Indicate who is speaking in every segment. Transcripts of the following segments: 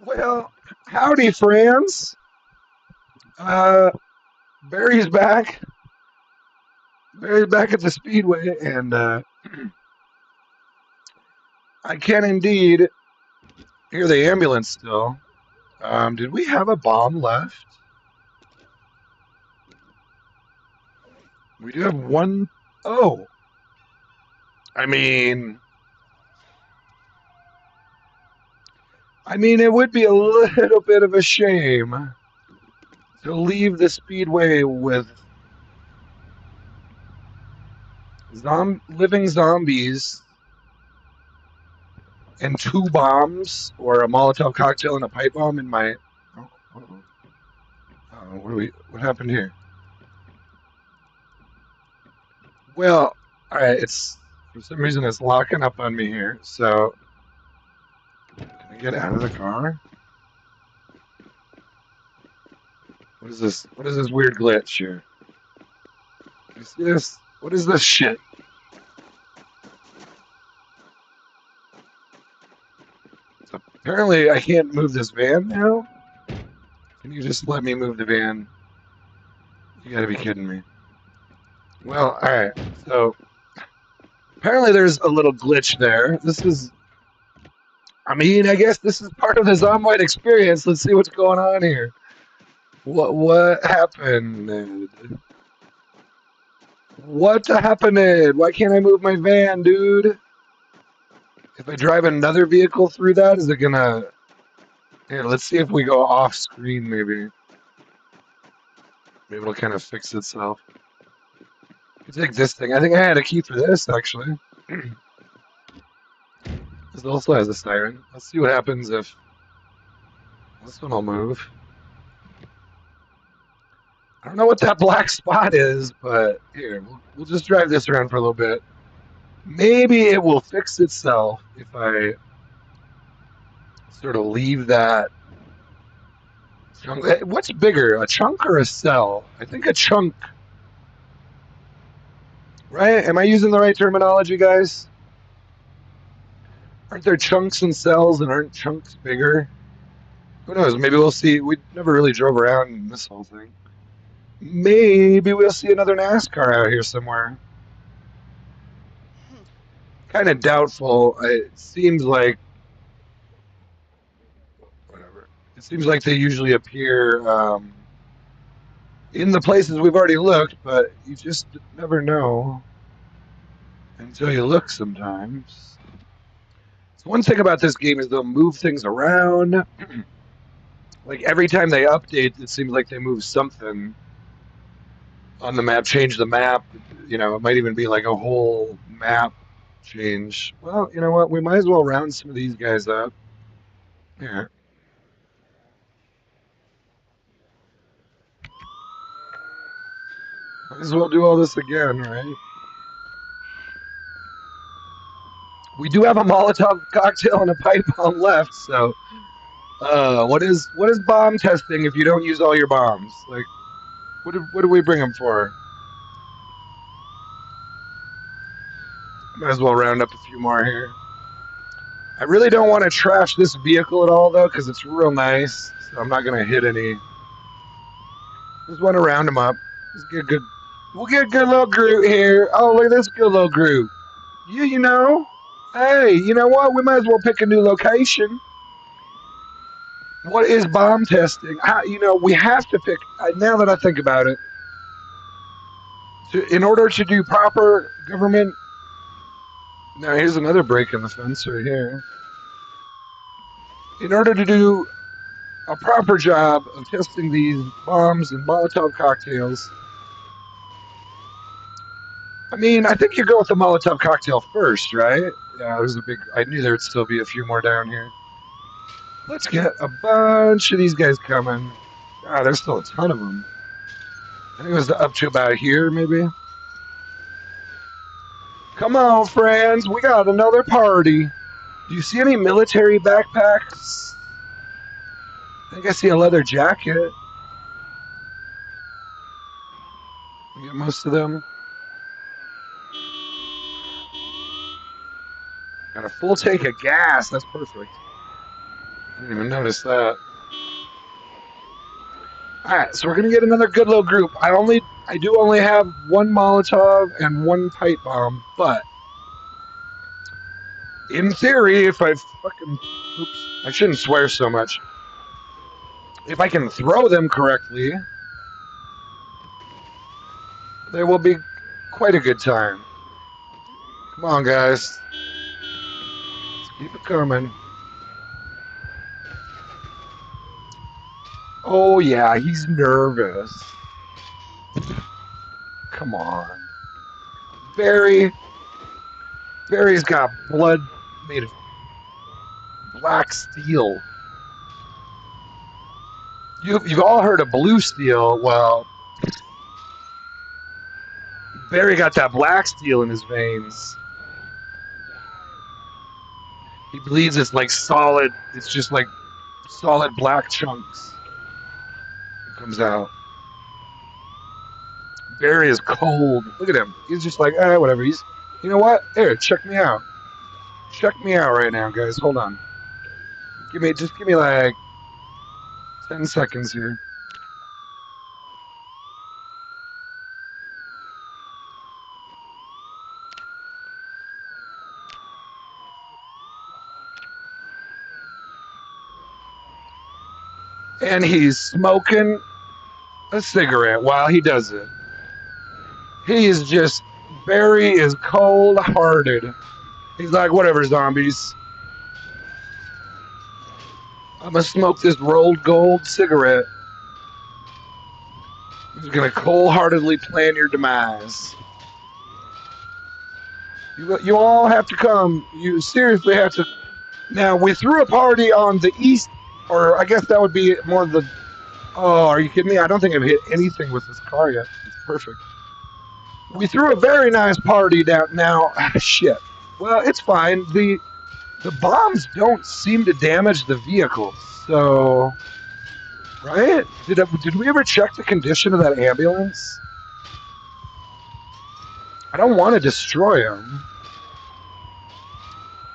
Speaker 1: Well, howdy, friends. Uh, Barry's back. Barry's back at the Speedway, and I can indeed hear the ambulance still. Did we have a bomb left? We do have one. Oh, I mean, it would be a little bit of a shame to leave the Speedway with living zombies and two bombs, or a Molotov cocktail and a pipe bomb in my. Oh, what happened here? Well, all right. It's for some reason it's locking up on me here. So can I get out of the car? What is this? What is this weird glitch here? You see this? What is this shit? So apparently I can't move this van now. Can you just let me move the van? You gotta be kidding me. Well, all right. So apparently there's a little glitch there. I guess this is part of the Zomboid experience. Let's see what's going on here. What happened? What happened? Why can't I move my van, dude? If I drive another vehicle through that, is it gonna... Here, let's see if we go off screen, maybe. Maybe it'll kind of fix itself. Let's take this thing. I think I had a key for this, actually. This also has a siren. Let's see what happens if... This one will move. I don't know what that black spot is, but here, we'll just drive this around for a little bit. Maybe it will fix itself if I sort of leave that chunk. What's bigger, a chunk or a cell? I think a chunk. Right? Am I using the right terminology, guys? Aren't there chunks and cells, and aren't chunks bigger? Who knows? Maybe we'll see. We never really drove around in this whole thing. Maybe we'll see another NASCAR out here somewhere. Kind of doubtful. It seems like whatever. It seems like they usually appear in the places we've already looked, but you just never know until you look sometimes. So one thing about this game is they'll move things around. Like every time they update, it seems like they move something on the map, change the map. You know, it might even be like a whole map change. Well, you know what? We might as well round some of these guys up. Here. Might as well do all this again, right? We do have a Molotov cocktail and a pipe bomb left, so what is bomb testing if you don't use all your bombs? Like, what do we bring them for? Might as well round up a few more here. I really don't want to trash this vehicle at all, though, because it's real nice. So I'm not gonna hit any. Just want to round them up. Let's get good. We'll get a good little Groot here. Oh, look at this good little Groot. You know. Hey, you know what? We might as well pick a new location. What is bomb testing? We have to pick. Now that I think about it, in order to do proper government. Now here's another break in the fence right here. In order to do a proper job of testing these bombs and Molotov cocktails, I think you go with the Molotov cocktail first, right? Yeah, there's a big. I knew there would still be a few more down here. Let's get a bunch of these guys coming. Ah, there's still a ton of them. I think it was up to about here, maybe. Come on, friends. We got another party. Do you see any military backpacks? I think I see a leather jacket. We get most of them. Got a full tank of gas. That's perfect. Didn't even notice that. Alright, so we're gonna get another good little group. I do only have one Molotov and one pipe bomb, but in theory, if I fucking oops, I shouldn't swear so much. If I can throw them correctly, they will be quite a good time. Come on, guys. Let's keep it coming. Oh, yeah, he's nervous. Come on. Barry's got blood made of black steel. You've all heard of blue steel. Well, Barry got that black steel in his veins. He believes it's like solid. It's just like solid black chunks. It comes out. Barry is cold. Look at him. He's just like, whatever. You know what? Here, check me out. Check me out right now, guys. Hold on. Just give me like 10 seconds here. And he's smoking a cigarette while he does it. He is just, Barry is cold-hearted. He's like, whatever, zombies. I'm gonna smoke this rolled gold cigarette. He's gonna cold-heartedly plan your demise. You all have to come. You seriously have to. Now, we threw a party on the east, or I guess that would be more the. Oh, are you kidding me? I don't think I've hit anything with this car yet. It's perfect. We threw a very nice party down. Now, shit. Well, it's fine. The bombs don't seem to damage the vehicles, so. Right? Did we ever check the condition of that ambulance? I don't want to destroy them.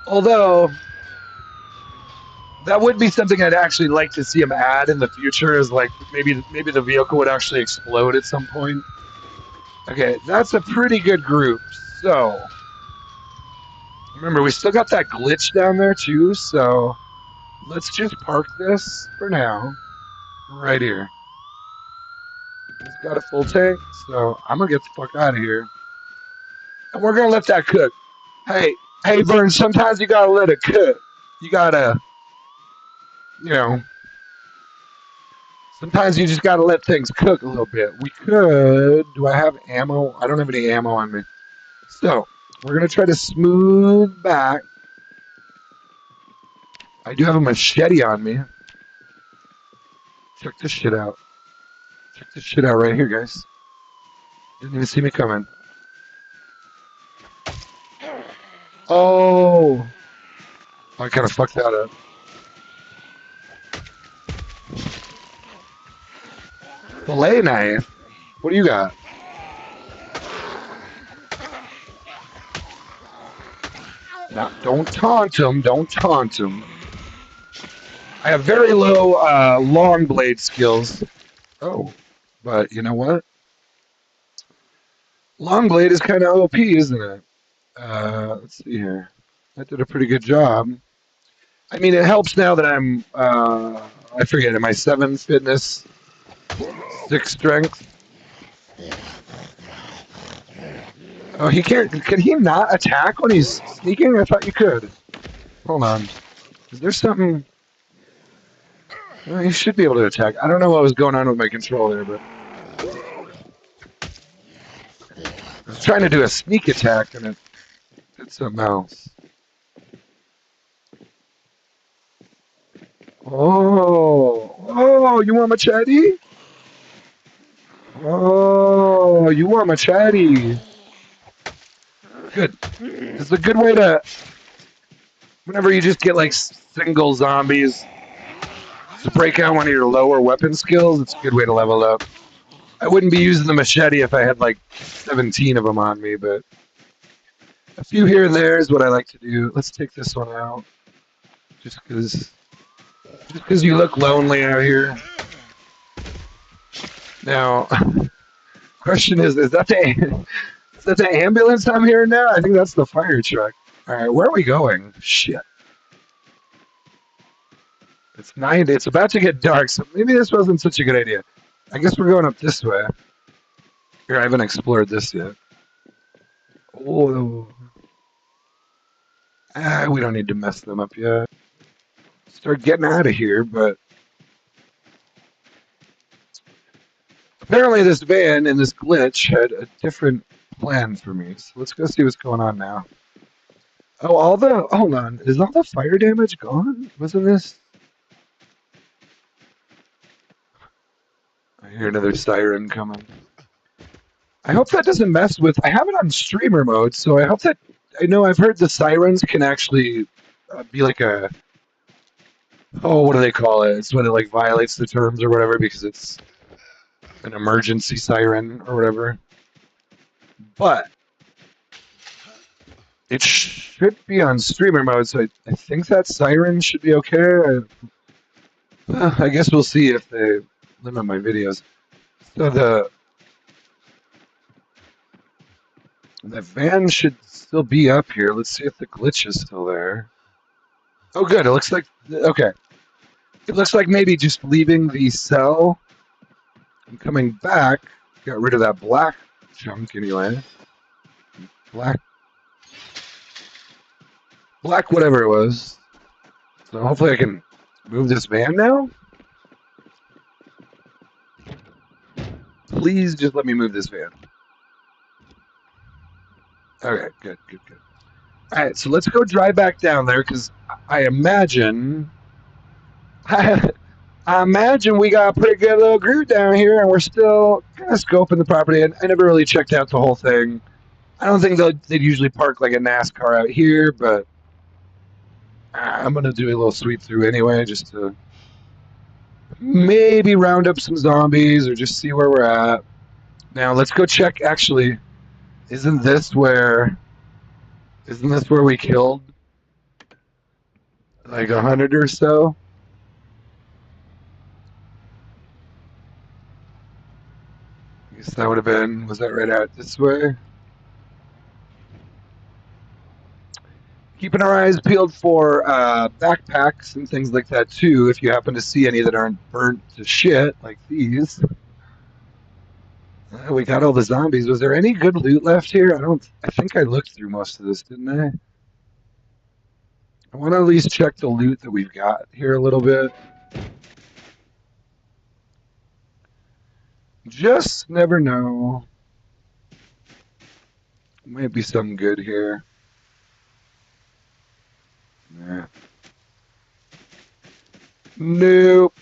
Speaker 1: Although, that would be something I'd actually like to see him add in the future, is like maybe the vehicle would actually explode at some point. Okay, that's a pretty good group. So, remember, we still got that glitch down there too, so let's just park this for now right here. He's got a full tank, so I'm gonna get the fuck out of here. And we're gonna let that cook. Hey, Vern, sometimes you gotta let it cook. You gotta, you know, sometimes you just gotta let things cook a little bit. We could. Do I have ammo? I don't have any ammo on me. So, we're gonna try to smooth back. I do have a machete on me. Check this shit out. Check this shit out right here, guys. Didn't even see me coming. Oh, I kind of fucked that up. Fillet knife? What do you got? Now, don't taunt him. Don't taunt him. I have very low long blade skills. Oh, but you know what? Long blade is kind of OP, isn't it? Let's see here. I did a pretty good job. I mean, it helps now that I'm, I forget, am I 7 fitness, 6 strength? Oh, he can't, can he not attack when he's sneaking? I thought you could. Hold on. Is there something? Well, he should be able to attack. I don't know what was going on with my control there, but I was trying to do a sneak attack and it did something else. Oh, you want machete? Oh, you want machete? Good. It's a good way to, whenever you just get like single zombies, to break out one of your lower weapon skills, it's a good way to level up. I wouldn't be using the machete if I had like 17 of them on me, but a few here and there is what I like to do. Let's take this one out, just because Just because you look lonely out here. Now, question is that the ambulance I'm hearing now? I think that's the fire truck. All right, where are we going? Shit. It's 9. It's about to get dark, so maybe this wasn't such a good idea. I guess we're going up this way. Here, I haven't explored this yet. Oh. We don't need to mess them up yet. Start getting out of here, but apparently this van and this glitch had a different plan for me. So let's go see what's going on now. Oh, hold on. Is all the fire damage gone? Wasn't this? I hear another siren coming. I hope that doesn't mess with. I have it on streamer mode, so I hope that. I know I've heard the sirens can actually be like a. Oh, what do they call it? It's when it like violates the terms or whatever because it's an emergency siren or whatever. But it should be on streamer mode, so I think that siren should be okay. I guess we'll see if they limit my videos. So the van should still be up here. Let's see if the glitch is still there. Oh, good. It looks like okay. It looks like maybe just leaving the cell and coming back got rid of that black chunk anyway. Black whatever it was. So hopefully I can move this van now. Please just let me move this van. Okay, good. All right, so let's go drive back down there because I imagine we got a pretty good little group down here, and we're still kind of scoping the property. And I never really checked out the whole thing. I don't think they'd usually park like a Nascar out here, but I'm gonna do a little sweep through anyway, just to maybe round up some zombies or just see where we're at. Now let's go check. Actually, isn't this where we killed like 100 or so? I guess that would have been. Was that right out this way? Keeping our eyes peeled for backpacks and things like that too. If you happen to see any that aren't burnt to shit like these. We got all the zombies. Was there any good loot left here? I think I looked through most of this, didn't I? I want to at least check the loot that we've got here a little bit. Just never know. Might be something good here. Nah. Nope.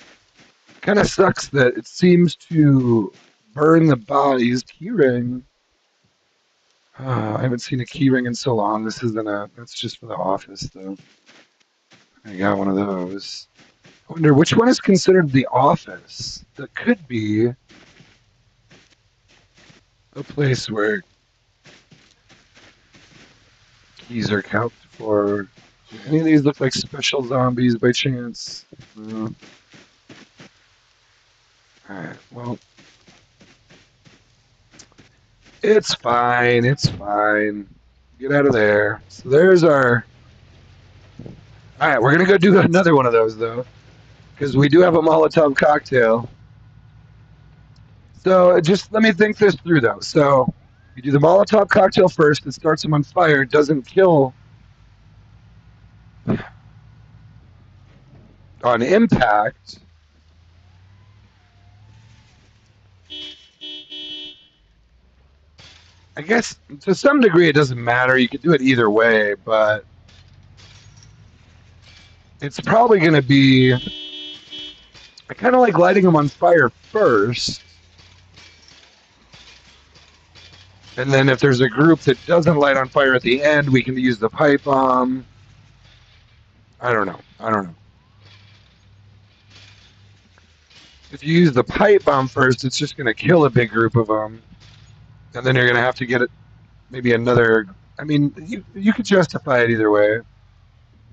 Speaker 1: Kind of sucks that it seems to burn the bodies. Keyring. I haven't seen a keyring in so long. This isn't that's just for the office, though. I got one of those. I wonder which one is considered the office. That could be a place where keys are kept for. Do any of these look like special zombies by chance? No. Alright, well. It's fine. Get out of there. So there's our. Alright, we're going to go do another one of those, though. Because we do have a Molotov cocktail. So just let me think this through, though. So you do the Molotov cocktail first. It starts them on fire. It doesn't kill on impact. I guess to some degree it doesn't matter. You could do it either way, but it's probably going to be. I kind of like lighting them on fire first. And then if there's a group that doesn't light on fire at the end, we can use the pipe bomb. I don't know. If you use the pipe bomb first, it's just going to kill a big group of them. And then you're going to have to get it, maybe another. I mean, you could justify it either way,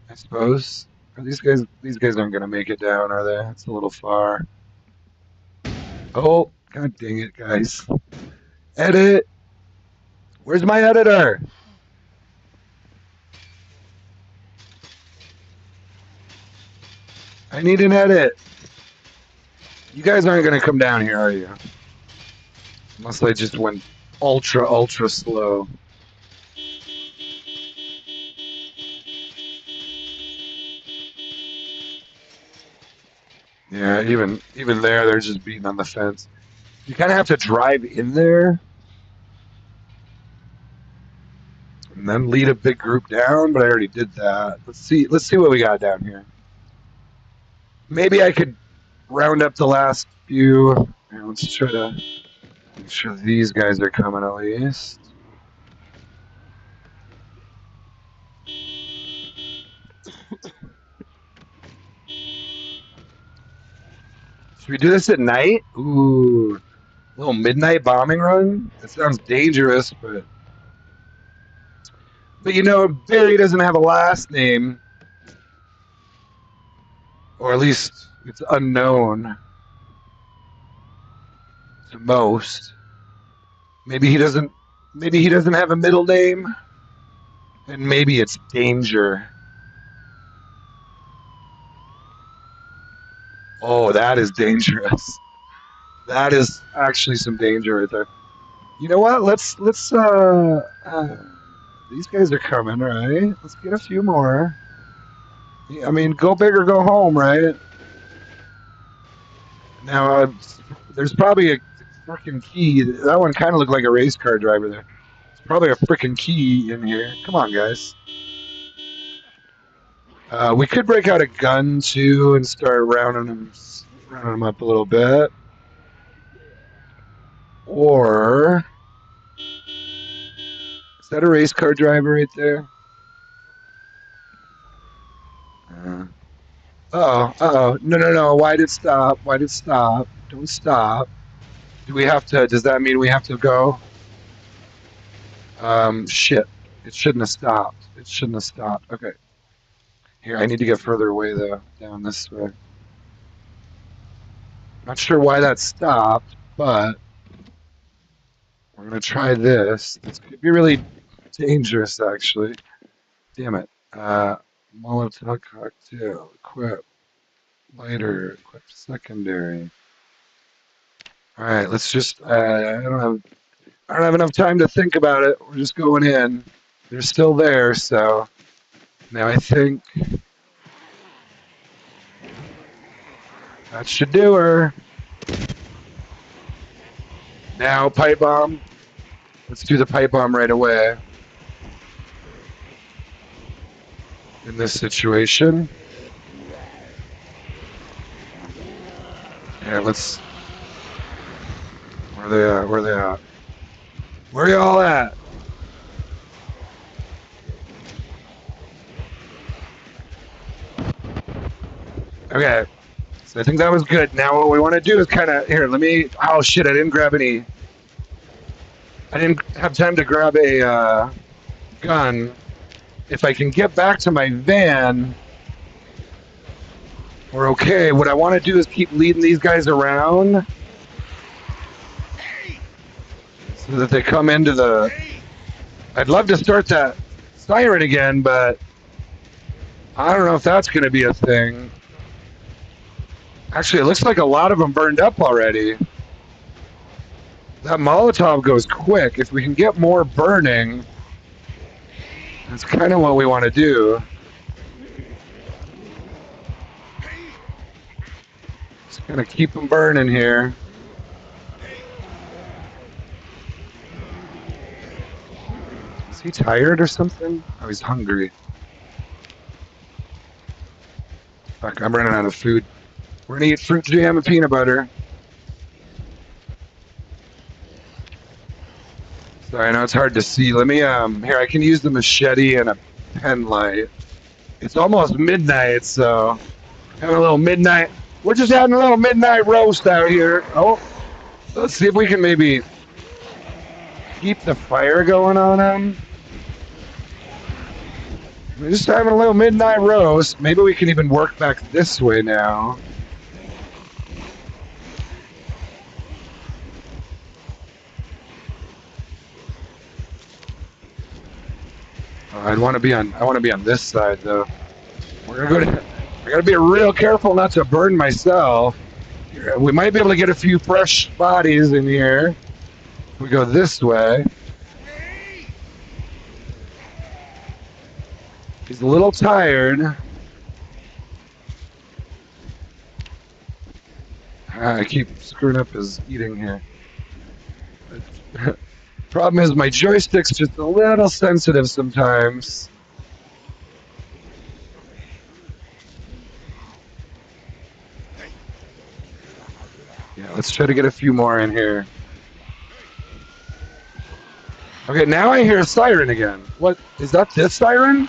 Speaker 1: I suppose. These guys aren't gonna make it down, are they? It's a little far. Oh, god dang it, guys. Edit! Where's my editor? I need an edit. You guys aren't gonna come down here, are you? Unless I just went ultra slow. Yeah, even there, they're just beating on the fence. You kind of have to drive in there and then lead a big group down. But I already did that. Let's see what we got down here. Maybe I could round up the last few. Here, let's try to make sure these guys are coming at least. Should we do this at night? Ooh, a little midnight bombing run? That sounds dangerous, but you know, Barry doesn't have a last name. Or at least it's unknown to most. Maybe he doesn't have a middle name. And maybe it's Danger. Oh, that is dangerous. That is actually some danger right there. You know what? Let's these guys are coming, right? Let's get a few more. I mean, go big or go home, right? Now, there's probably a freaking key. That one kind of looked like a race car driver there. There's probably a freaking key in here. Come on, guys. We could break out a gun, too, and start rounding them up a little bit. Or... is that a race car driver right there? Uh-oh. No. Why'd it stop? Don't stop. Do we have to... does that mean we have to go? Shit. It shouldn't have stopped. Okay. Here, I need to get further away, though. Down this way. Not sure why that stopped, but... we're going to try this. This could be really dangerous, actually. Damn it. Molotov cocktail. Equip. Lighter. Equip secondary. Alright, let's just... I don't have enough time to think about it. We're just going in. They're still there, so... now I think... that should do her. Now, pipe bomb. Let's do the pipe bomb right away. In this situation. Yeah, let's... where are they at? Where y'all at? Okay. So I think that was good. Now what we want to do is kind of... here, let me... oh, shit, I didn't grab any... I didn't have time to grab a gun. If I can get back to my van, we're okay. What I want to do is keep leading these guys around so that they come into the... I'd love to start that siren again, but I don't know if that's going to be a thing. Actually, it looks like a lot of them burned up already. That Molotov goes quick. If we can get more burning, that's kind of what we want to do. Just gonna keep them burning here. Is he tired or something? Oh, he's hungry. Fuck, I'm running out of food. We're gonna eat fruit jam and peanut butter. Sorry, I know it's hard to see. Let me, here, I can use the machete and a pen light. It's almost midnight, so having a little midnight. We're just having a little midnight roast out here. Oh, let's see if we can maybe keep the fire going on them. We're just having a little midnight roast. Maybe we can even work back this way now. I want to be on this side though. We're gonna go to, I gotta be real careful not to burn myself. We might be able to get a few fresh bodies in here. We go this way. He's a little tired. I keep screwing up his eating here. Problem is my joystick's just a little sensitive sometimes. Yeah, let's try to get a few more in here. Okay, now I hear a siren again. What, is that this siren?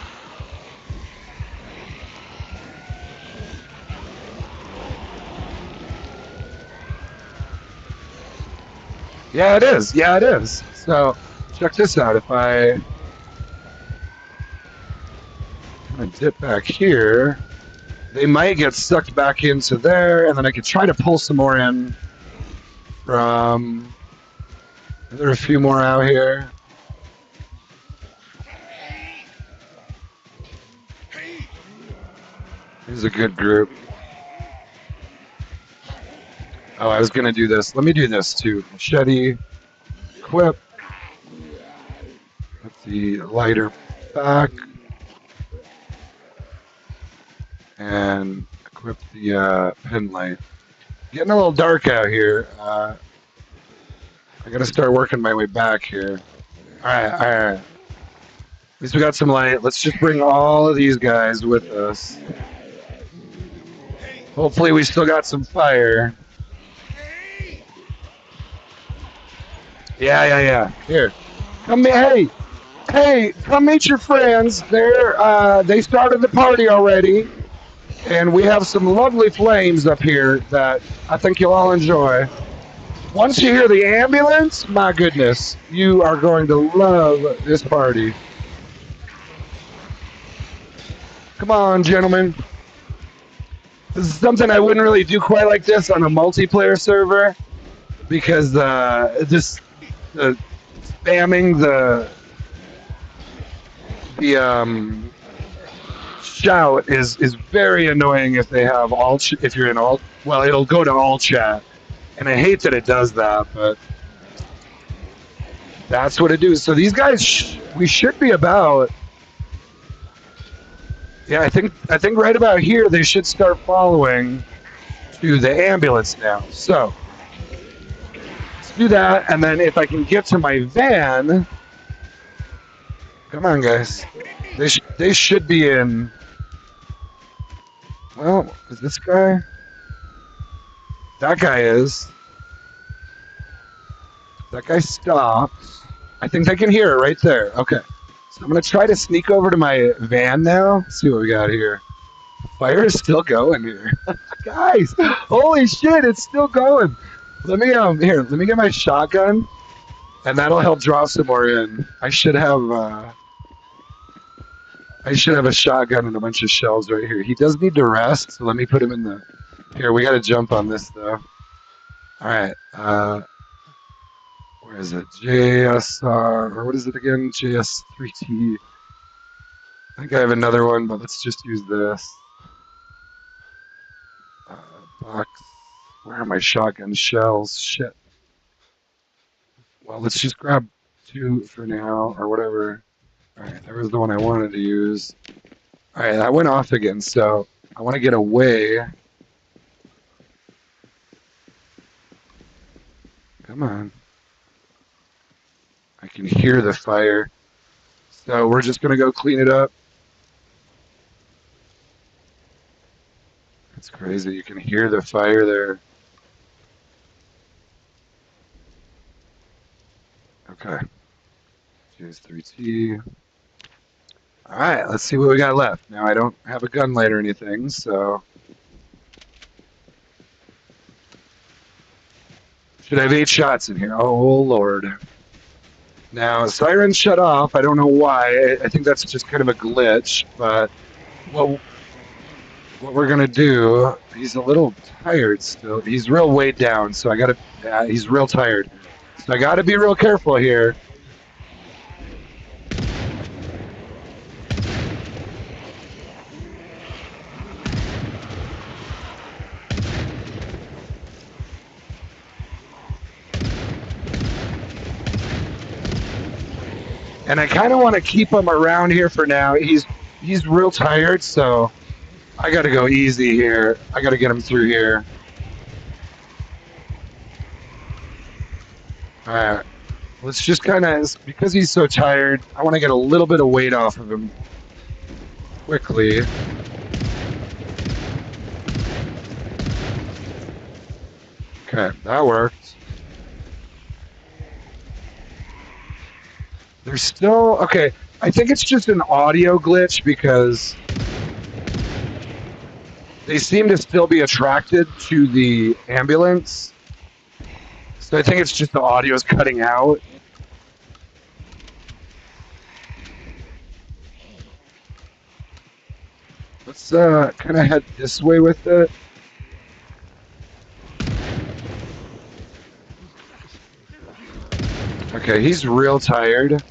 Speaker 1: Yeah, it is. Yeah, it is. So, check this out. If I dip back here, they might get sucked back into there, and then I could try to pull some more in from... There are a few more out here. This is a good group. Oh, I was going to do this. Let me do this too. Machete, equip. Put the lighter back. And equip the pin light. Getting a little dark out here. I got to start working my way back here. All right, all right. At least we got some light. Let's just bring all of these guys with us. Hopefully we still got some fire. Yeah. Here. Come, hey, come meet your friends. They started the party already. And we have some lovely flames up here that I think you'll all enjoy. Once you hear the ambulance, my goodness, you are going to love this party. Come on, gentlemen. This is something I wouldn't really do quite like this on a multiplayer server because just spamming the shout is very annoying if they have all if you're in all, well, it'll go to all chat, and I hate that it does that, but that's what it does. So these guys we should be about, yeah, I think right about here they should start following to the ambulance now. So let's do that, and then if I can get to my van, come on guys, they should be in. Well, is this guy? That guy is. That guy stopped. I think they can hear it right there. Okay. So I'm going to try to sneak over to my van now. Let's see what we got here. Fire is still going here. Guys, holy shit, it's still going. Let me let me get my shotgun, and that'll help draw some more in. I should have a shotgun and a bunch of shells right here. He does need to rest, so let me put him in the... Here, we got to jump on this, though. All right. Where is it? JSR, or what is it again? JS3T. I think I have another one, but let's just use this. Box. Where are my shotgun shells? Shit. Well, let's just grab 2 for now, or whatever. All right, there was the one I wanted to use. All right, that went off again, so I want to get away. Come on. I can hear the fire. So we're just going to go clean it up. It's crazy. You can hear the fire there. Okay. Here's 3T. All right, let's see what we got left. Now, I don't have a gun light or anything, so... Should have 8 shots in here. Oh, Lord. Now, siren shut off. I don't know why. I think that's just kind of a glitch. But what we're gonna do? He's a little tired still. He's real weighed down, so I gotta. He's real tired, so I gotta be real careful here. And I kind of want to keep him around here for now. He's real tired, so I got to go easy here. I got to get him through here. All right. Let's just kind of, because he's so tired, I want to get a little bit of weight off of him quickly. Okay, that worked. There's still, okay, I think it's just an audio glitch because they seem to still be attracted to the ambulance. So I think it's just the audio is cutting out. Let's kind of head this way with it. Okay, he's real tired.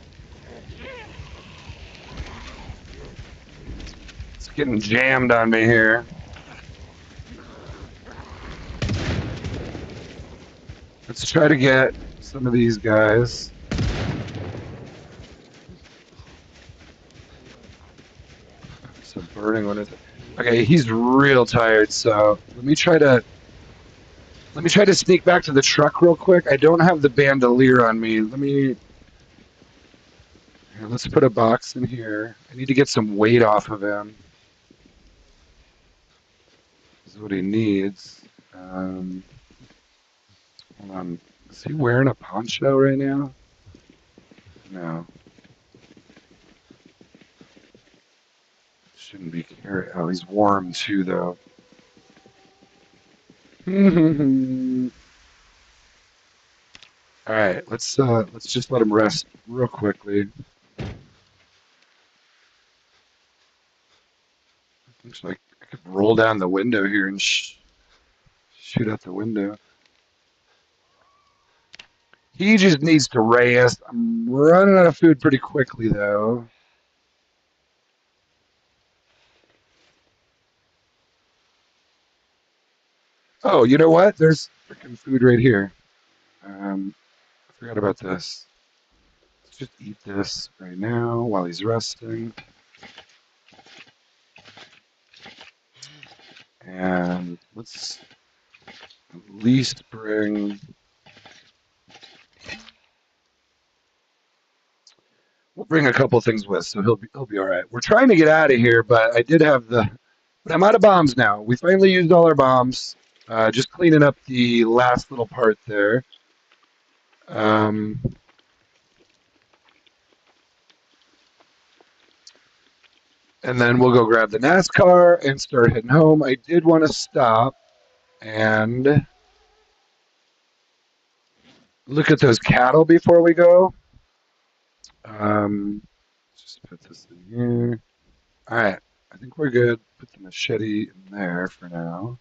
Speaker 1: It's getting jammed on me here. Let's try to get some of these guys. It's a burning one. Okay, he's real tired, so let me try to sneak back to the truck real quick. I don't have the bandolier on me. Let's put a box in here. I need to get some weight off of him. This is what he needs. Hold on. Is he wearing a poncho right now? No. Shouldn't be carrying. Oh, he's warm too, though. All right, let's just let him rest real quickly. Looks like I could roll down the window here and shoot out the window. He just needs to rest. I'm running out of food pretty quickly, though. Oh, you know what? There's freaking food right here. I forgot about this. Let's just eat this right now while he's resting. And let's at least bring... We'll bring a couple things with, so he'll be all right. We're trying to get out of here, but I'm out of bombs now. We finally used all our bombs. Just cleaning up the last little part there. And then we'll go grab the Nascar and start heading home. I did want to stop and look at those cattle before we go. Just put this in here. All right, I think we're good. Put the machete in there for now.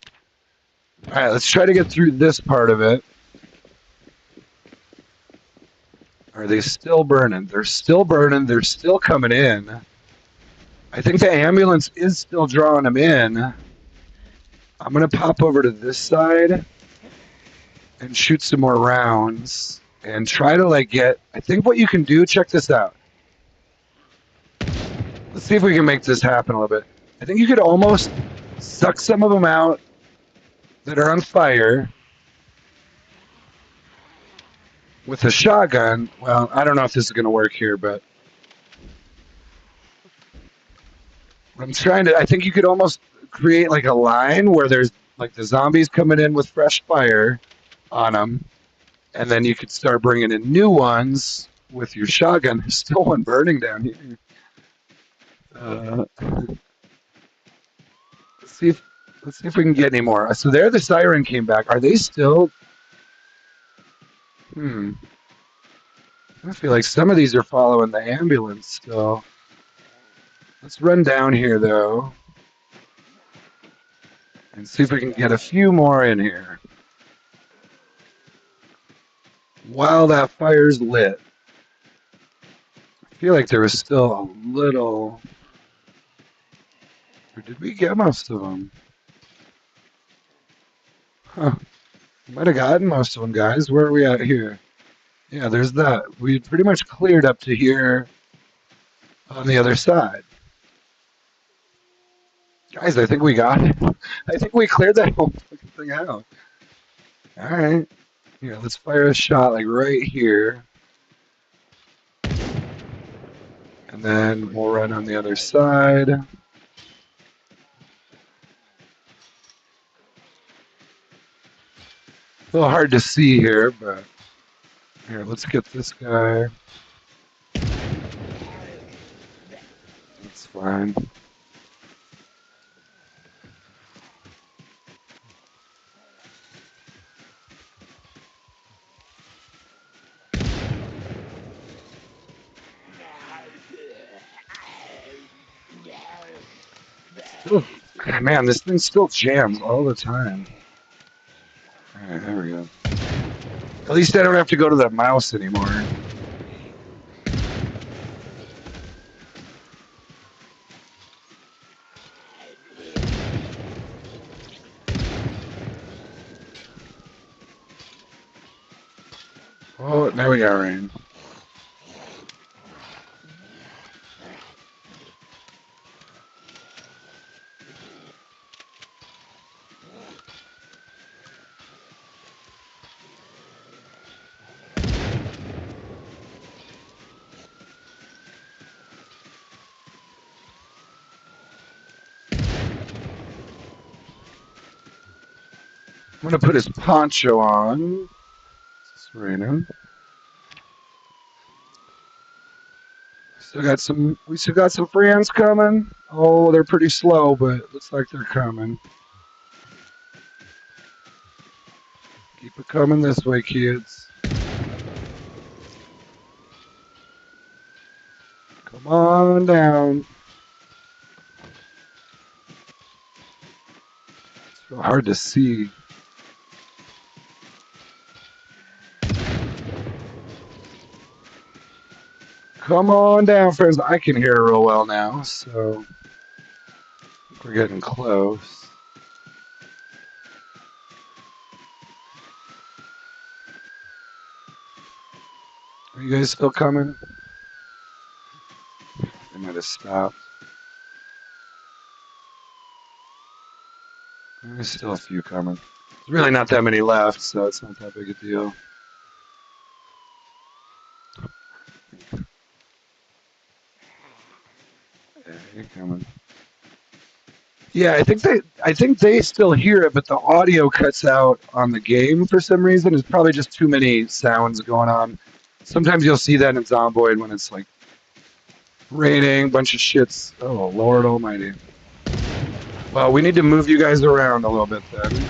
Speaker 1: All right, let's try to get through this part of it. Are they still burning? They're still burning. They're still coming in. I think the ambulance is still drawing them in. I'm going to pop over to this side and shoot some more rounds and try to get... I think what you can do, check this out. Let's see if we can make this happen a little bit. I think you could almost suck some of them out that are on fire with a shotgun. Well, I don't know if this is going to work here, but I think you could almost create a line where there's the zombies coming in with fresh fire on them, and then you could start bringing in new ones with your shotgun. There's still one burning down here. Let's see if we can get any more. So there, the siren came back. Are they still? I feel like some of these are following the ambulance still. Let's run down here, though, and see if we can get a few more in here. While that fire's lit, I feel like there was still a little... Or did we get most of them? Huh. Might have gotten most of them, guys. Where are we at here? Yeah, there's that. We pretty much cleared up to here on the other side. Guys, I think we got it. I think we cleared that whole fucking thing out. All right. Here, let's fire a shot like right here. And then we'll run on the other side. A little hard to see here, but here, let's get this guy. That's fine. Still, man, this thing still jams all the time. All right, there we go. At least I don't have to go to that mouse anymore. Oh, now we got rain. I'm gonna put his poncho on. It's raining. We still got some friends coming. Oh, they're pretty slow, but looks like they're coming. Keep it coming this way, kids. Come on down. It's real hard to see. Come on down, friends. I can hear real well now, so I think we're getting close. Are you guys still coming? They might have stopped. There's still a few coming. There's really not that many left, so it's not that big a deal. Yeah, you're coming. Yeah, I think they still hear it, but the audio cuts out on the game for some reason. There's probably just too many sounds going on. Sometimes you'll see that in Zomboid when it's like raining, bunch of shits. Oh Lord Almighty. Well, we need to move you guys around a little bit then.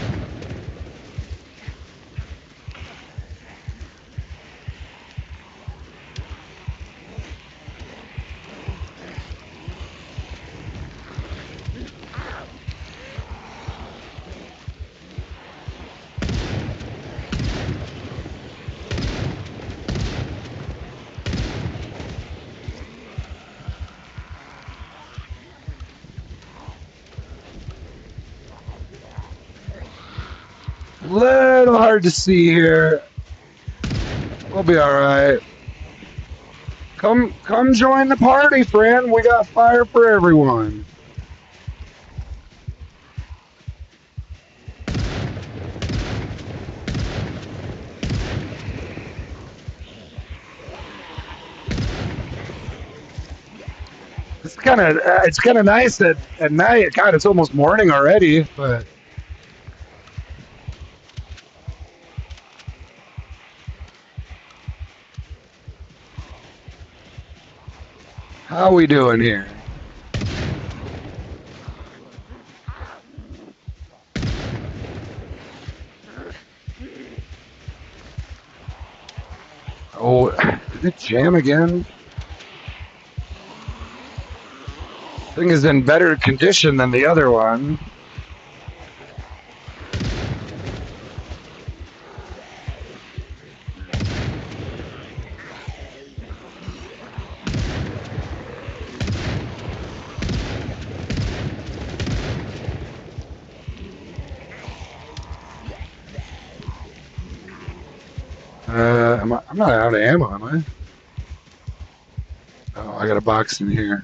Speaker 1: Little hard to see here. We'll be all right. Come join the party, friend. We got fire for everyone. It's kind of nice at night. God, it's almost morning already, but how we doing here? Oh, Did it jam again? Thing is in better condition than the other one. I'm not out of ammo, am I? Oh, I got a box in here.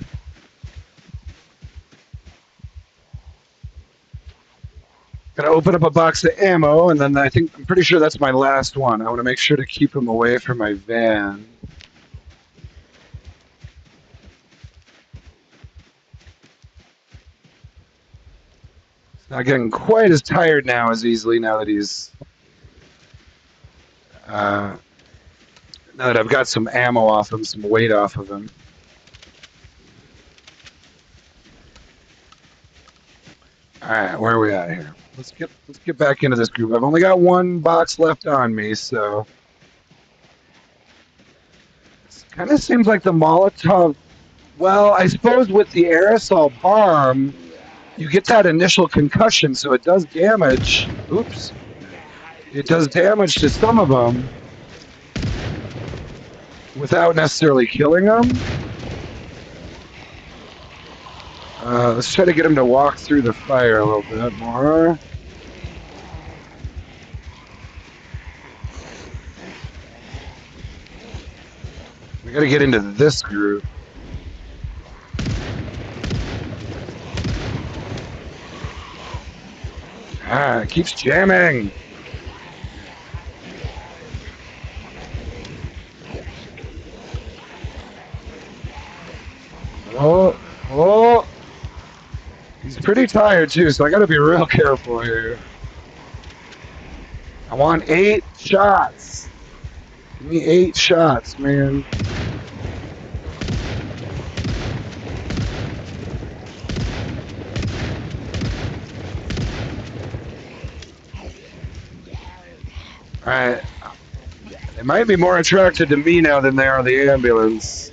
Speaker 1: Gotta open up a box of ammo, and then I'm pretty sure that's my last one. I want to make sure to keep him away from my van. He's not getting quite as tired now as easily now that he's... now that I've got some ammo off him, some weight off of him. All right, where are we at here? Let's get back into this group. I've only got one box left on me, so it kind of seems like the Molotov. Well, I suppose with the aerosol bomb, you get that initial concussion, so it does damage. Oops, it does damage to some of them without necessarily killing them. Let's try to get him to walk through the fire a little bit more. We gotta get into this group. Ah, it keeps jamming. Oh. He's pretty tired too, so I gotta be real careful here. I want 8 shots. Give me 8 shots, man. Alright. They might be more attracted to me now than they are the ambulance.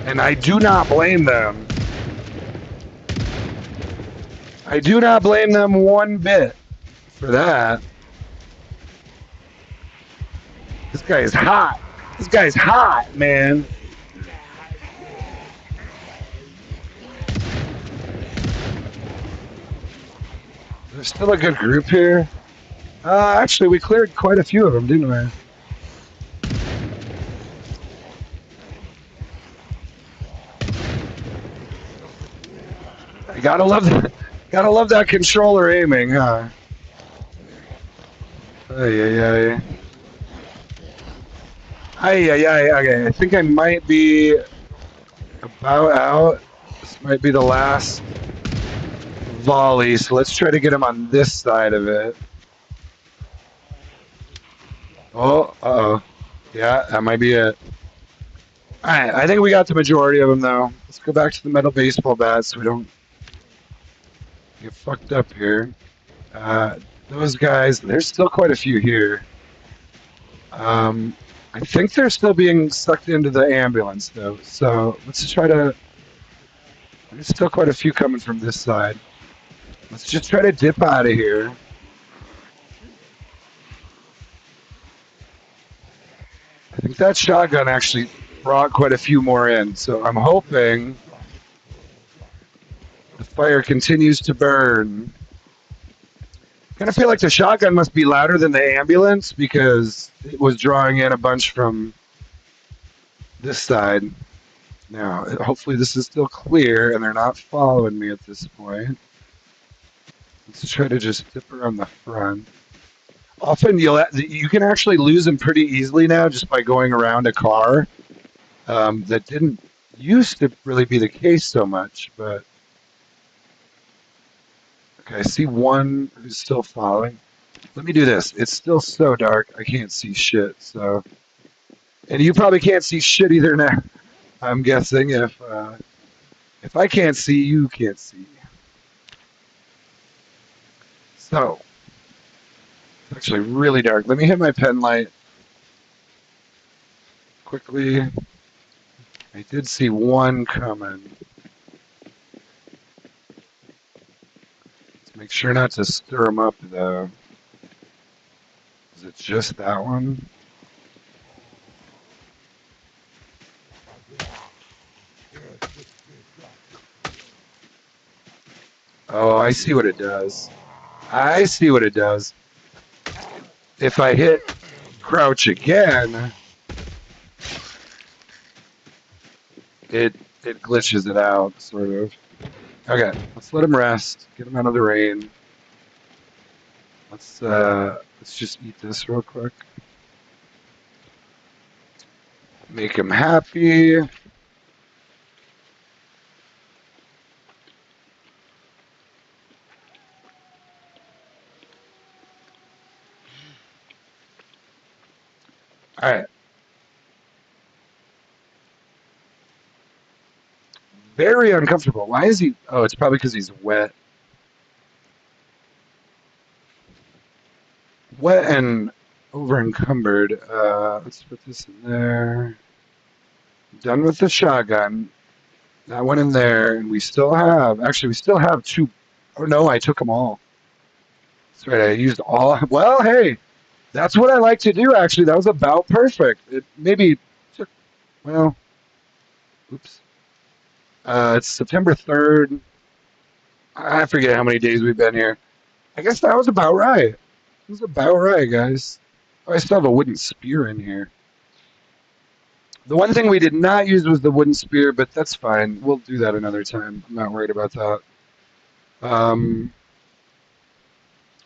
Speaker 1: And I do not blame them. I do not blame them one bit for that. This guy is hot. This guy's hot, man. There's still a good group here. Actually, we cleared quite a few of them, didn't we? I gotta love that controller aiming, huh? Ay. Okay, I think I might be about out. This might be the last volley, so let's try to get him on this side of it. Oh, uh-oh. Yeah, that might be it. Alright, I think we got the majority of them, though. Let's go back to the metal baseball bats so we don't get fucked up here. Those guys, there's still quite a few here. I think they're still being sucked into the ambulance, though. So let's try to... There's still quite a few coming from this side. Let's just try to dip out of here. I think that shotgun actually brought quite a few more in, so I'm hoping the fire continues to burn. I kind of feel like the shotgun must be louder than the ambulance because it was drawing in a bunch from this side. Now, hopefully this is still clear and they're not following me at this point. Let's try to just dip around the front. Often you can actually lose them pretty easily now just by going around a car. That didn't used to really be the case so much, but okay, I see one who's still following. Let me do this. It's still so dark, I can't see shit, so... And you probably can't see shit either now, I'm guessing. If I can't see, you can't see. So, it's actually really dark. Let me hit my pen light quickly. I did see one coming. Let's make sure not to stir them up, though. Is it just that one? Oh, I see what it does. I see what it does. If I hit crouch again, it glitches it out, sort of. Okay, let's let him rest. Get him out of the rain. Let's just eat this real quick. Make him happy. All right. Very uncomfortable. Why is he? Oh, it's probably because he's wet. Wet and over encumbered. Let's put this in there. Done with the shotgun. That went in there, and we still have. Actually, we still have two. Oh no, I took them all. That's right. I used all. Well, hey, that's what I like to do. Actually, that was about perfect. It maybe took. Well, oops. It's September 3rd. I forget how many days we've been here. I guess that was about right. It was about right, guys. Oh, I still have a wooden spear in here. The one thing we did not use was the wooden spear, but that's fine. We'll do that another time. I'm not worried about that. All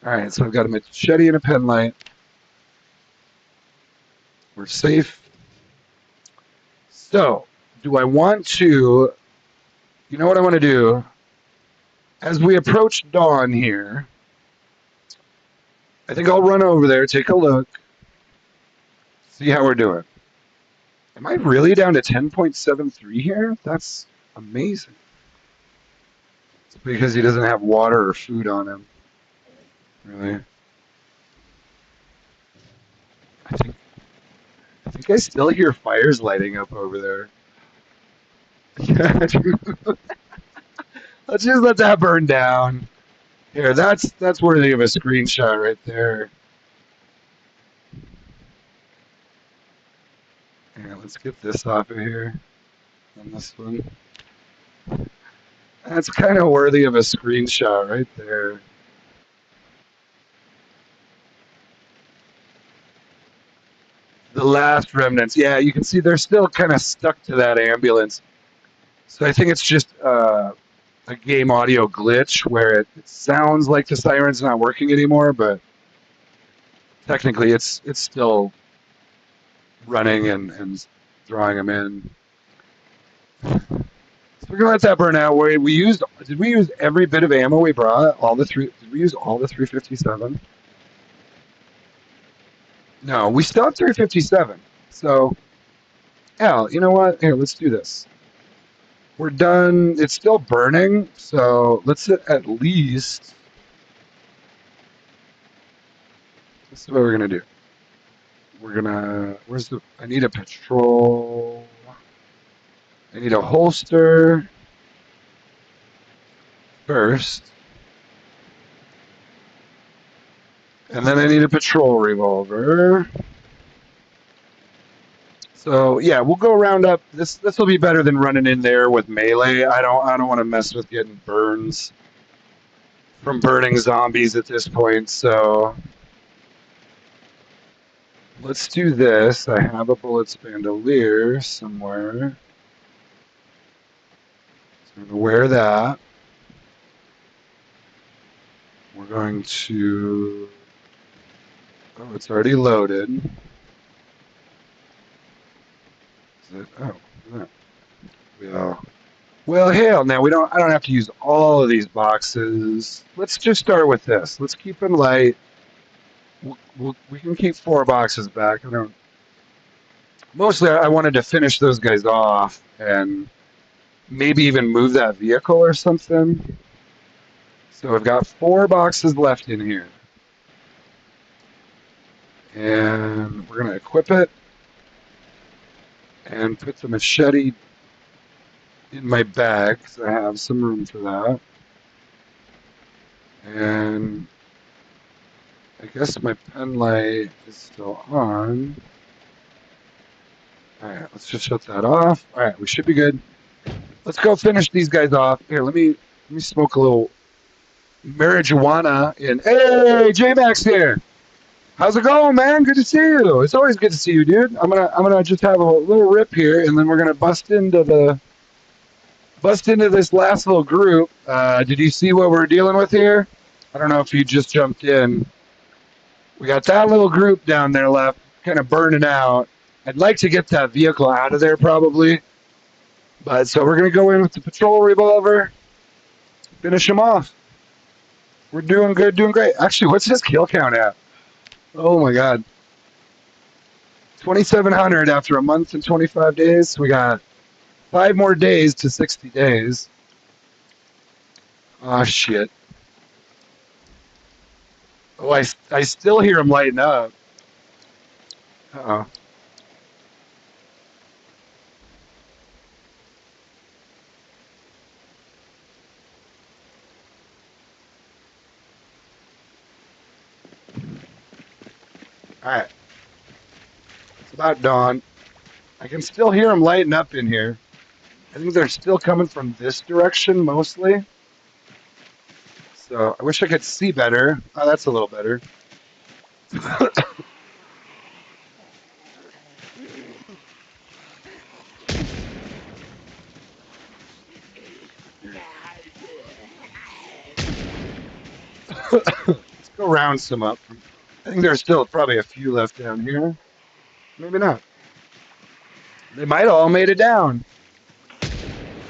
Speaker 1: right, so I've got a machete and a pen light. We're safe. So, do I want to... You know what I want to do? As we approach dawn here, I think I'll run over there, take a look, see how we're doing. Am I really down to 10.73 here? That's amazing. It's because he doesn't have water or food on him. Really? I think I still hear fires lighting up over there. Let's just let that burn down. Here, that's worthy of a screenshot right there. Yeah, let's get this off of here on this one. That's kind of worthy of a screenshot right there. The last remnants. Yeah, you can see they're still kind of stuck to that ambulance. So I think it's just a game audio glitch where it sounds like the siren's not working anymore, but technically it's still running and drawing them in. So we're gonna let that burn out. Did we use every bit of ammo we brought? Did we use all the 357? No, we still have 357. So, Al, you know what? Here, let's do this. We're done. It's still burning, so let's at least. This is what we're gonna do. We're gonna. I need a patrol. I need a holster first. And then I need a patrol revolver. So yeah, we'll go round up. This will be better than running in there with melee. I don't want to mess with getting burns from burning zombies at this point. So let's do this. I have a bullets bandolier somewhere. So I'm gonna wear that. We're going to. Oh, it's already loaded. Is it? Oh, no. Well, hell, now I don't have to use all of these boxes. Let's just start with this. Let's keep them light. We can keep 4 boxes back. Mostly, I wanted to finish those guys off and maybe even move that vehicle or something. So I've got 4 boxes left in here. And we're going to equip it and put the machete in my bag because I have some room for that. And I guess my pen light is still on. All right, let's just shut that off. All right, we should be good. Let's go finish these guys off. Here, let me smoke a little marijuana in. Hey, J-Max here. How's it going, man? Good to see you. It's always good to see you, dude. I'm gonna just have a little rip here, and then we're gonna bust into this last little group. Did you see what we're dealing with here? I don't know if you just jumped in. We got that little group down there left, kind of burning out. I'd like to get that vehicle out of there probably, but so we're gonna go in with the patrol revolver, finish them off. We're doing good, doing great. Actually, what's his kill count at? Oh my God. 2,700 after a month and 25 days. We got 5 more days to 60 days. Oh, shit. Oh, I still hear him lighting up. Uh-oh. All right. It's about dawn. I can still hear them lighting up in here. I think they're still coming from this direction mostly. So I wish I could see better. Oh, that's a little better. Let's go round some up. I think there's still probably a few left down here. Maybe not. They might have all made it down.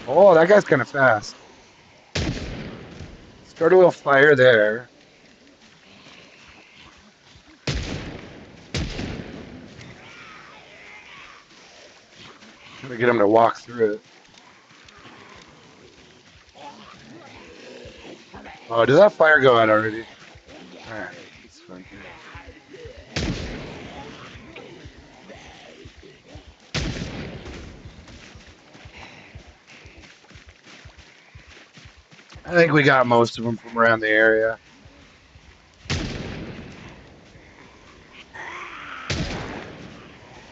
Speaker 1: Oh, that guy's kind of fast. Start a little fire there. Trying to get him to walk through it. Oh, did that fire go out already? Alright, it's fine. I think we got most of them from around the area.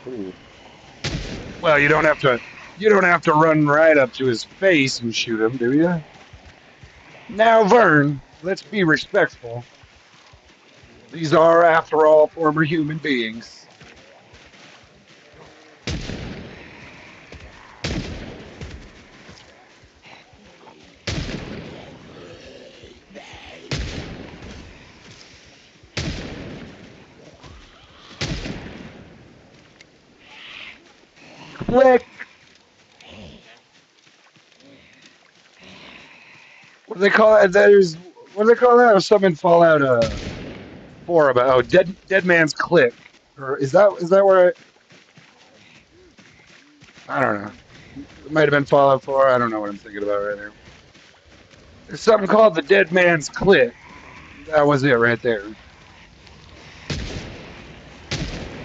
Speaker 1: Ooh. Well, you don't have to run right up to his face and shoot him, do you? Now, Vern, let's be respectful. These are, after all, former human beings. Click. What do they call it? What do they call that? Or something in Fallout 4 about? Oh, dead man's click. Or is that where? I don't know. It might have been Fallout 4. I don't know what I'm thinking about right now. There's something called the dead man's click. That was it right there.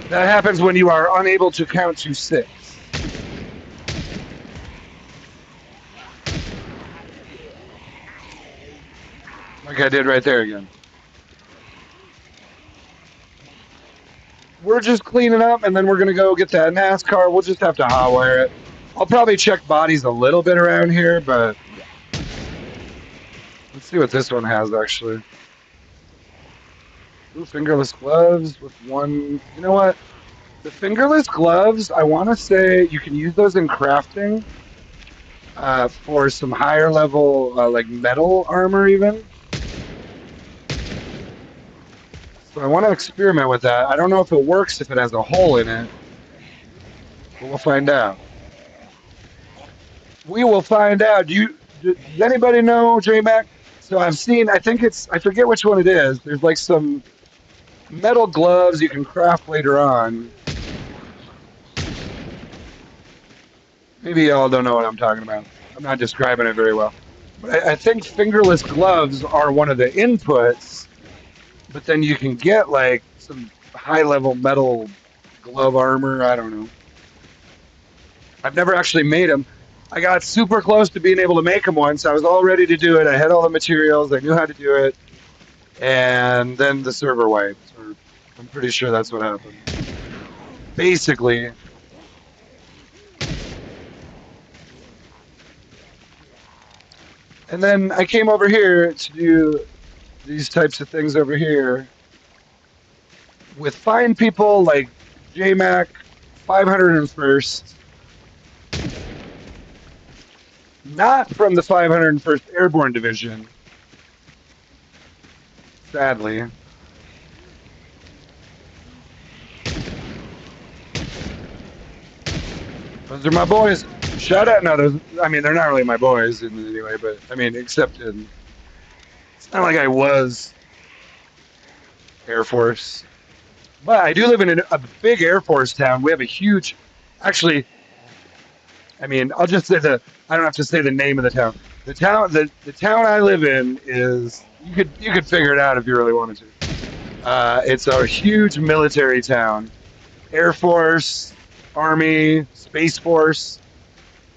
Speaker 1: That happens when you are unable to count to 6. Like I did right there again. We're just cleaning up, and then we're going to go get that Nascar. We'll just have to hotwire it. I'll probably check bodies a little bit around here, but let's see what this one has, actually. Ooh, fingerless gloves with one. You know what? The fingerless gloves, I want to say you can use those in crafting for some higher level, like metal armor, even. So I want to experiment with that. I don't know if it works if it has a hole in it, but we'll find out. We will find out. Does anybody know, J-Mac? So I've seen, I forget which one it is. There's like some metal gloves you can craft later on. Maybe y'all don't know what I'm talking about. I'm not describing it very well. I think fingerless gloves are one of the inputs, but then you can get like some high level metal glove armor. I don't know. I've never actually made them. I got super close to being able to make them once. I was all ready to do it. I had all the materials. I knew how to do it. And then the server wiped. Or I'm pretty sure that's what happened. Basically. And then I came over here to do these types of things over here with fine people like JMac 501st, not from the 501st Airborne Division, sadly. Those are my boys. Shout out. No, those, I mean, they're not really my boys in any way, but I mean, except in. It's not like I was Air Force. But I do live in a big Air Force town. We have a huge. Actually, I mean, I'll just say I don't have to say the name of the town. The town I live in is. You could figure it out if you really wanted to. It's a huge military town. Air Force, Army, Space Force.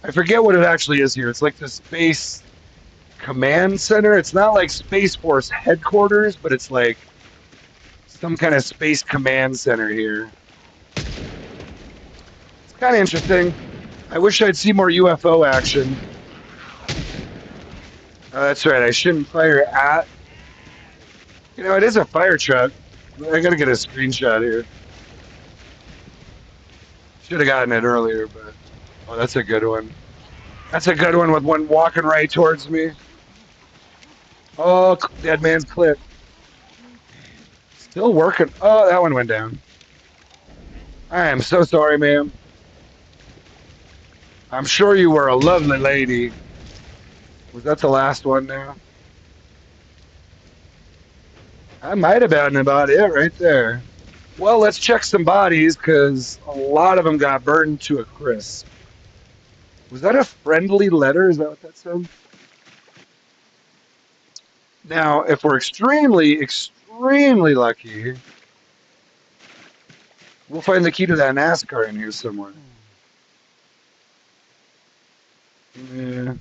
Speaker 1: I forget what it actually is here. It's like the Space Command Center. It's not like Space Force headquarters, but it's like some kind of Space Command Center here. It's kind of interesting. I wish I'd see more UFO action. That's right. I shouldn't fire at. You know, it is a fire truck. I gotta get a screenshot here. Should have gotten it earlier, but oh, that's a good one. That's a good one with one walking right towards me. Oh, dead man's clip. Still working. Oh, that one went down. I am so sorry, ma'am. I'm sure you were a lovely lady. Was that the last one now? I might have been about it right there. Well, let's check some bodies because a lot of them got burned to a crisp. Was that a friendly letter? Is that what that said? Now, if we're extremely, extremely lucky, we'll find the key to that Nascar in here somewhere. Yeah.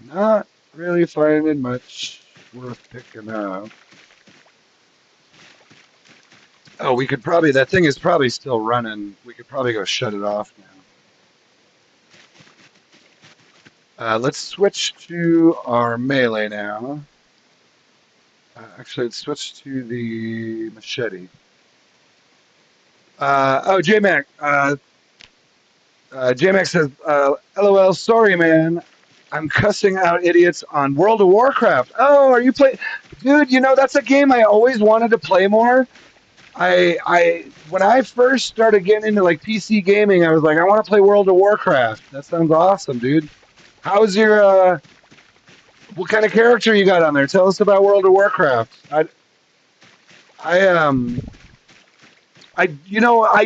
Speaker 1: Not really finding much worth picking up. Oh, we could probably, that thing is probably still running. We could probably go shut it off now. Let's switch to our melee now. Actually, let's switch to the machete. Oh, JMac. JMac says, LOL, sorry, man. I'm cussing out idiots on World of Warcraft. Oh, are you playing? Dude, you know, that's a game I always wanted to play more. When I first started getting into like PC gaming, I was like, I want to play World of Warcraft. That sounds awesome, dude. How's your what kind of character you got on there? Tell us about World of Warcraft. I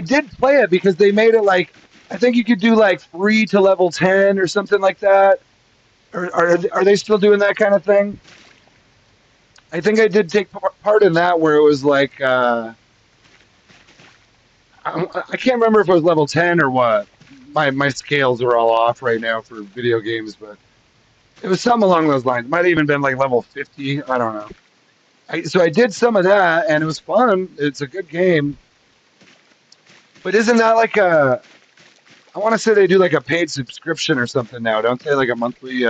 Speaker 1: did play it because they made it like I think you could do like free to level 10 or something like that. Are they still doing that kind of thing? I think I did take part in that where it was like I can't remember if it was level 10 or what. My scales are all off right now for video games, but it was something along those lines. It might have even been like level 50. I don't know. So I did some of that, and it was fun. It's a good game. But isn't that like a... I want to say they do like a paid subscription or something now, don't they? Like a monthly...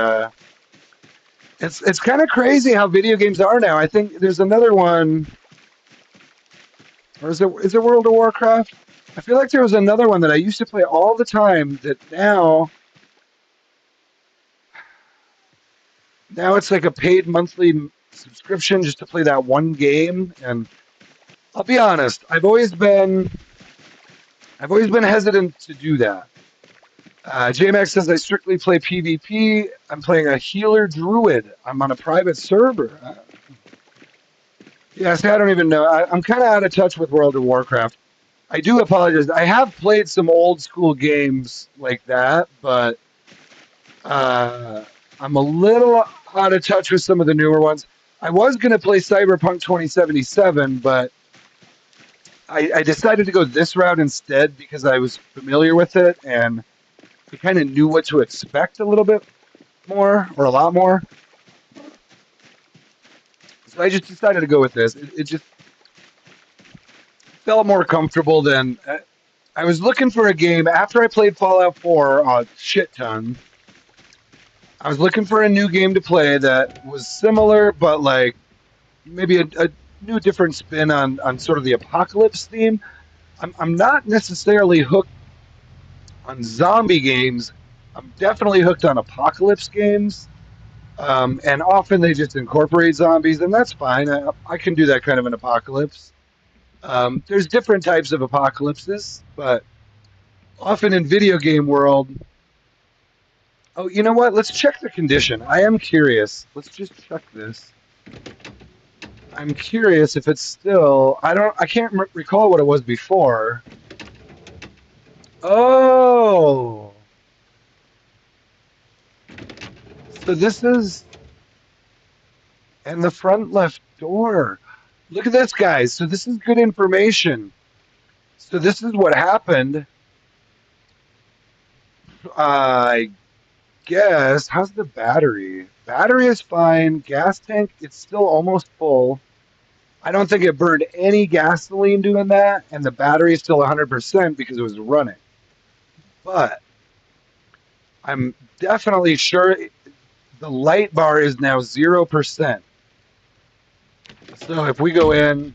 Speaker 1: It's kind of crazy how video games are now. I think there's another one... Or is it World of Warcraft? I feel like there was another one that I used to play all the time that now it's like a paid monthly subscription just to play that one game. And I'll be honest, I've always been hesitant to do that. JMax says I strictly play PvP. I'm playing a healer druid. I'm on a private server. Yeah, see, I don't even know. I'm kind of out of touch with World of Warcraft. I do apologize. I have played some old school games like that, but I'm a little out of touch with some of the newer ones. I was going to play Cyberpunk 2077, but I decided to go this route instead because I was familiar with it and I kind of knew what to expect a little bit more or a lot more. So I just decided to go with this. It just felt more comfortable than I was looking for a game after I played Fallout 4 a shit ton. I was looking for a new game to play that was similar, but like maybe a new, different spin on sort of the apocalypse theme. I'm not necessarily hooked on zombie games. I'm definitely hooked on apocalypse games. And often they just incorporate zombies, and that's fine. I can do that kind of an apocalypse. There's different types of apocalypses, but often in video game world. Oh, you know what? Let's check the condition. I am curious. Let's just check this. I'm curious if it's still. I can't recall what it was before. Oh. So this is. And the front left door. Look at this, guys. So this is good information. So this is what happened. I guess. How's the battery? Battery is fine. Gas tank, it's still almost full. I don't think it burned any gasoline doing that, and the battery is still 100% because it was running. But I'm definitely sure the light bar is now 0%. So if we go in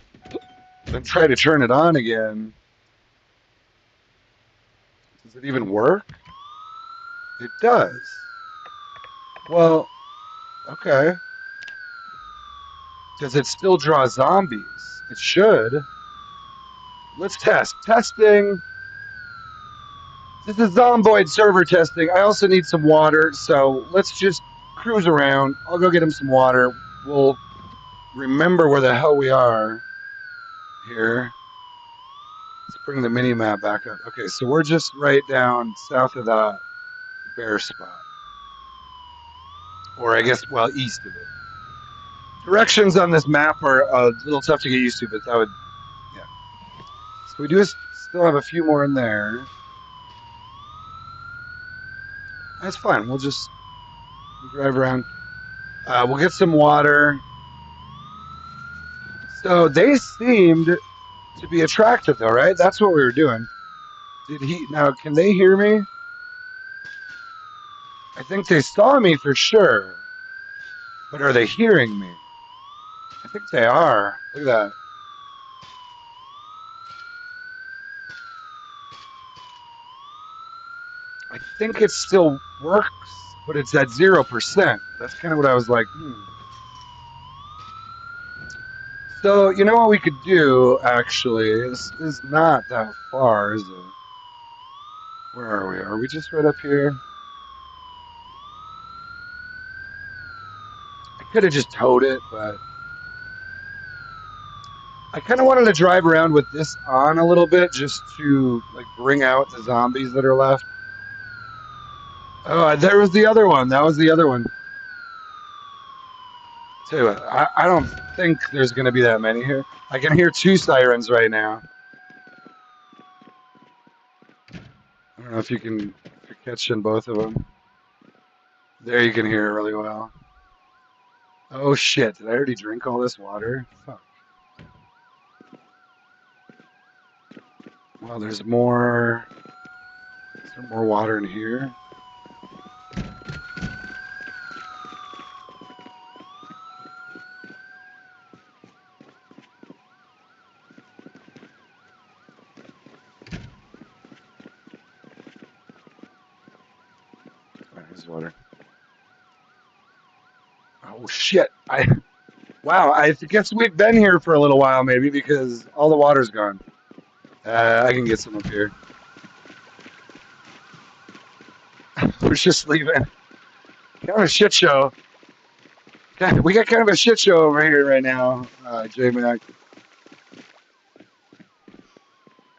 Speaker 1: and try to turn it on again, does it even work? It does. Well, okay. Does it still draw zombies? It should. Let's test. Testing. This is Zomboid server testing. I also need some water, so let's just cruise around. I'll go get him some water. We'll remember where the hell we are here. Let's bring the mini map back up. Okay, so we're just right down south of that bear spot. Or I guess, well, east of it. Directions on this map are a little tough to get used to, but that would, yeah. So we do still have a few more in there. That's fine. We'll just drive around. We'll get some water. So they seemed to be attractive, though, right? That's what we were doing. Now, can they hear me? I think they saw me for sure. But are they hearing me? I think they are. Look at that. I think it still works, but it's at 0%. That's kind of what I was like, So, you know what we could do, actually? This is not that far, is it? Where are we? Are we just right up here? I could have just towed it, but I kind of wanted to drive around with this on a little bit just to like bring out the zombies that are left. Oh, there was the other one. That was the other one. Tell you what, I don't think there's going to be that many here. I can hear 2 sirens right now. I don't know if you're catching both of them. There you can hear it really well. Oh shit, did I already drink all this water? Fuck. Well, there's more. Is there more water in here? There's water. Oh shit! Wow. I guess we've been here for a little while, maybe because all the water's gone. I can get some up here. We're just leaving. Kind of a shit show. We got kind of a shit show over here right now, J Mac.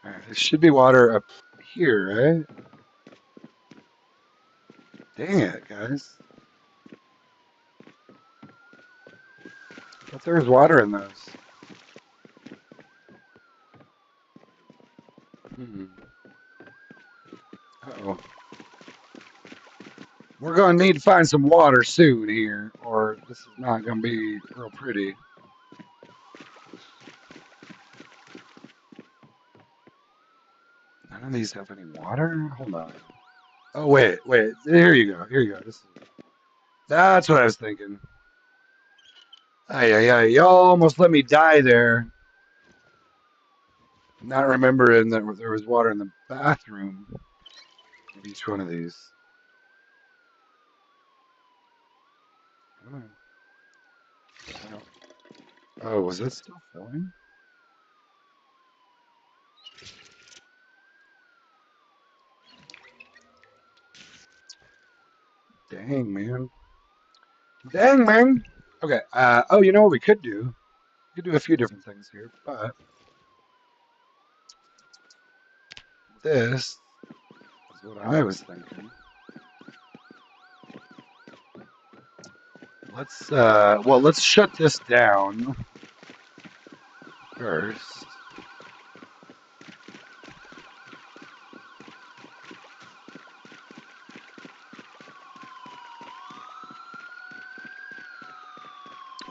Speaker 1: All right, There should be water up here, right? Dang it, guys. I thought there was water in those. Uh-oh. We're going to need to find some water soon here, or this is not going to be real pretty. None of these have any water? Hold on. Oh, wait. Here you go. That's what I was thinking. You almost let me die there. Not remembering that there was water in the bathroom of each one of these. Oh, was that still filling? Dang, man. Okay. Oh, you know what we could do? We could do a few different things here, but this is what I was thinking. Let's shut this down first.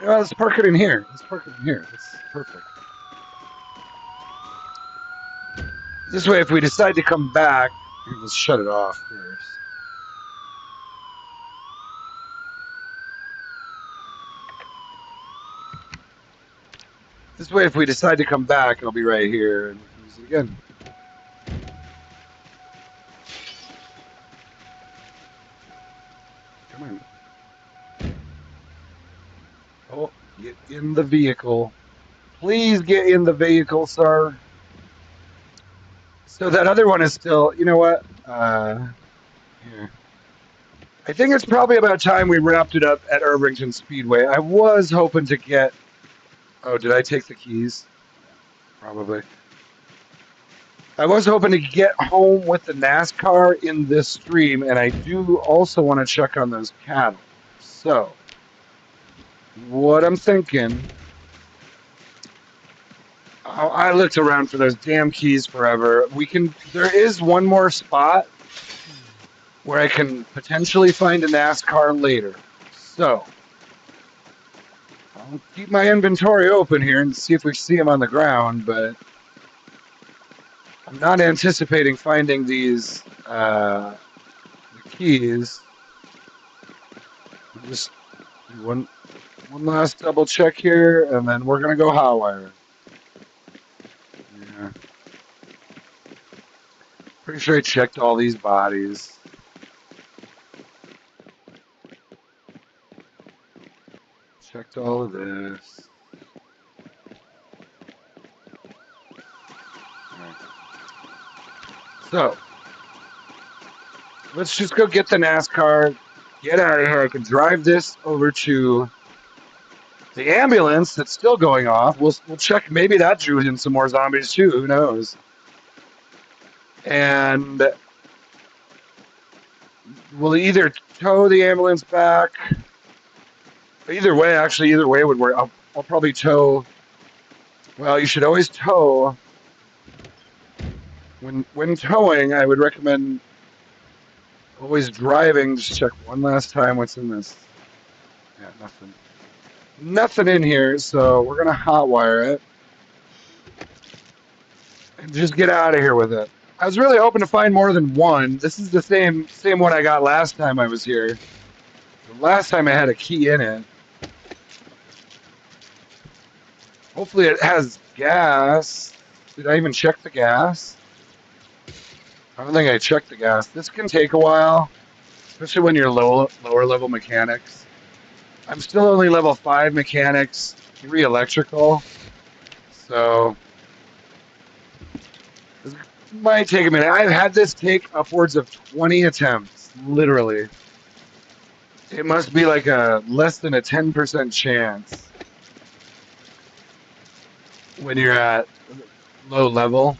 Speaker 1: Let's park it in here. That's perfect. This way, if we decide to come back, let's shut it off first. This way, if we decide to come back, it'll be right here, and we can use it again. Come on. Oh, get in the vehicle. Please get in the vehicle, sir. So that other one is still, you know what? Here. I think it's probably about time we wrapped it up at Irvington Speedway. I was hoping to get... Oh, did I take the keys? Probably. I was hoping to get home with the NASCAR in this stream, and I do also want to check on those cattle. So, what I'm thinking... I looked around for those damn keys forever. There is one more spot where I can potentially find a NASCAR later. So, I'll keep my inventory open here and see if we see them on the ground, but I'm not anticipating finding these the keys. I'll just do one last double check here, and then we're gonna go hot wire. Yeah. Pretty sure I checked all these bodies. Checked all of this. Right. So, let's just go get the NASCAR, get out of here. I can drive this over to the ambulance that's still going off. We'll check. Maybe that drew in some more zombies too. Who knows? And we'll either tow the ambulance back. Either way would work. I'll probably tow. Well, you should always tow. When towing, I would recommend always driving. Just check one last time what's in this. Yeah, nothing. Nothing in here, so we're gonna hotwire it and just get out of here with it. I was really hoping to find more than one. This is the same one I got last time I was here. The last time I had a key in it. Hopefully it has gas. Did I even check the gas? I don't think I checked the gas. This can take a while, especially when you're lower level mechanics. I'm still only level 5 mechanics, 3 electrical, so this might take a minute. I've had this take upwards of 20 attempts, literally. It must be like a less than a 10% chance when you're at low level.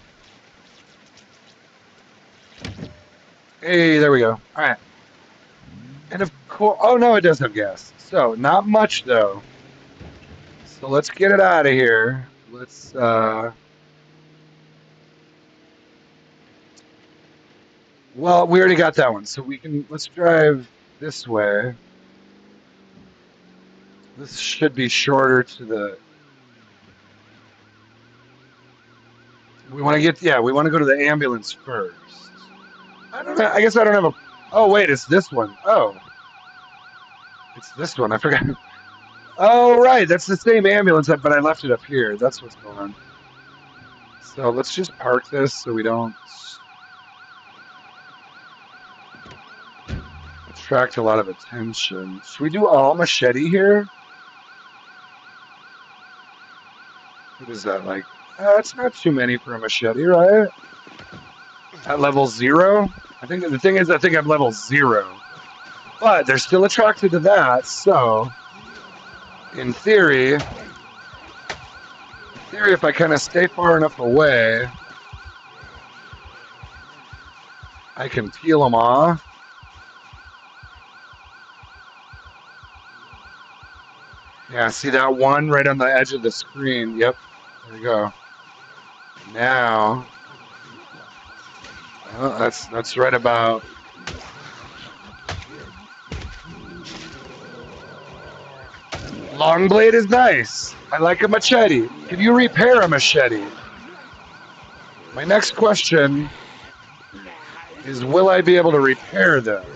Speaker 1: Hey, there we go. All right. And of course, oh no, it does have gas. So not much though. So let's get it out of here. Let's. Well, we already got that one, so we can. Let's drive this way. This should be shorter to the. We want to get. Yeah, we want to go to the ambulance first. I don't know. I guess I don't have a. Oh wait, it's this one. Oh, it's this one. I forgot. Oh right, that's the same ambulance, but I left it up here. That's what's going on. So let's just park this so we don't attract a lot of attention. Should we do all machete here? What is that like? It's not too many for a machete, right? At level 0? I think the thing is, I think I'm level 0. But they're still attracted to that, so in theory, if I kind of stay far enough away, I can peel them off. Yeah, see that one right on the edge of the screen? Yep, there we go. Now, oh, that's right about. Long blade is nice. I like a machete. Can you repair a machete? My next question is, will I be able to repair this?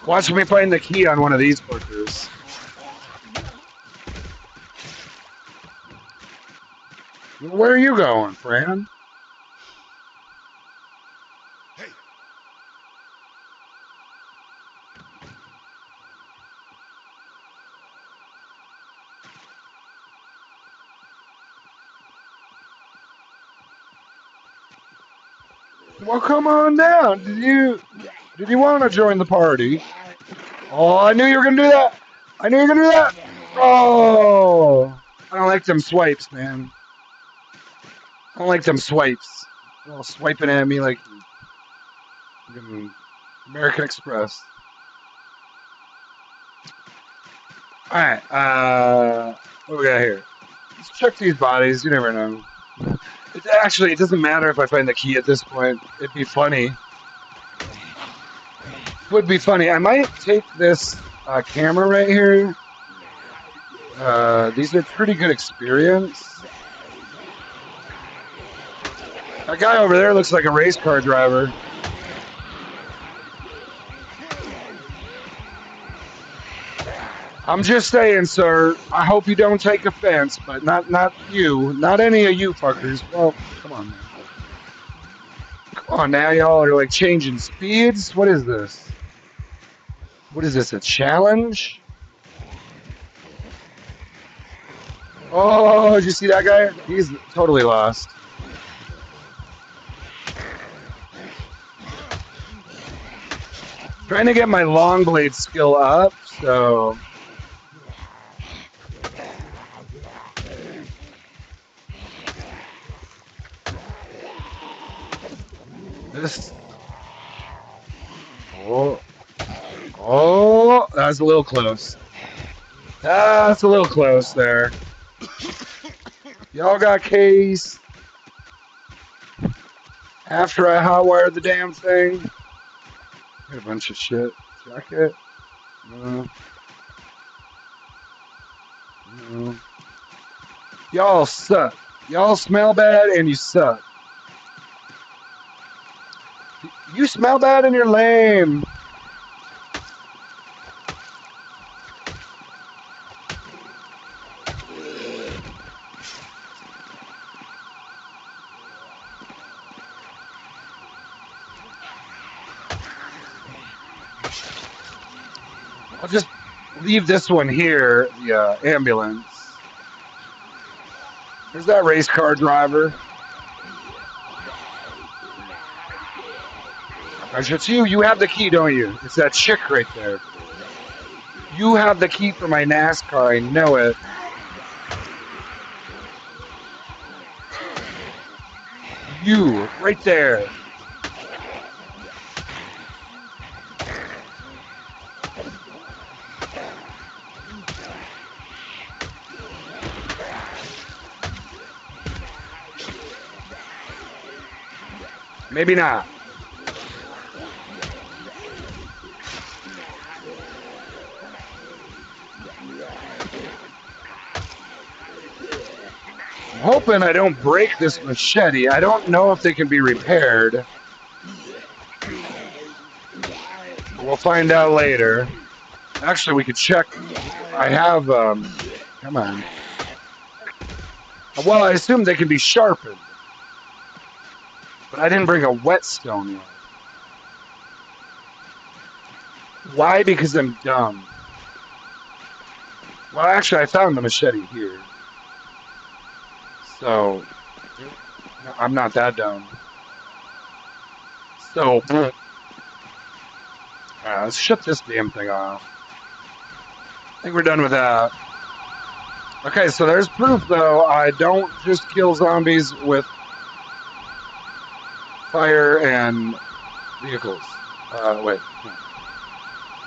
Speaker 1: Watch me find the key on one of these fuckers. Where are you going, Fran?
Speaker 2: Hey.
Speaker 1: Well, come on down. Did you want to join the party? Oh, I knew you were gonna do that. I knew you were gonna do that. Oh, I don't like them swipes, man. I don't like them swipes. They're all swiping at me like American Express. All right. What we got here? Let's check these bodies. You never know. It doesn't matter if I find the key at this point. It'd be funny. Would be funny. I might take this camera right here. These are pretty good experience. That guy over there looks like a race car driver. I'm just saying, sir. I hope you don't take offense, but not you, not any of you fuckers. Well, come on, man. Come on now, y'all are like changing speeds. What is this? What is this? A challenge? Oh, did you see that guy? He's totally lost. Trying to get my long blade skill up, so. This. Oh, that was a little close. That's a little close there. Y'all got case. After I hotwired the damn thing. Got a bunch of shit. Jacket. No. No. Y'all suck. Y'all smell bad and you suck. You smell bad and you're lame. I'll just leave this one here, the ambulance. There's that race car driver. It's you. You have the key, don't you? It's that chick right there. You have the key for my NASCAR. I know it. You, right there. Maybe not. I'm hoping I don't break this machete. I don't know if they can be repaired. We'll find out later. Actually, we could check. I have, come on. Well, I assume they can be sharpened. But I didn't bring a whetstone yet. Why? Because I'm dumb. Well, actually, I found the machete here. So, I'm not that dumb. So, let's shut this damn thing off. I think we're done with that. Okay, so there's proof, though. I don't just kill zombies with fire and vehicles. Wait.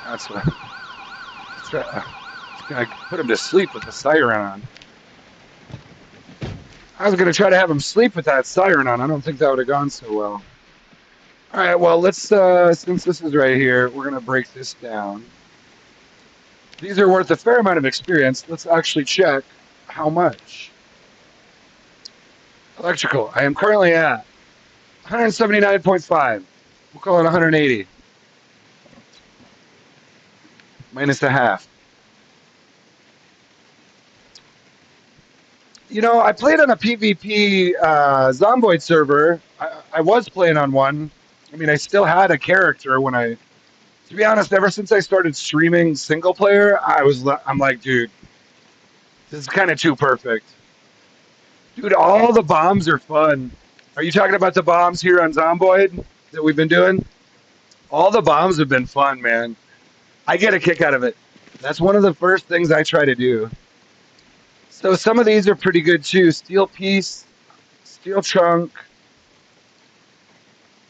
Speaker 1: That's what I put him to sleep with the siren on. I was going to try to have him sleep with that siren on. I don't think that would have gone so well. All right, well, let's, since this is right here, we're going to break this down. These are worth a fair amount of experience. Let's actually check how much. Electrical, I am currently at 179.5. We'll call it 180. Minus a half. You know, I played on a PvP Zomboid server. I was playing on one. I mean, I still had a character when I... To be honest, ever since I started streaming single player, I'm like, dude, this is kind of too perfect. Dude, all the bombs are fun. Are you talking about the bombs here on Zomboid that we've been doing? All the bombs have been fun, man. I get a kick out of it. That's one of the first things I try to do. So some of these are pretty good too. Steel piece, steel chunk.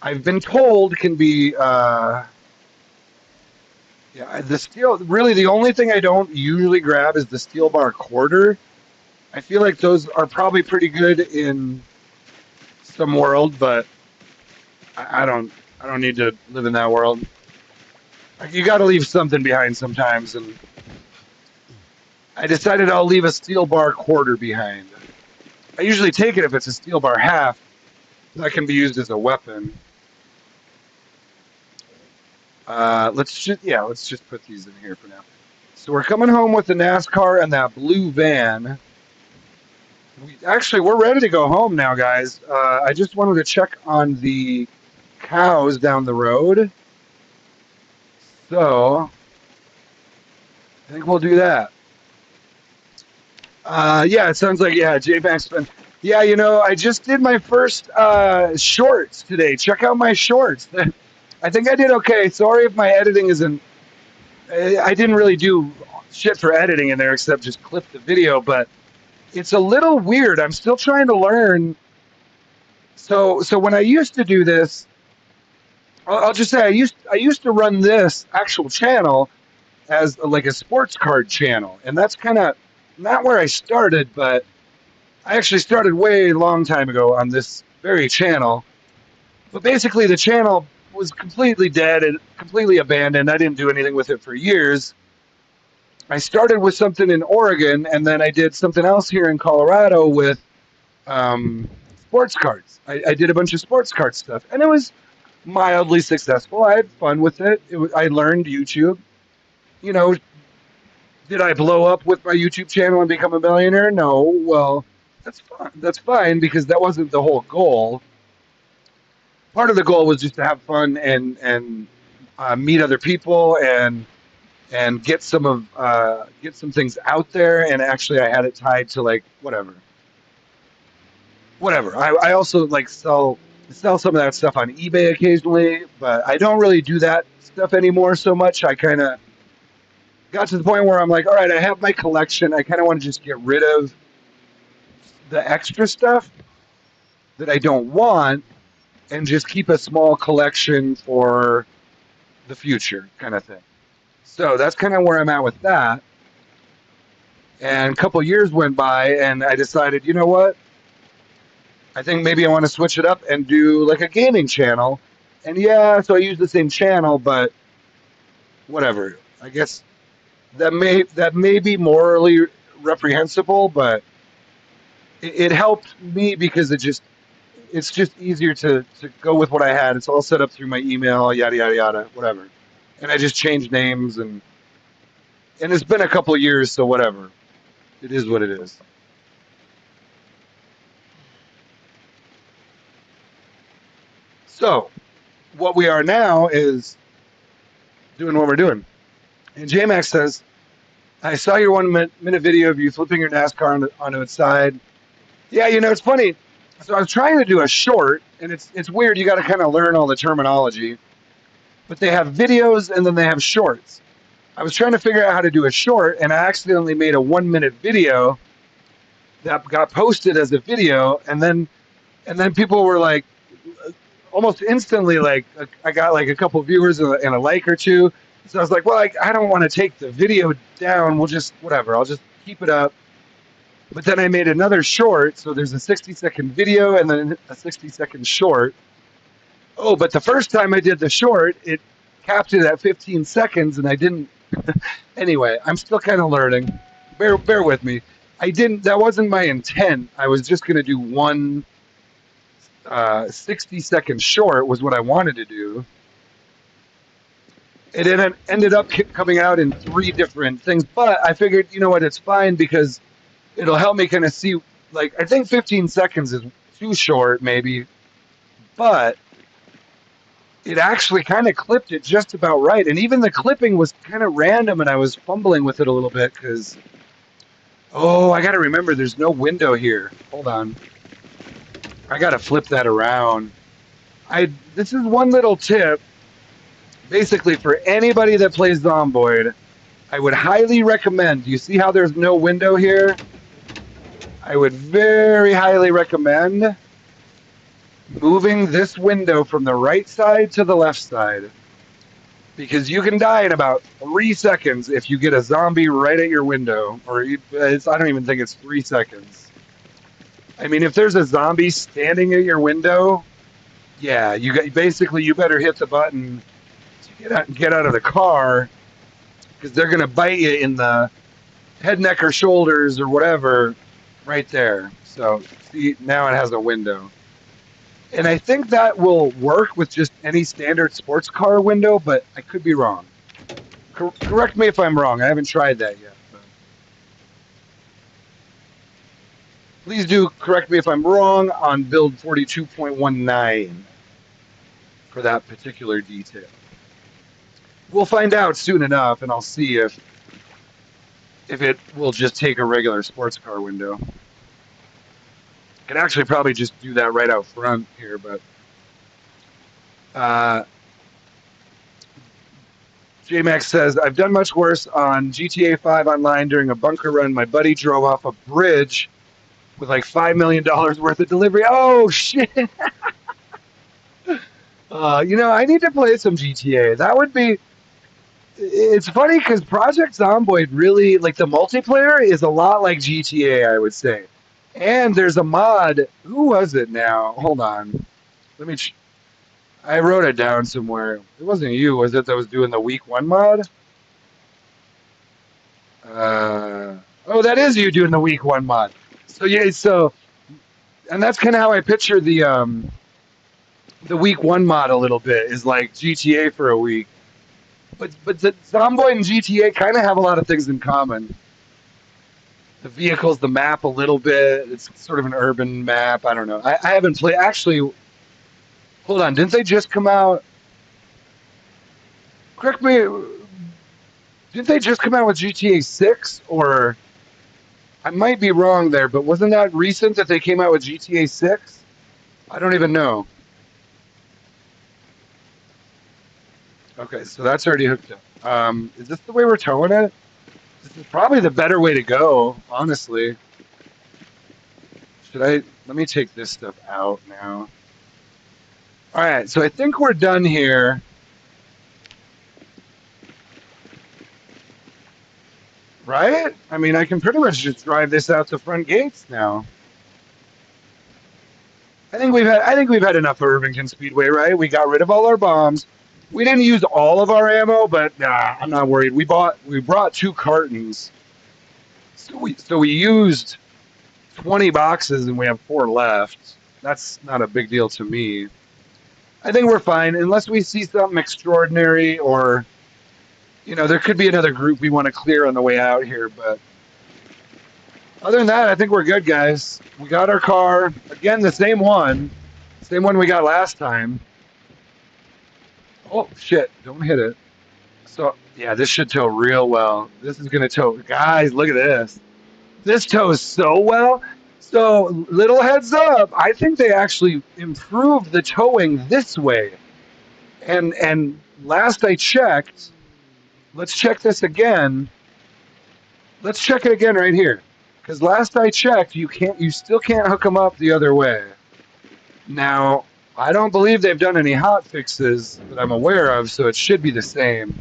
Speaker 1: I've been told can be, yeah, the steel, really the only thing I don't usually grab is the steel bar quarter. I feel like those are probably pretty good in some world, but I don't need to live in that world. Like, you got to leave something behind sometimes, and I decided I'll leave a steel bar quarter behind. I usually take it if it's a steel bar half. That can be used as a weapon. Let's just put these in here for now. So we're coming home with the NASCAR and that blue van. We're ready to go home now, guys. I just wanted to check on the cows down the road. So I think we'll do that. Yeah, it sounds like, yeah, J-Bank's been... Yeah, you know, I just did my first shorts today. Check out my shorts. I think I did okay. Sorry if my editing isn't... I didn't really do shit for editing in there except just clip the video, but it's a little weird. I'm still trying to learn. So when I used to do this, I'll just say I used to run this actual channel as like a sports card channel, and that's kind of not where I started, but I actually started way long time ago on this very channel. But basically the channel was completely dead and completely abandoned. I didn't do anything with it for years. I started with something in Oregon, and then I did something else here in Colorado with sports cards. I did a bunch of sports card stuff, and it was mildly successful. I had fun with it. I learned YouTube. You know, did I blow up with my YouTube channel and become a millionaire? No. Well, that's fine. That's fine, because that wasn't the whole goal. Part of the goal was just to have fun and meet other people and get some things out there. And actually, I had it tied to like whatever. I also like sell some of that stuff on eBay occasionally, but I don't really do that stuff anymore so much. I kind of got to the point where I'm like, all right, I have my collection. I kind of want to just get rid of the extra stuff that I don't want and just keep a small collection for the future kind of thing. So that's kind of where I'm at with that. And a couple years went by, and I decided, you know what? I think maybe I want to switch it up and do like a gaming channel. And yeah, so I use the same channel, but whatever. I guess that may be morally reprehensible, but it helped me because it's just easier to go with what I had. It's all set up through my email, yada yada yada, whatever. And I just changed names and it's been a couple of years, so whatever. It is what it is. So what we are now is doing what we're doing. And JMax says, I saw your 1 minute video of you flipping your NASCAR onto its side. Yeah, it's funny. So I was trying to do a short, and it's weird. You got to kind of learn all the terminology. But they have videos and then they have shorts. I was trying to figure out how to do a short, and I accidentally made a 1 minute video that got posted as a video, and then people were like, almost instantly, like I got like a couple viewers and a like or two. So I was like, well, I don't want to take the video down. We'll just whatever. I'll just keep it up. But then I made another short, so there's a 60-second video and then a 60-second short. Oh, but the first time I did the short, it capped it at 15 seconds, and I didn't. Anyway, I'm still kind of learning. Bear with me. I didn't. That wasn't my intent. I was just gonna do one 60-second short was what I wanted to do. It ended up coming out in 3 different things, but I figured, you know what, it's fine because it'll help me kind of see. Like, I think 15 seconds is too short, maybe, but it actually kind of clipped it just about right. And even the clipping was kind of random, and I was fumbling with it a little bit because, oh, I got to remember there's no window here. Hold on. I got to flip that around. This is one little tip. Basically, for anybody that plays Zomboid, I would highly recommend. You see how there's no window here? I would very highly recommend moving this window from the right side to the left side, because you can die in about 3 seconds if you get a zombie right at your window. Or I don't even think it's 3 seconds. I mean, if there's a zombie standing at your window, yeah, you better hit the button to get out of the car, because they're gonna bite you in the head, neck, or shoulders or whatever, right there. So see, now it has a window. And I think that will work with just any standard sports car window, but I could be wrong. Correct me if I'm wrong. I haven't tried that yet. But please do correct me if I'm wrong on build 42.19 for that particular detail. We'll find out soon enough, and I'll see if it will just take a regular sports car window. Could actually probably just do that right out front here, but JMax says, I've done much worse on GTA 5 online during a bunker run. My buddy drove off a bridge with like $5 million worth of delivery. Oh, shit. I need to play some GTA. That would be... It's funny because Project Zomboid really, like, the multiplayer is a lot like GTA, I would say. And there's a mod. Who was it now? Hold on. I wrote it down somewhere. It wasn't you, was it, that was doing the week 1 mod? Oh, that is you doing the week 1 mod. So yeah, and that's kind of how I picture the week 1 mod a little bit, is like GTA for a week. But the Zomboid and GTA kind of have a lot of things in common. The vehicles, the map a little bit. It's sort of an urban map. I don't know. I haven't played. Actually, hold on. Didn't they just come out? Correct me. Didn't they just come out with GTA 6? Or I might be wrong there, but wasn't that recent that they came out with GTA 6? I don't even know. Okay, so that's already hooked up. Is this the way we're towing it? This is probably the better way to go, honestly. Should I? Let me take this stuff out now. All right, so I think we're done here. Right? I mean, I can pretty much just drive this out the front gates now. I think we've had enough of Irvington Speedway, right? We got rid of all our bombs. We didn't use all of our ammo, but nah, I'm not worried. We brought 2 cartons. So we used 20 boxes and we have 4 left. That's not a big deal to me. I think we're fine unless we see something extraordinary or there could be another group we want to clear on the way out here, but other than that, I think we're good, guys. We got our car. Again, the same one we got last time. Oh, shit. Don't hit it. So, yeah, this should tow real well. This is going to tow. Guys, look at this. This tows so well. So, little heads up. I think they actually improved the towing this way. And last I checked, let's check this again. Let's check it again right here. Because last I checked, you still can't hook them up the other way. Now, I don't believe they've done any hot fixes that I'm aware of, so it should be the same.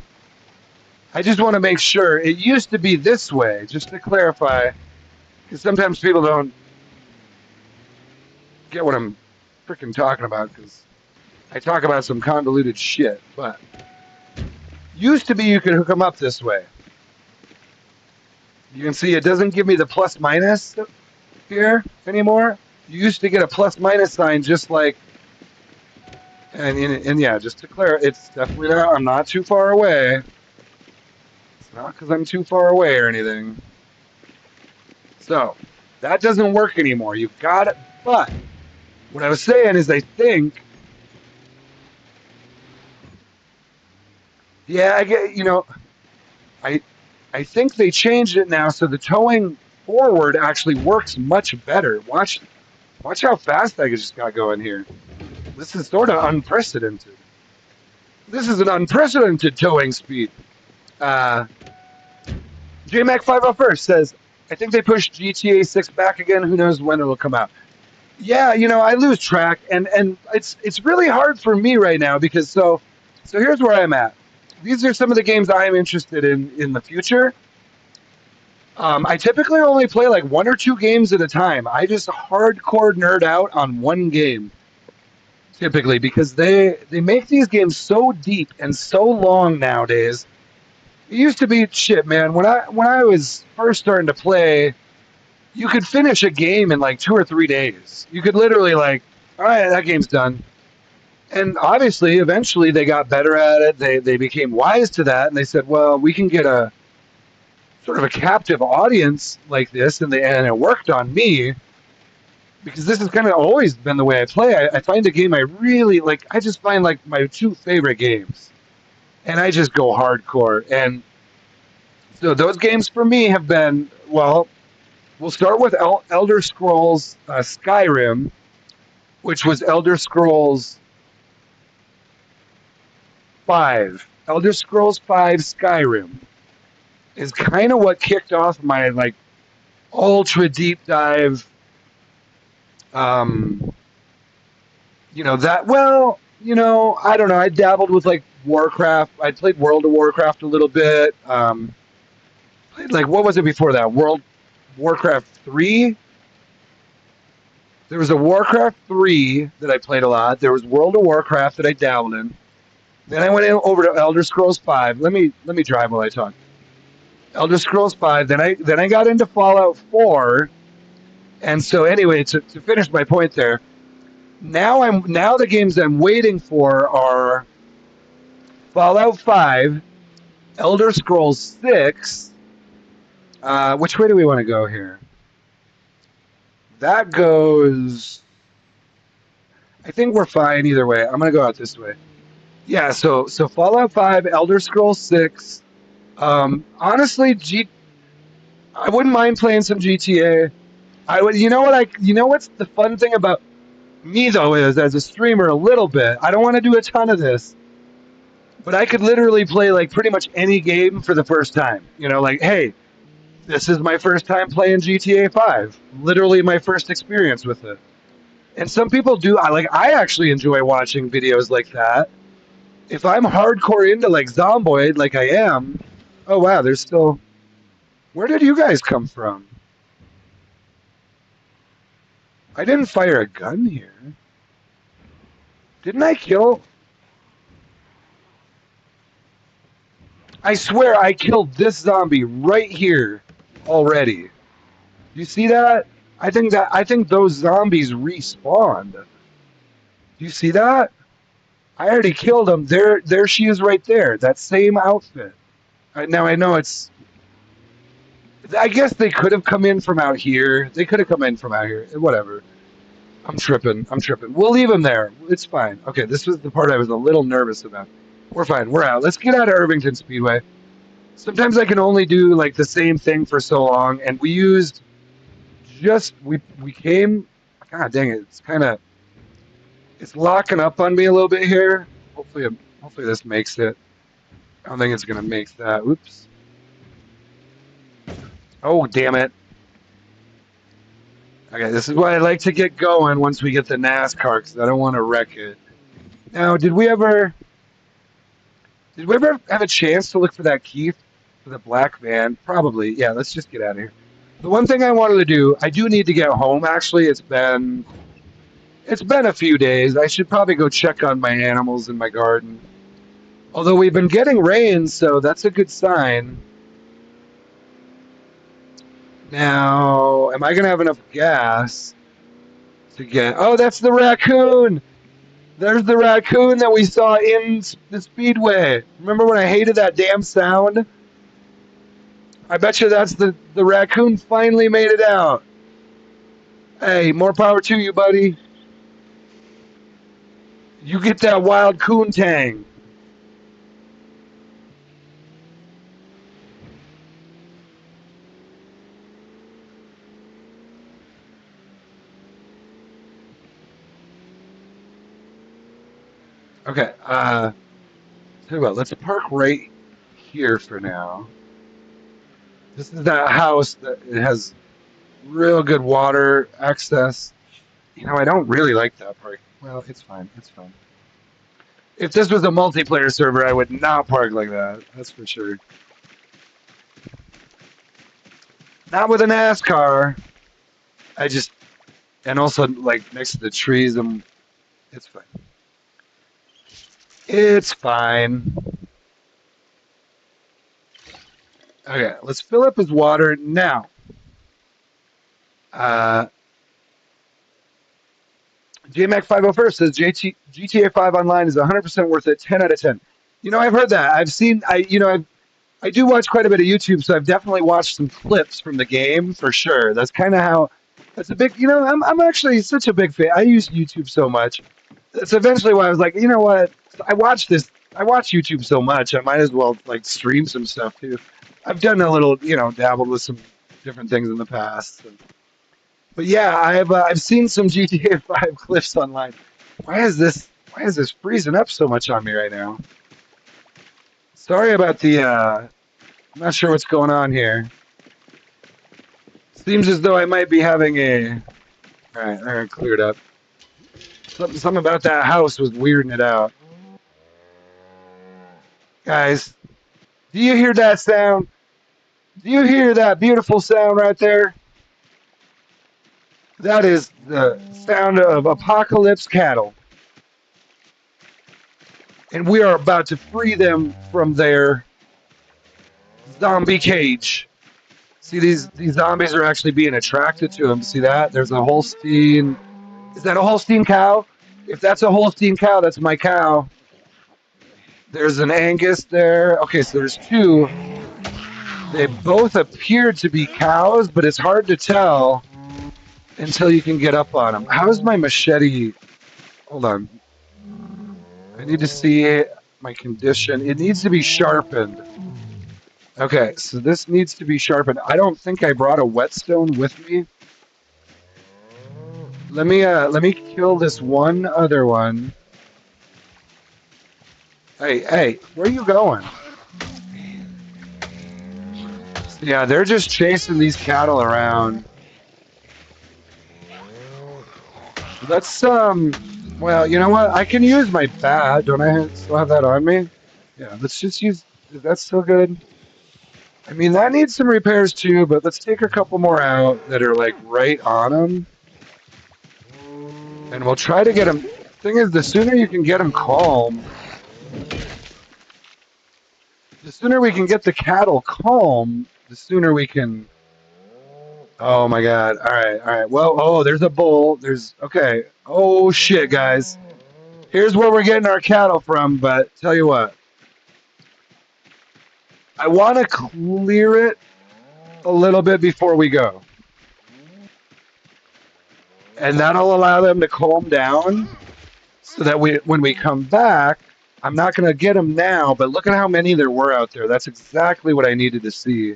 Speaker 1: I just want to make sure. It used to be this way, just to clarify, because sometimes people don't get what I'm freaking talking about, because I talk about some convoluted shit, but used to be you could hook them up this way. You can see it doesn't give me the plus minus here anymore. You used to get a plus minus sign just like, and yeah, just to clear, it's definitely not, I'm not too far away. It's not because I'm too far away or anything. So, that doesn't work anymore. You've got it, but what I was saying is I think, yeah, I think they changed it now so the towing forward actually works much better. Watch how fast I just got going here. This is sort of unprecedented. This is an unprecedented towing speed. JMac501st says, I think they pushed GTA 6 back again. Who knows when it'll come out? Yeah, I lose track, and it's really hard for me right now because so here's where I'm at. These are some of the games I am interested in the future. I typically only play like 1 or 2 games at a time. I just hardcore nerd out on one game, typically, because they make these games so deep and so long nowadays. It used to be shit, man. When I was first starting to play, you could finish a game in like 2 or 3 days. You could literally like, all right, that game's done. And obviously, eventually, they got better at it. They became wise to that, and they said, well, we can get a sort of a captive audience like this, and it worked on me because this has kind of always been the way I play. I find a game I really like. I just find like my 2 favorite games, and I just go hardcore. And so those games for me have been, well, we'll start with Elder Scrolls Skyrim, which was Elder Scrolls 5. Elder Scrolls 5 Skyrim is kind of what kicked off my like ultra deep dive. I don't know. I dabbled with like Warcraft. I played World of Warcraft a little bit. Played like, what was it before that? Warcraft 3. There was a Warcraft 3 that I played a lot. There was World of Warcraft that I dabbled in. Then I went over to Elder Scrolls 5. Let me drive while I talk. Elder Scrolls 5. Then I got into Fallout 4. And so anyway, to finish my point there, now the games I'm waiting for are Fallout 5, Elder Scrolls 6. Which way do we want to go here? That goes. I think we're fine either way. I'm gonna go out this way. Yeah. So Fallout 5, Elder Scrolls 6. Honestly, I wouldn't mind playing some GTA. I would. You know what? What's the fun thing about me though is as a streamer a little bit. I don't want to do a ton of this. But I could literally play like pretty much any game for the first time. You know, like, hey, this is my first time playing GTA 5. Literally my first experience with it. And some people do. I actually enjoy watching videos like that. If I'm hardcore into like Zomboid, like I am, oh wow, there's still. Where did you guys come from? I didn't fire a gun here. Didn't I kill? I swear I killed this zombie right here already. You see that? I think those zombies respawned. Do you see that? I already killed them. There she is right there. That same outfit. Now I know it's. I guess they could have come in from out here. They could have come in from out here. Whatever. I'm tripping. I'm tripping. We'll leave them there. It's fine. Okay, this was the part I was a little nervous about. We're fine. We're out. Let's get out of Irvington Speedway. Sometimes I can only do like the same thing for so long, and we used we came. God dang it! It's locking up on me a little bit here. Hopefully this makes it. I don't think it's gonna make that. Oops. Oh damn it! Okay, this is why I like to get going once we get the NASCAR because I don't want to wreck it. Now, did we ever have a chance to look for that key for the black van? Probably. Yeah. Let's just get out of here. The one thing I wanted to do, I do need to get home. Actually, it's been a few days. I should probably go check on my animals in my garden. Although we've been getting rain, so that's a good sign. Now, am I going to have enough gas to get... Oh, that's the raccoon! There's the raccoon that we saw in the Speedway. Remember when I hated that damn sound? I bet you that's the raccoon finally made it out. Hey, more power to you, buddy. You get that wild coon tang. Okay, tell you what, let's park right here for now. This is that house that it has real good water access. You know, I don't really like that park. Well, it's fine. It's fine. If this was a multiplayer server, I would not park like that. That's for sure. Not with a NASCAR. And also like next to the trees. It's fine. It's fine. Okay, let's fill up his water now. JMac501 says GTA 5 Online is 100% worth it, 10 out of 10. You know, I've heard that. I do watch quite a bit of YouTube, so I've definitely watched some clips from the game for sure. That's kind of how. That's a big. You know, I'm actually such a big fan. I use YouTube so much. That's eventually why I was like, you know what? I watch YouTube so much. I might as well like stream some stuff too. I've done a little, dabbled with some different things in the past. But yeah, I've seen some GTA 5 clips online. Why is this freezing up so much on me right now? Sorry about the. I'm not sure what's going on here. Seems as though I might be having a. All right, I cleared up. Something about that house was weirding it out. Guys, do you hear that sound? Do you hear that beautiful sound right there? That is the sound of apocalypse cattle. And we are about to free them from their zombie cage. See, these zombies are actually being attracted to them. See that? There's a Holstein. Is that a Holstein cow? If that's a Holstein cow, that's my cow. There's an Angus there. Okay, so there's two. They both appear to be cows, but it's hard to tell until you can get up on them. How's my machete? Hold on. I need to see my condition. It needs to be sharpened. Okay, so this needs to be sharpened. I don't think I brought a whetstone with me. Let me kill this one other one. Hey, where are you going? Yeah, they're just chasing these cattle around. Let's well, you know what? I can use my bat. Don't I still have that on me? Yeah, let's just use. Is that still good? I mean, that needs some repairs too, but let's take a couple more out that are like right on them, and we'll try to get them. Thing is, the sooner you can get them calm, the sooner we can get the cattle calm, the sooner we can. Oh my God! All right. Well, oh, there's a bull. There's okay. Oh shit, guys. Here's where we're getting our cattle from. But tell you what, I want to clear it a little bit before we go, and that'll allow them to calm down, so that when we come back, I'm not going to get them now. But look at how many there were out there. That's exactly what I needed to see.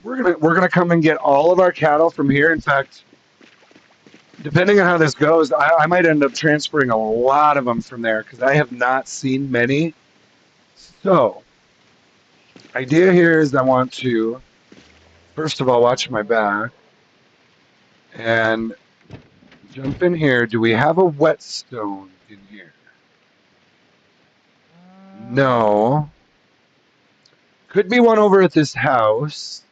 Speaker 1: We're gonna come and get all of our cattle from here. In fact, depending on how this goes, I might end up transferring a lot of them from there because I have not seen many. So, idea here is I want to first of all watch my back and jump in here. Do we have a whetstone in here? No. Could be one over at this house,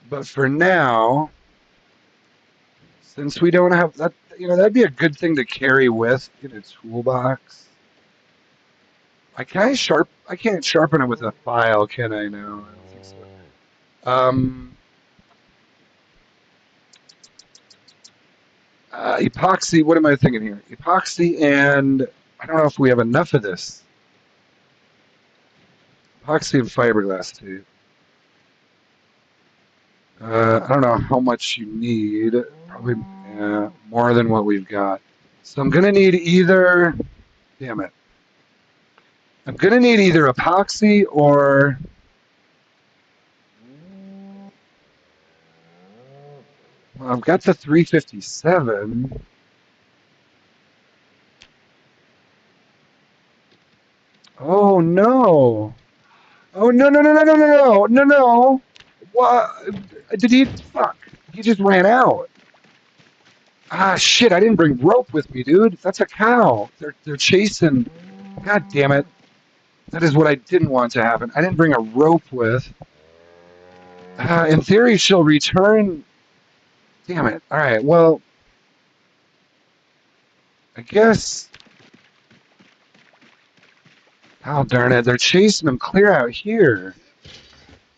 Speaker 1: but for now, since we don't have that, that'd be a good thing to carry with in a toolbox. I can't sharpen it with a file, can I? No, I don't think so. Epoxy. What am I thinking here? Epoxy, and I don't know if we have enough of this. Epoxy and fiberglass tape. I don't know how much you need. Probably more than what we've got. So I'm gonna need either. Damn it. I'm gonna need either epoxy or. Well, I've got the 357. Oh no! Oh no! What? Did he? Fuck! He just ran out. Ah shit! I didn't bring rope with me, dude. That's a cow. They're chasing. God damn it! That is what I didn't want to happen. I didn't bring a rope with. In theory, she'll return. Damn it! All right. Well, I guess. Oh darn it! They're chasing them clear out here.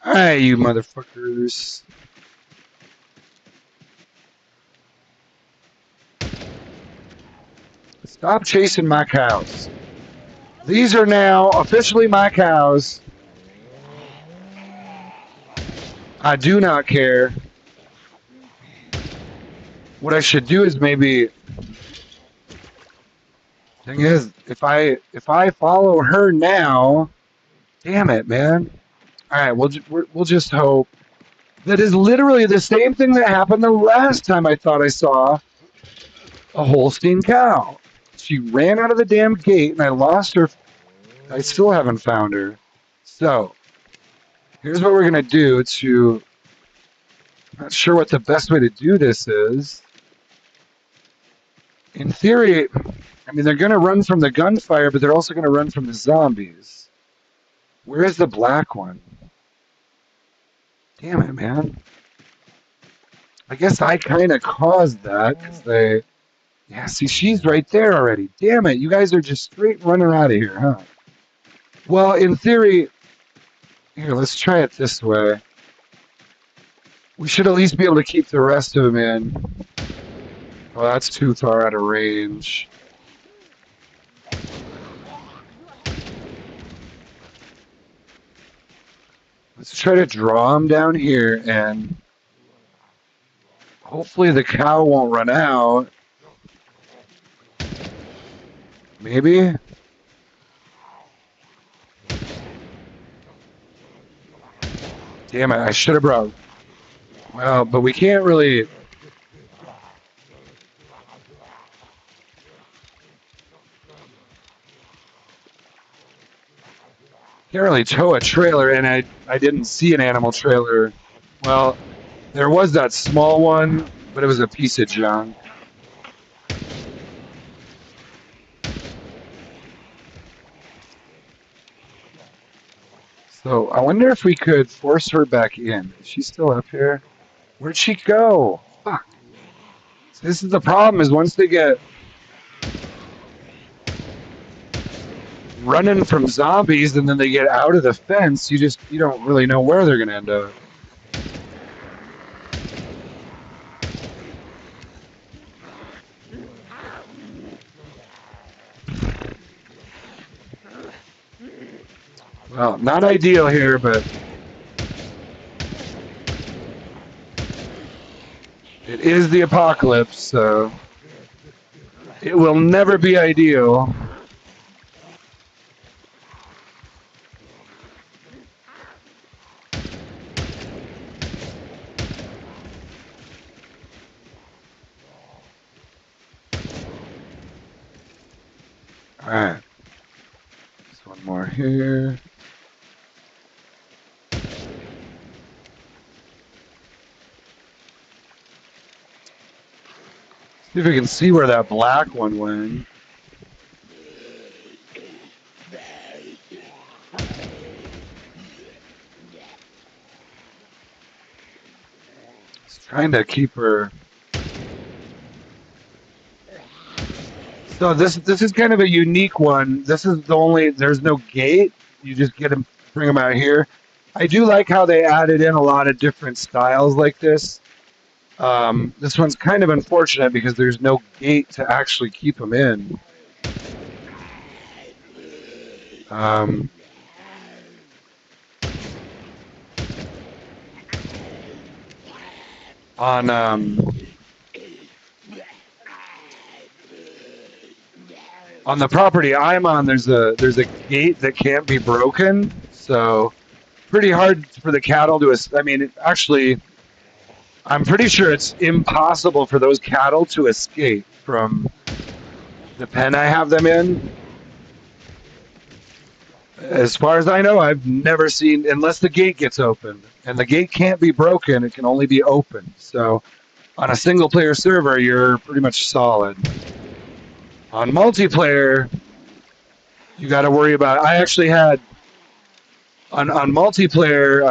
Speaker 1: Hey, you motherfuckers. Stop chasing my cows. These are now officially my cows. I do not care. What I should do is maybe. Thing is, if I follow her now, damn it, man. All right, we'll just hope. That is literally the same thing that happened the last time I thought I saw a Holstein cow. She ran out of the damn gate and I lost her. I still haven't found her. So, here's what we're going to do to. I'm not sure what the best way to do this is. In theory, I mean, they're going to run from the gunfire, but they're also going to run from the zombies. Where is the black one? Damn it, man. I guess I kind of caused that because they. Yeah, see, she's right there already. Damn it, you guys are just straight running out of here, huh? Well, in theory, here, let's try it this way. We should at least be able to keep the rest of them in. Well, that's too far out of range. Let's try to draw them down here, and hopefully the cow won't run out. Maybe? Damn it, I should have brought. Well, but we can't really. Can't really tow a trailer, and I didn't see an animal trailer. Well, there was that small one, but it was a piece of junk. So I wonder if we could force her back in. Is she still up here? Where'd she go? Fuck. This is the problem, is once they get running from zombies and then they get out of the fence, you don't really know where they're gonna end up. Well, not ideal here, but it is the apocalypse, so it will never be ideal. All right. Just one more here. See if we can see where that black one went. Just trying to keep her. So this is kind of a unique one. This is the only, there's no gate. You just get them, bring them out here. I do like how they added in a lot of different styles like this. This one's kind of unfortunate because there's no gate to actually keep them in. On the property I'm on, there's a gate that can't be broken, so pretty hard for the cattle to. I mean, actually, I'm pretty sure it's impossible for those cattle to escape from the pen I have them in. As far as I know, I've never seen, unless the gate gets opened, and the gate can't be broken; it can only be opened. So, on a single-player server, you're pretty much solid. On multiplayer, you got to worry about. I actually had on multiplayer.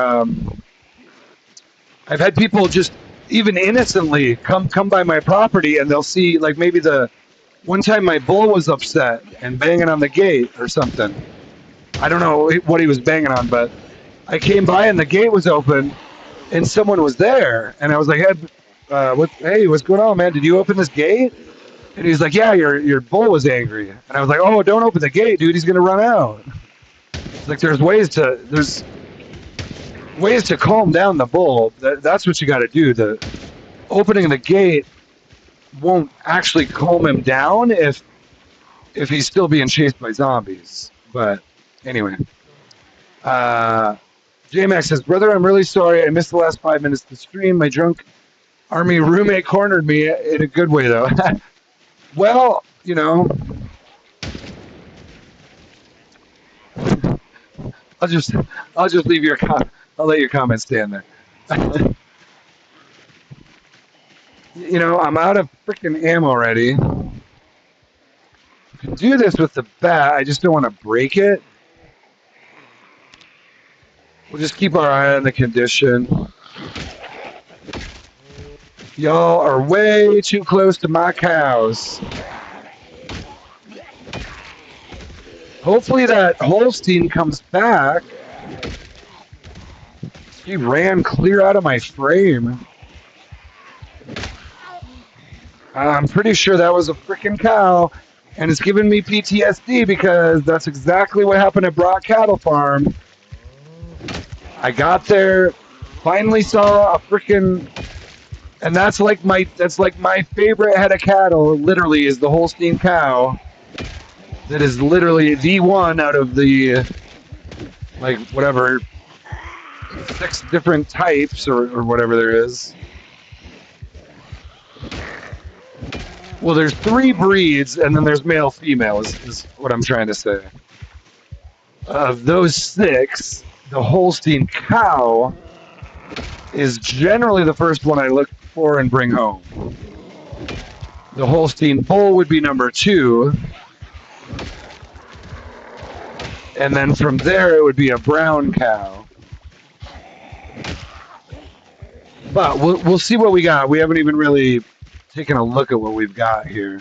Speaker 1: I've had people just even innocently come by my property, and they'll see, like, maybe the one time my bull was upset and banging on the gate or something. I don't know what he was banging on, but I came by and the gate was open, and someone was there, and I was like, "Hey, what's going on, man? Did you open this gate?" And he's like, "Yeah, your bull was angry." And I was like, "Oh, don't open the gate, dude. He's gonna run out." It's like there's ways to calm down the bull. That's what you got to do. The opening the gate won't actually calm him down if he's still being chased by zombies. But anyway, J-Max says, "Brother, I'm really sorry. I missed the last 5 minutes of the stream. My drunk army roommate cornered me in a good way, though." Well, you know, I'll just leave your I'll let your comment stand there. You know, I'm out of freaking ammo already. You can do this with the bat. I just don't want to break it. We'll just keep our eye on the condition. Y'all are way too close to my cows. Hopefully that Holstein comes back. He ran clear out of my frame. I'm pretty sure that was a freaking cow, and it's giving me PTSD because that's exactly what happened at Brock Cattle Farm. I got there, finally saw a freaking, and that's like my favorite head of cattle. Literally, is the Holstein cow. That is literally the one out of the, like, whatever, 6 different types or whatever there is. Well, there's 3 breeds, and then there's male, female, is what I'm trying to say. Of those 6, the Holstein cow is generally the first one I look for and bring home. The Holstein bull would be number 2. And then from there, it would be a brown cow. But we'll see what we got. We haven't even really taken a look at what we've got here.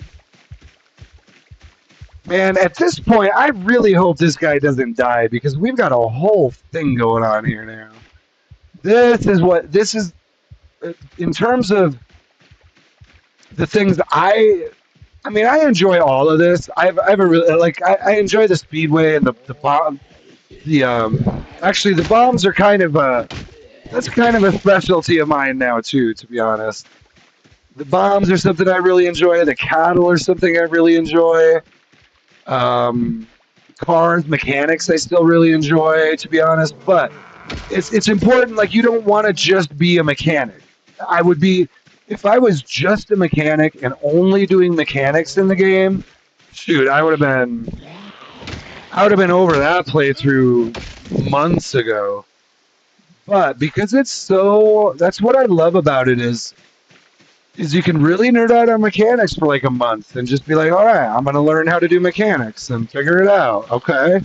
Speaker 1: Man, at this point, I really hope this guy doesn't die because we've got a whole thing going on here now. This is, in terms of the things I mean, I enjoy all of this. I enjoy the speedway and the bomb. Actually, the bombs are kind of that's kind of a specialty of mine now too, to be honest. The bombs are something I really enjoy. The cattle are something I really enjoy. Cars, mechanics, I still really enjoy, to be honest. But it's important. Like, you don't want to just be a mechanic. I would be, if I was just a mechanic and only doing mechanics in the game. Shoot, I would have been over that playthrough months ago. But because it's so, that's what I love about it is you can really nerd out on mechanics for like a month and just be like, all right, I'm going to learn how to do mechanics and figure it out. Okay.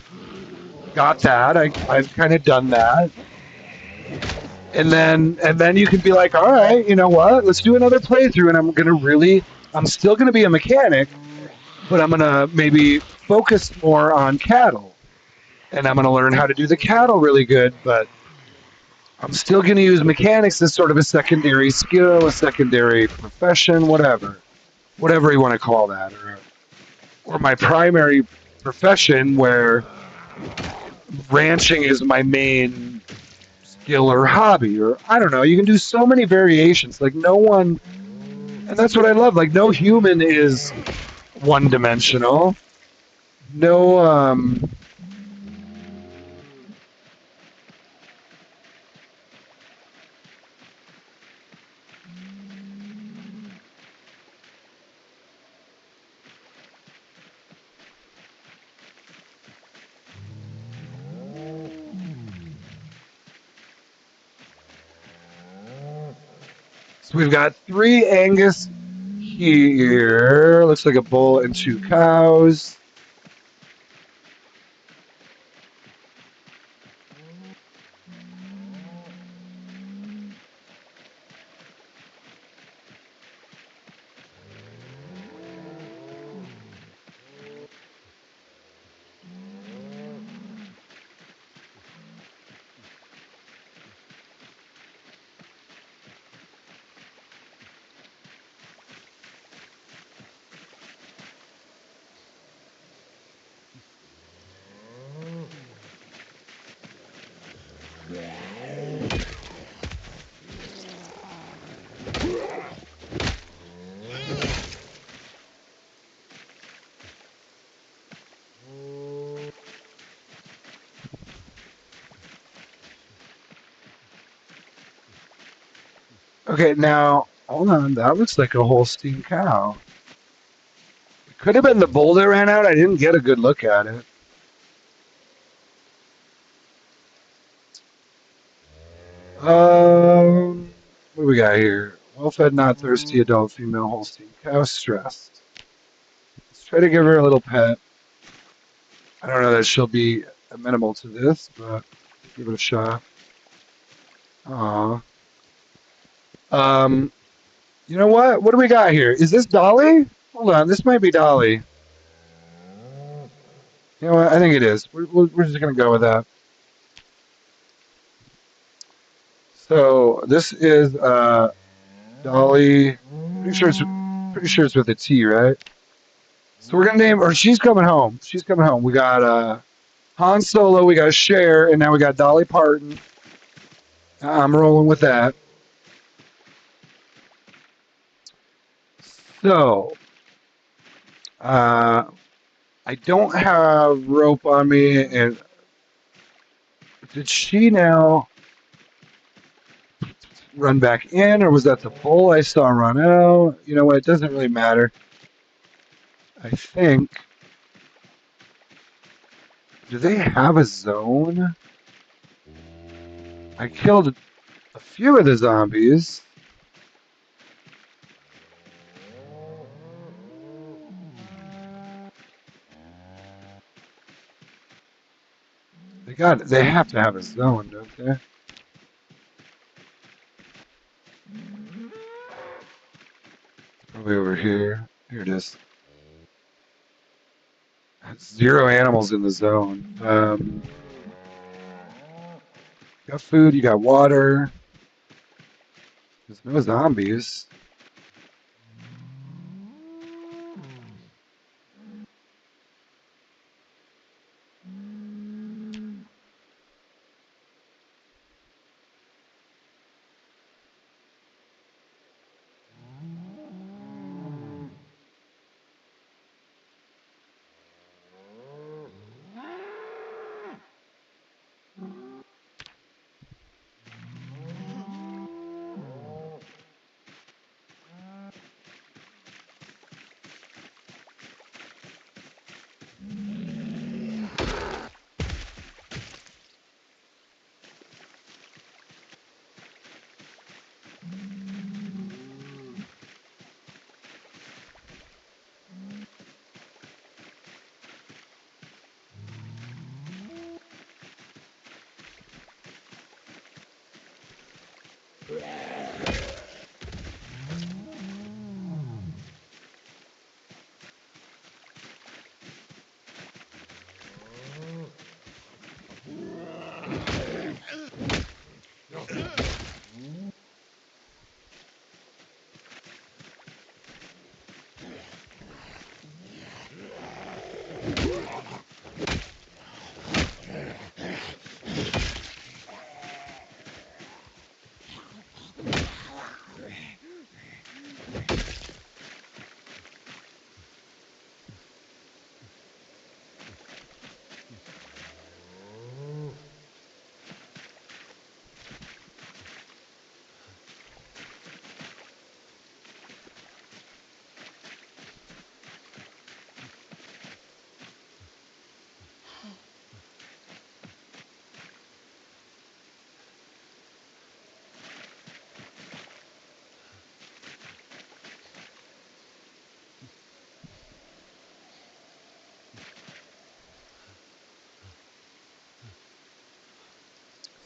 Speaker 1: Got that. I've kind of done that. And then you can be like, all right, you know what? Let's do another playthrough, and I'm still going to be a mechanic, but I'm going to maybe focus more on cattle. And I'm going to learn how to do the cattle really good, but I'm still going to use mechanics as sort of a secondary skill, a secondary profession, whatever you want to call that, or my primary profession where ranching is my main skill or hobby, or I don't know. You can do so many variations. Like, no one, and that's what I love. Like, no human is one-dimensional. No, so we've got 3 Angus here. Looks like a bull and 2 cows. Okay, now, hold on. That looks like a Holstein cow. It could have been the bull that ran out. I didn't get a good look at it. What do we got here? Well-fed, not thirsty, adult female Holstein cow, stressed. Let's try to give her a little pet. I don't know that she'll be amenable to this, but give it a shot. Aww. You know what? What do we got here? Is this Dolly? Hold on, this might be Dolly. You know what? I think it is. We're just gonna go with that. So this is Dolly. Pretty sure it's with a T, right? So we're gonna name, or she's coming home. She's coming home. We got Han Solo, we got Cher, and now we got Dolly Parton. I'm rolling with that. So, I don't have rope on me, and did she now run back in, or was that the bull I saw run out? You know what? It doesn't really matter. I think Do they have a zone? I killed a few of the zombies. They have to have a zone, don't they? Probably over here. Here it is. 0 animals in the zone. You got food, you got water. There's no zombies.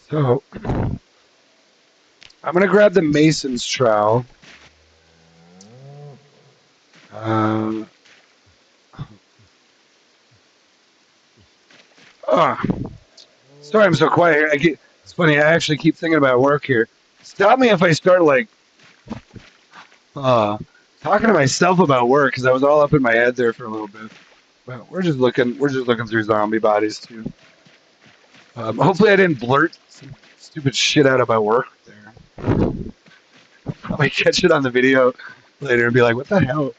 Speaker 1: So I'm gonna grab the mason's trowel. Oh, sorry, I'm so quiet here. It's funny. I actually keep thinking about work here. Stop me if I start like uh, talking to myself about work because I was all up in my head there for a little bit. But we're just looking. We're just looking through zombie bodies too. Hopefully, I didn't blurt some stupid shit out about work there. Probably catch it on the video later and be like, "What the hell?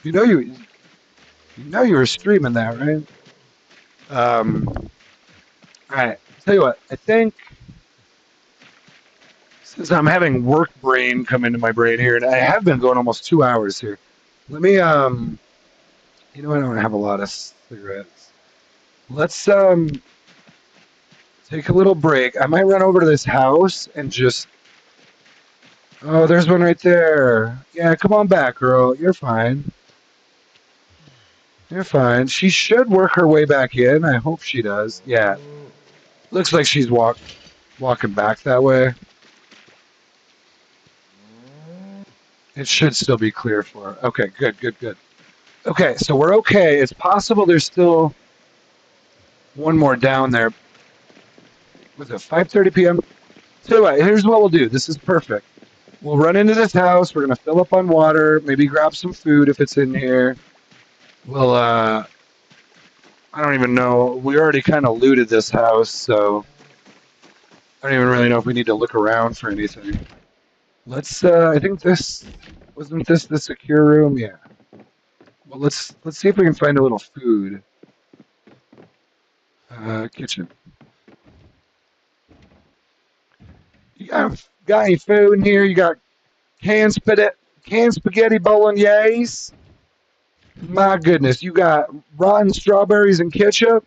Speaker 1: You know you were streaming that, right?" All right. Tell you what. I think since I'm having work brain come into my brain here, and I have been going almost 2 hours here. Let me I don't have a lot of cigarettes. Let's take a little break. I might run over to this house and just oh, there's one right there. Yeah, come on back, girl. You're fine. You're fine. She should work her way back in. I hope she does. Yeah. Looks like she's walking back that way. It should still be clear for her. Okay, good. Okay, so we're okay. It's possible there's still one more down there. Was it 5:30 p.m.? So here's what we'll do. This is perfect. We'll run into this house. We're gonna fill up on water. Maybe grab some food if it's in here. We'll I don't even know. We already kind of looted this house, so I don't even really know if we need to look around for anything. Let's. I think this wasn't this the secure room. Yeah. Well, let's see if we can find a little food. Kitchen. You got any food in here? You got canned spaghetti bolognese? My goodness, you got rotten strawberries and ketchup?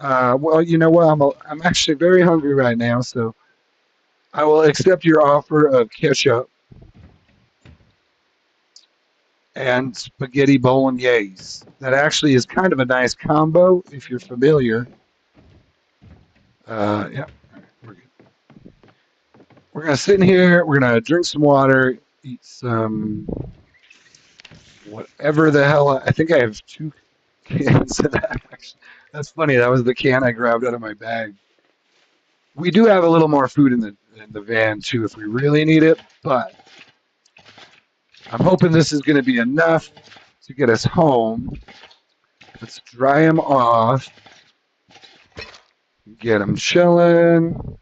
Speaker 1: Well, you know what? I'm actually very hungry right now, so I will accept your offer of ketchup and spaghetti bolognese. That actually is kind of a nice combo if you're familiar. Yeah, we're good. We're gonna sit in here. We're gonna drink some water, eat some whatever the hell. I think I have two cans of that. Actually, that's funny. That was the can I grabbed out of my bag. We do have a little more food in the van too if we really need it, but I'm hoping this is going to be enough to get us home. Let's dry them off, get them chilling.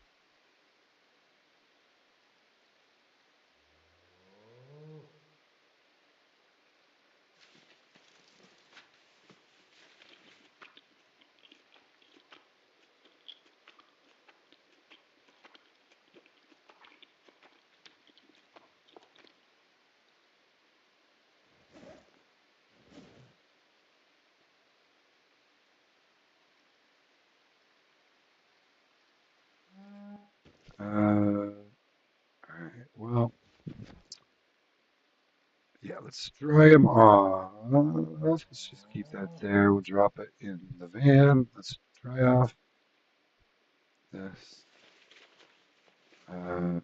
Speaker 1: All right, well, yeah, let's dry them off. Let's just keep that there. We'll drop it in the van. Let's dry off this. Uh,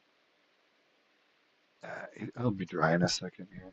Speaker 1: it'll be dry in a second here.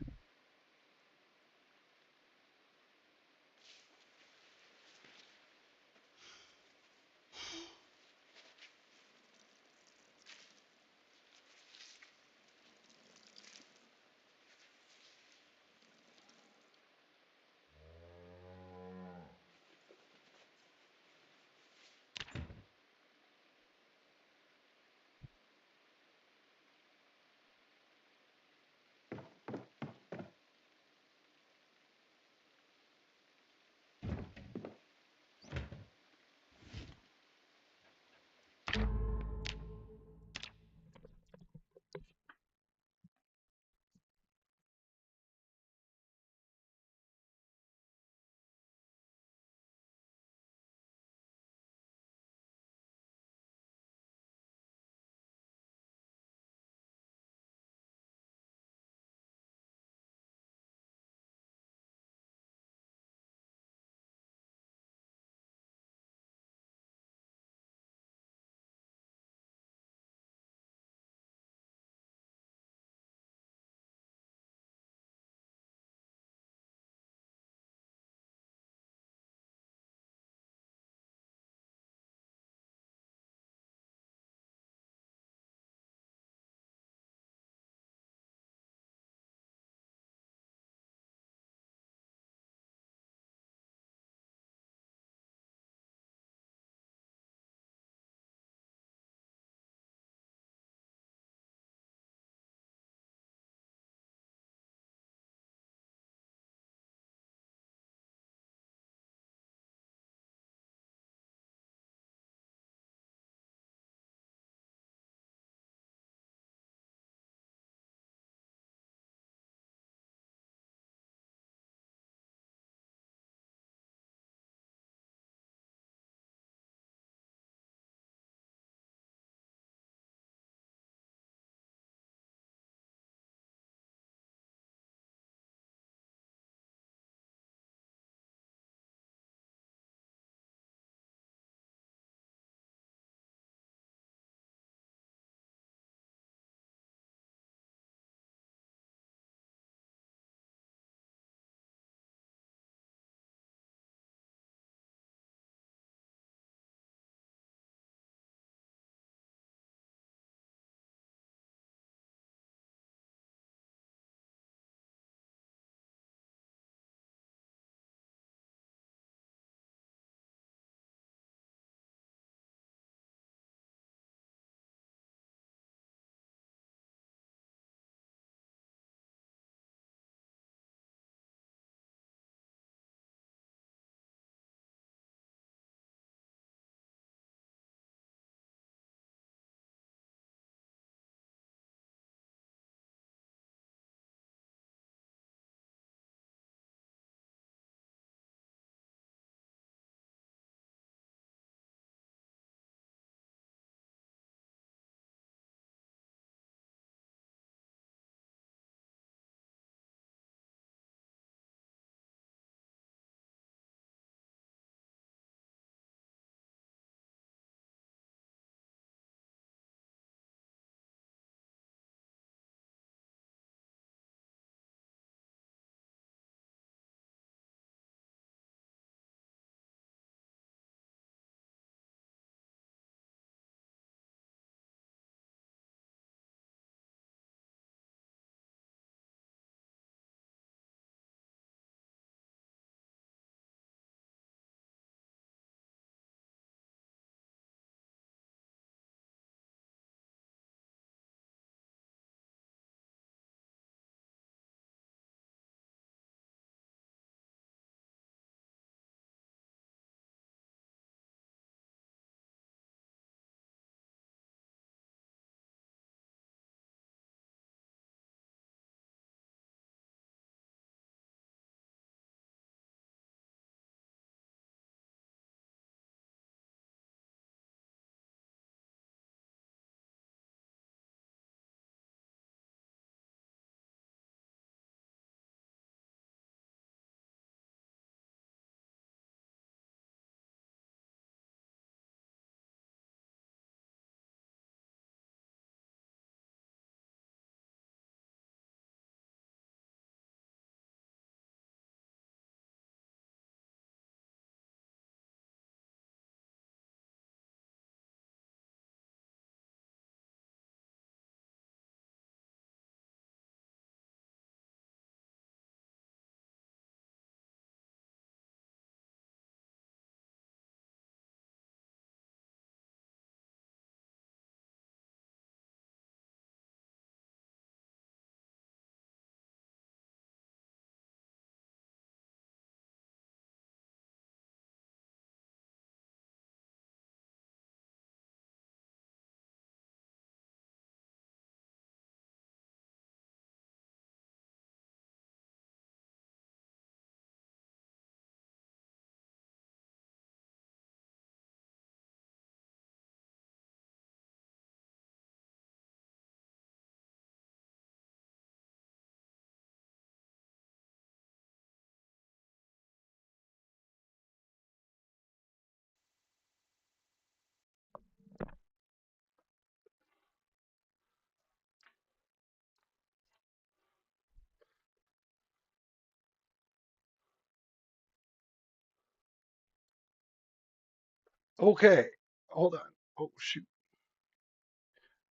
Speaker 1: Okay, hold on. Oh shoot.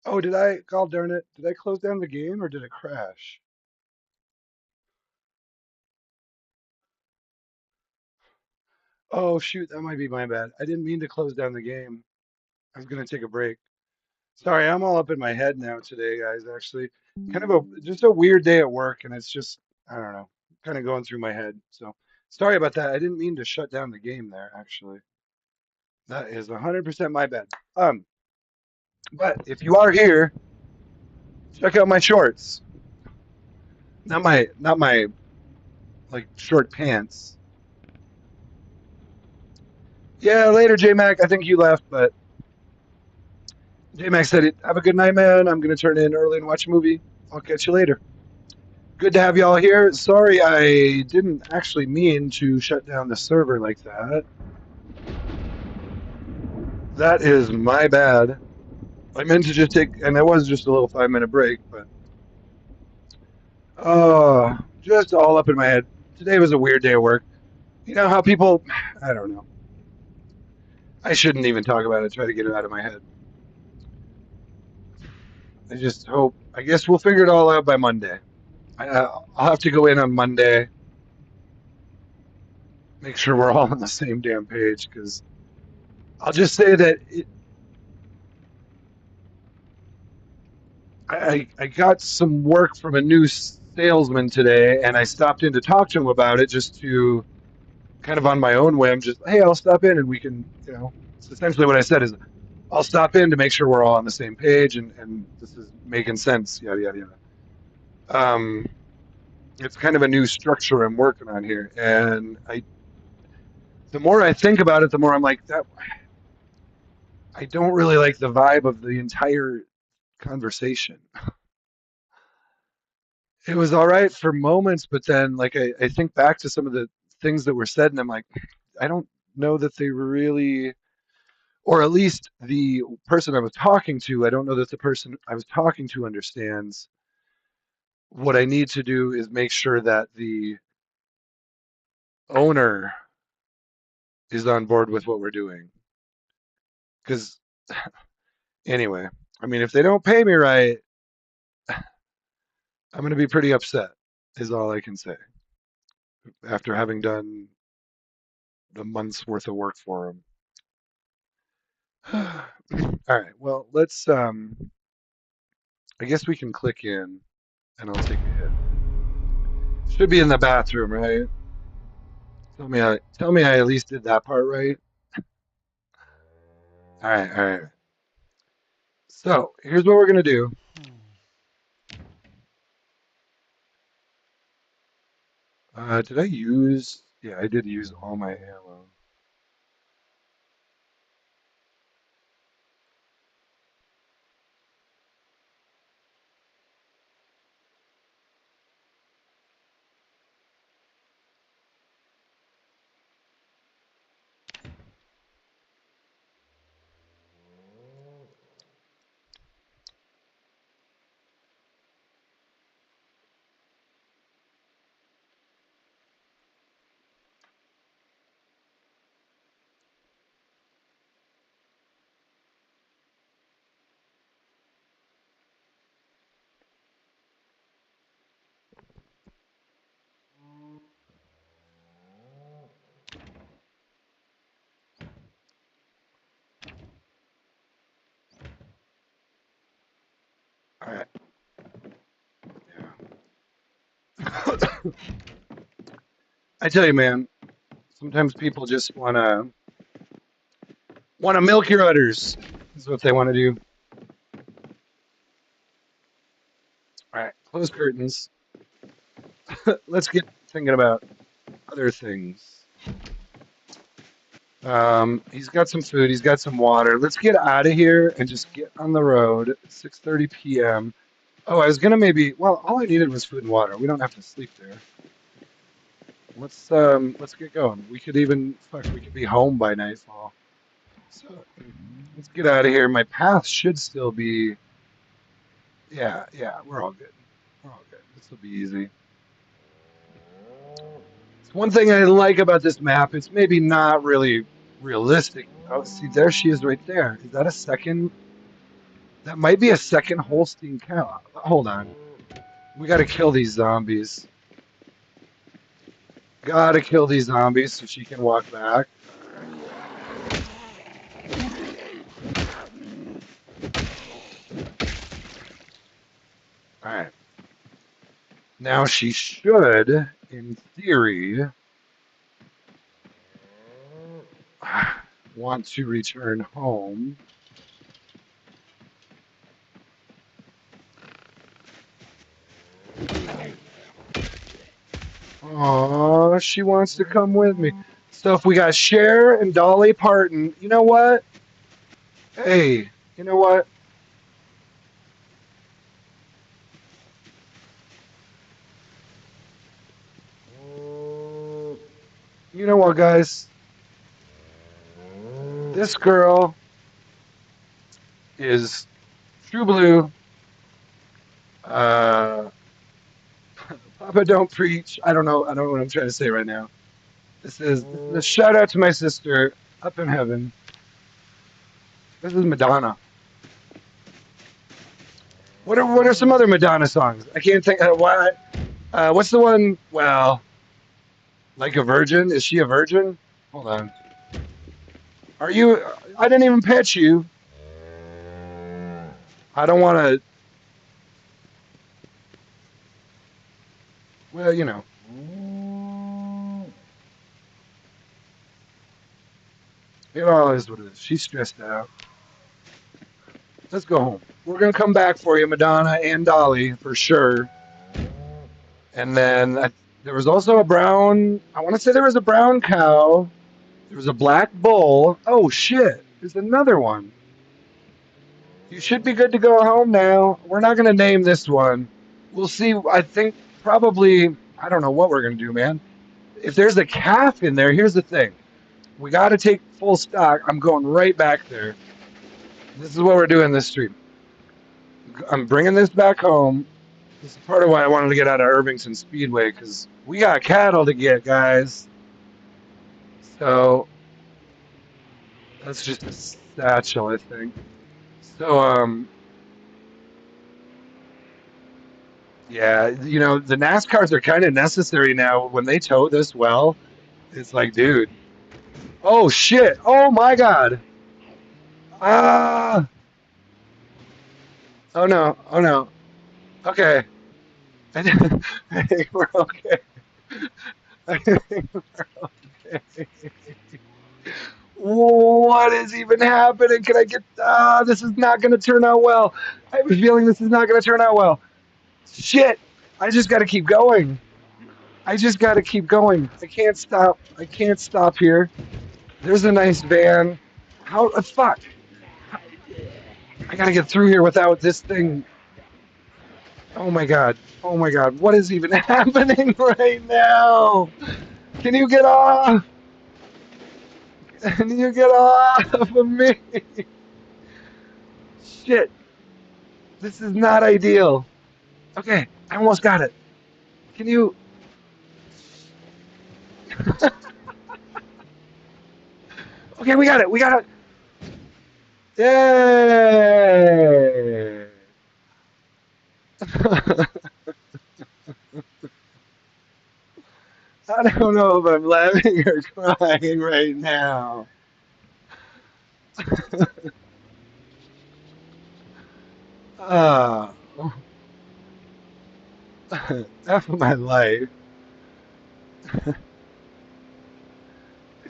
Speaker 1: Oh, did I? God darn it! Did I close down the game or did it crash? Oh shoot, that might be my bad. I didn't mean to close down the game. I was gonna take a break. Sorry, I'm all up in my head now today, guys. Actually, kind of just a weird day at work, and it's just I don't know, kind of going through my head. So sorry about that. I didn't mean to shut down the game there. Actually, that is 100% my bad. But if you are here, check out my shorts. Not my like short pants. Yeah, later, J Mac. I think you left, but J Mac said it. Have a good night, man. I'm gonna turn in early and watch a movie. I'll catch you later. Good to have y'all here. Sorry, I didn't actually mean to shut down the server like that. That is my bad. I meant to just take, and it was just a little 5 minute break, but just all up in my head. Today was a weird day at work. You know how people, I don't know. I shouldn't even talk about it. Try to get it out of my head. I just hope. I guess we'll figure it all out by Monday. I'll have to go in on Monday, make sure we're all on the same damn page. Because I'll just say that I got some work from a new salesman today, and I stopped in to talk to him about it, just to kind of on my own whim. Just hey, I'll stop in and we can, It's essentially what I said is I'll stop in to make sure we're all on the same page and this is making sense. Yada yada yada. Um, it's kind of a new structure I'm working on here, and the more I think about it, the more I'm like that. I don't really like the vibe of the entire conversation. It was all right for moments, but then like I think back to some of the things that were said, and I'm like, I don't know that they really, or at least the person I was talking to, I don't know that the person I was talking to understands. What I need to do is make sure that the owner is on board with what we're doing. Because anyway, I mean, if they don't pay me right, I'm going to be pretty upset, is all I can say, after having done a month's worth of work for them. All right, well, let's, I guess we can click in and I'll take a hit. Should be in the bathroom, right? Tell me I at least did that part right. All right, all right. So here's what we're gonna do. Did I use? Yeah, I did use all my ammo. All right. Yeah. I tell you, man. Sometimes people just wanna milk your udders. Is what they want to do. All right, close curtains. Let's get thinking about other things. He's got some food. He's got some water. Let's get out of here and just get on the road. 6:30 p.m. Oh, I was gonna maybe. Well, all I needed was food and water. We don't have to sleep there. Let's get going. We could even fuck. We could be home by nightfall. So let's get out of here. My path should still be. Yeah, yeah. We're all good. We're all good. This will be easy. It's one thing I like about this map. It's maybe not really realistic Oh, see, there she is right there. Is that a second? That might be a second Holstein cow. Hold on. We gotta kill these zombies. Gotta kill these zombies so she can walk back. Alright. Now she should, in theory, want to return home. Oh, she wants to come with me. So if we got Cher and Dolly Parton, you know what? Hey, you know what? You know what, guys? This girl is true blue. Uh, Papa don't preach. I don't know. I don't know what I'm trying to say right now. This is a shout out to my sister up in heaven. This is Madonna. What are some other Madonna songs? I can't think. What's the one? Well, like a virgin. Is she a virgin? Hold on. Are you? I didn't even pet you. I don't want to. Well, you know. It all is what it is. She's stressed out. Let's go home. We're gonna come back for you, Madonna and Dolly, for sure. And then there was also a brown. I want to say there was a brown cow. There was a black bull. Oh shit! There's another one. You should be good to go home now. We're not gonna name this one. We'll see. I think probably. I don't know what we're gonna do, man. If there's a calf in there, here's the thing. We got to take full stock. I'm going right back there. This is what we're doing this stream. I'm bringing this back home. This is part of why I wanted to get out of Irvington Speedway, because we got cattle to get, guys. So that's just a satchel, I think. So, yeah, you know, the NASCARs are kind of necessary now. When they tow this well, it's like, dude. Oh, shit. Oh, my God. Ah. Oh, no. Oh, no. Okay. I think we're okay. I think we're okay. What is even happening? Can I get? This is not going to turn out well. I have a feeling this is not going to turn out well. Shit! I just got to keep going. I just got to keep going. I can't stop. I can't stop here. There's a nice van. How the fuck? I got to get through here without this thing. Oh my god. Oh my god. What is even happening right now? Can you get off? Can you get off of me? Shit. This is not ideal. Okay, I almost got it. Can you? Okay, we got it. We got it. Yay! I don't know if I'm laughing or crying right now. Ah, F my life. I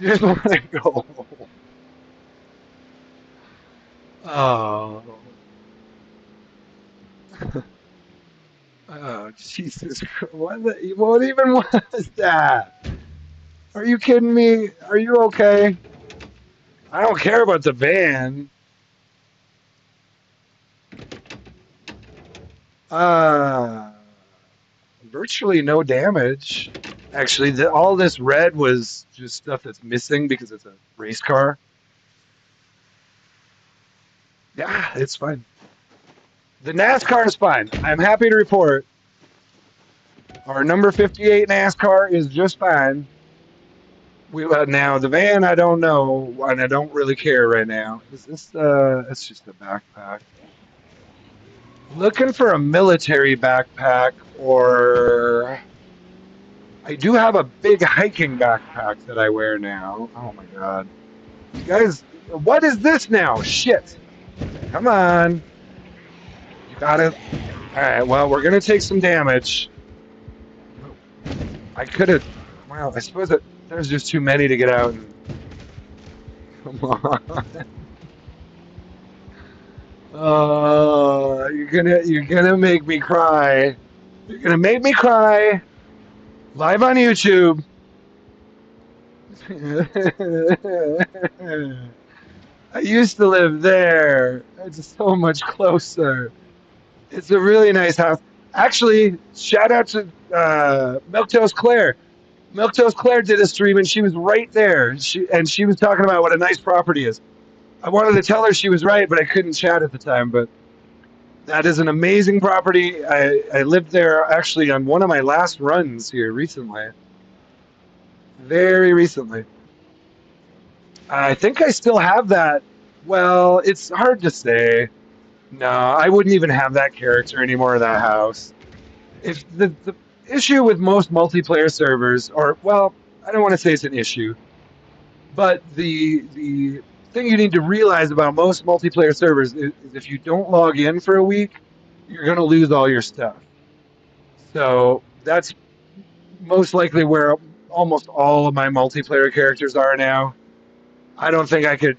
Speaker 1: just want to go. Oh. Oh, Jesus Christ. What even was that? Are you kidding me? Are you okay? I don't care about the van. Uh, Virtually no damage. Actually, all this red was just stuff that's missing because it's a race car. Yeah, it's fine. The NASCAR is fine. I'm happy to report our number 58 NASCAR is just fine. Now the van, I don't know, and I don't really care right now. Is this? It's just a backpack. Looking for a military backpack, or I do have a big hiking backpack that I wear now. Oh my god, you guys, what is this now? Shit! Come on, you got it. All right. Well, we're gonna take some damage. I could have. Well, I suppose that there's just too many to get out. And come on. Oh, you're gonna make me cry. You're gonna make me cry live on YouTube. I used to live there. It's so much closer. It's a really nice house. Actually, shout out to Milk Claire. Milk Claire did a stream and she was right there. She was talking about what a nice property is. I wanted to tell her she was right, but I couldn't chat at the time. But that is an amazing property. I lived there actually on one of my last runs here recently. Very recently. I think I still have that. Well, it's hard to say. No, I wouldn't even have that character anymore in that house. If the issue with most multiplayer servers, or well, I don't want to say it's an issue, but the thing you need to realize about most multiplayer servers is if you don't log in for a week, you're going to lose all your stuff. So that's most likely where almost all of my multiplayer characters are now. I don't think I could.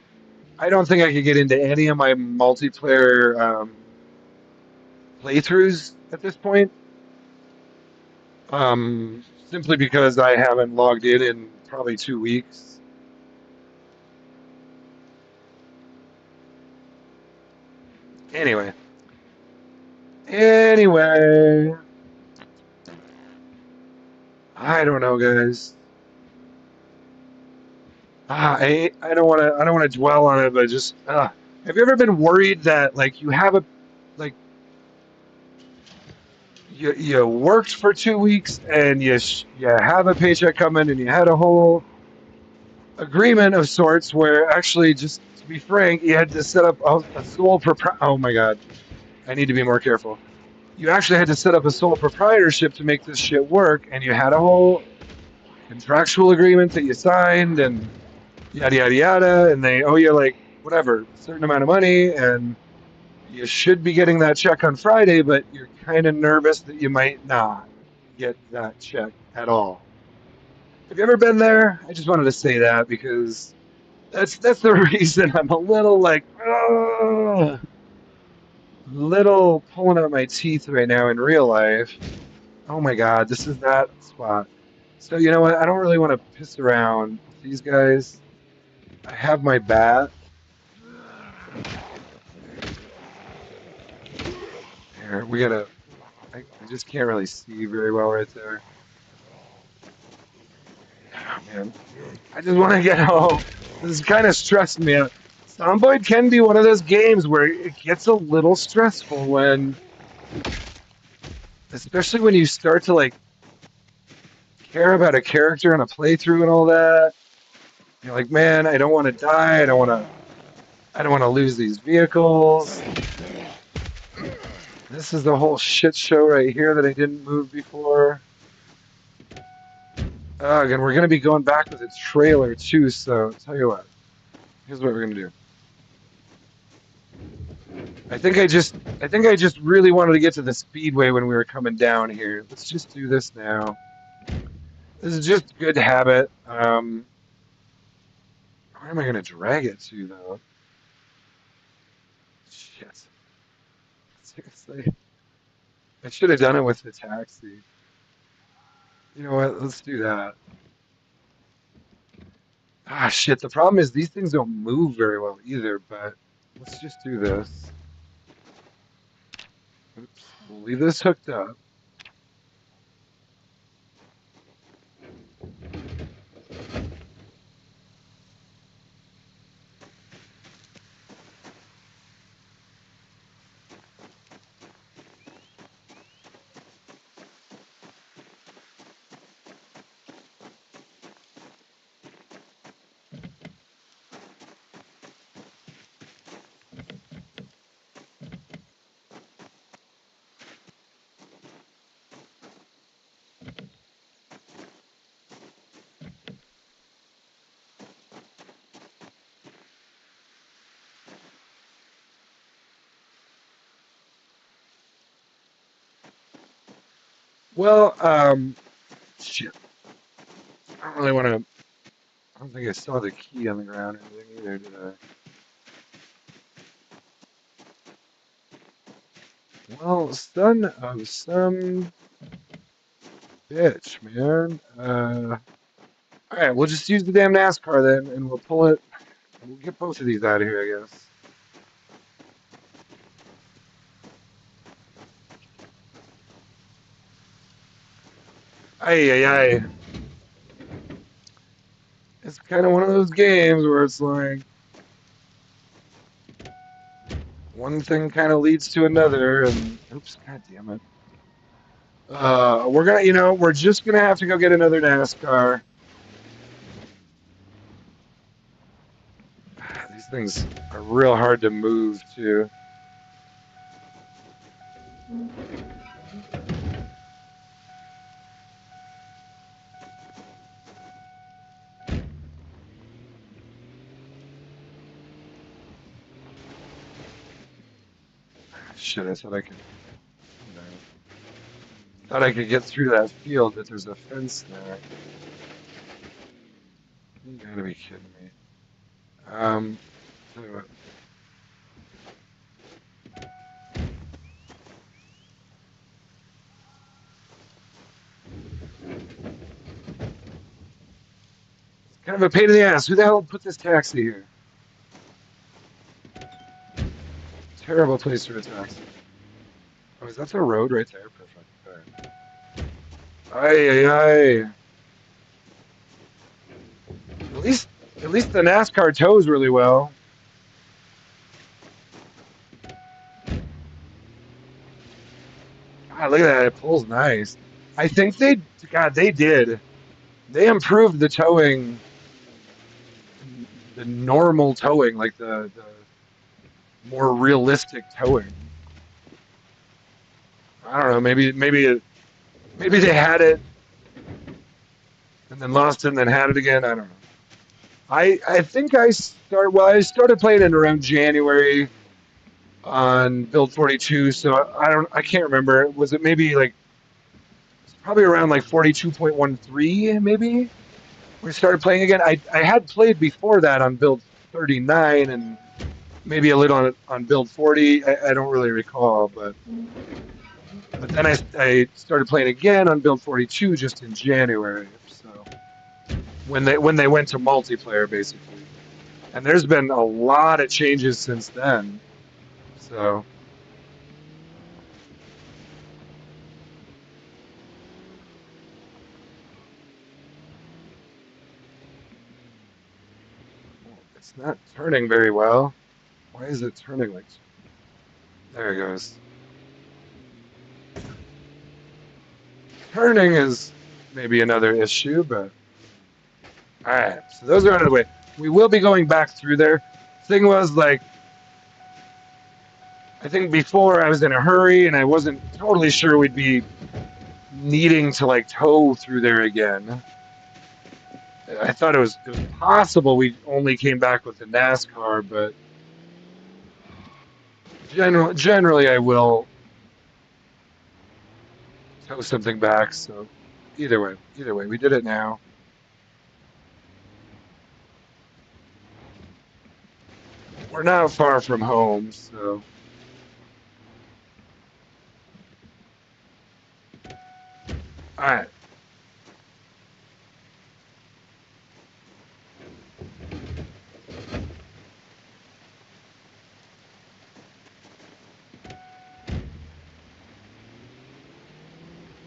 Speaker 1: I don't think I could get into any of my multiplayer playthroughs at this point. Simply because I haven't logged in probably 2 weeks. Anyway, anyway, I don't know, guys. I don't want to dwell on it, but just have you ever been worried that like you have a like you worked for 2 weeks and you have a paycheck coming and you had a whole agreement of sorts where actually, just to be frank, you had to set up a sole propri. Oh my god, I need to be more careful. You actually had to set up a sole proprietorship to make this shit work, and you had a whole contractual agreement that you signed, and yada yada yada, and they owe you like whatever a certain amount of money, and you should be getting that check on Friday, but you're kind of nervous that you might not get that check at all. Have you ever been there? I just wanted to say that because that's the reason I'm a little like little pulling out my teeth right now in real life. Oh my god, this is that spot. So you know what? I don't really want to piss around with these guys. I have my bat. Here, we gotta. I just can't really see very well right there. Oh, man, I just want to get home. This is kind of stressing me out. Zomboid can be one of those games where it gets a little stressful when, especially when you start to like care about a character and a playthrough and all that. You're like, man, I don't want to die. I don't want to lose these vehicles. This is the whole shit show right here that I didn't move before. Again, we're gonna be going back with a trailer too. So tell you what, here's what we're gonna do. I think I just really wanted to get to the speedway when we were coming down here. Let's just do this now. This is just good habit. Where am I gonna drag it to though? Shit. Seriously. I should have done it with the taxi. You know what? Let's do that. Ah, shit. The problem is these things don't move very well either, but let's just do this. Oops. We'll leave this hooked up. Well, shit. I don't really want to. I don't think I saw the key on the ground or anything either, did I? Well, son of some bitch, man. All right, we'll just use the damn NASCAR then, and we'll pull it. We'll get both of these out of here, I guess. Ay, ay, ay. It's kind of one of those games where it's like one thing kind of leads to another, and oops, god damn it. We're gonna, we're just gonna have to go get another NASCAR. These things are real hard to move to. Shit, I thought I could. You know, thought I could get through that field, but there's a fence there. You gotta be kidding me. Tell you what, it's kind of a pain in the ass. Who the hell put this taxi here? Terrible place for a taxi. Oh, is that the road right there? Perfect. All right. Ay, ay, ay. At least, at least the NASCAR tows really well. God, look at that. It pulls nice. I think God, they did. They improved the towing, the normal towing, like the more realistic towing. I don't know. Maybe they had it and then lost it and then had it again. I don't know. I think I started playing it around January on build 42, so I can't remember. Was it maybe like it's probably around like 42.13 maybe? We started playing again. I had played before that on build 39 and maybe a little on build 40. I don't really recall, but then I started playing again on build 42 just in January. So when they went to multiplayer basically, and there's been a lot of changes since then. So it's not turning very well. Why is it turning like? There it goes. Turning is maybe another issue, but all right. So those are out of the way. We will be going back through there. Thing was like I think before I was in a hurry and I wasn't totally sure we'd be needing to like tow through there again. I thought it was possible we only came back with the NASCAR, but generally I will tow something back. So either way, we did it now. We're not far from home, so all right.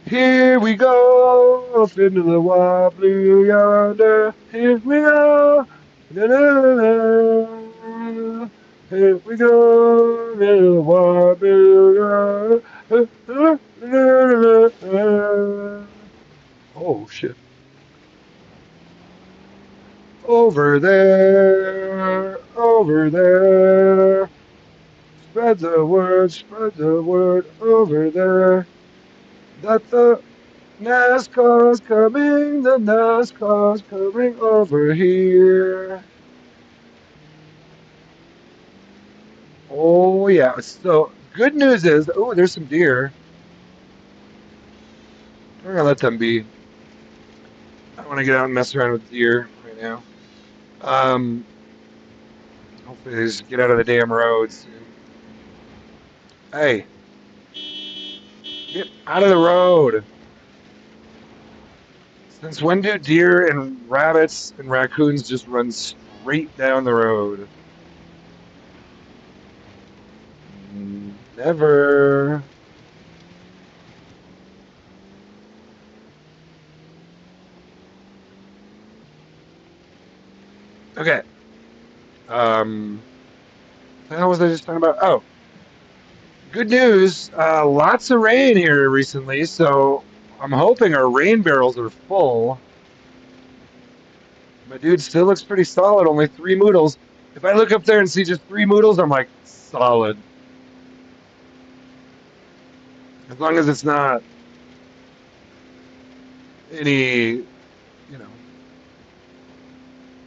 Speaker 1: Here we go up into the wild blue yonder. Here we go. Da, da, da, da. Here we go into the wild blue yonder. Da, da, da, da, da. Oh shit! Over there. Spread the word over there. That the NASCAR's coming, the NASCAR's coming over here. Oh yeah. So good news is, oh, there's some deer. We're gonna let them be. I don't want to get out and mess around with deer right now. Hopefully they just get out of the damn road soon. Hey, get out of the road. Since when do deer and rabbits and raccoons just run straight down the road? Never. Okay. What the hell was I just talking about? Oh, good news. Lots of rain here recently, so I'm hoping our rain barrels are full. My dude still looks pretty solid, only 3 moodles. If I look up there and see just 3 moodles, I'm like, solid. As long as it's not any,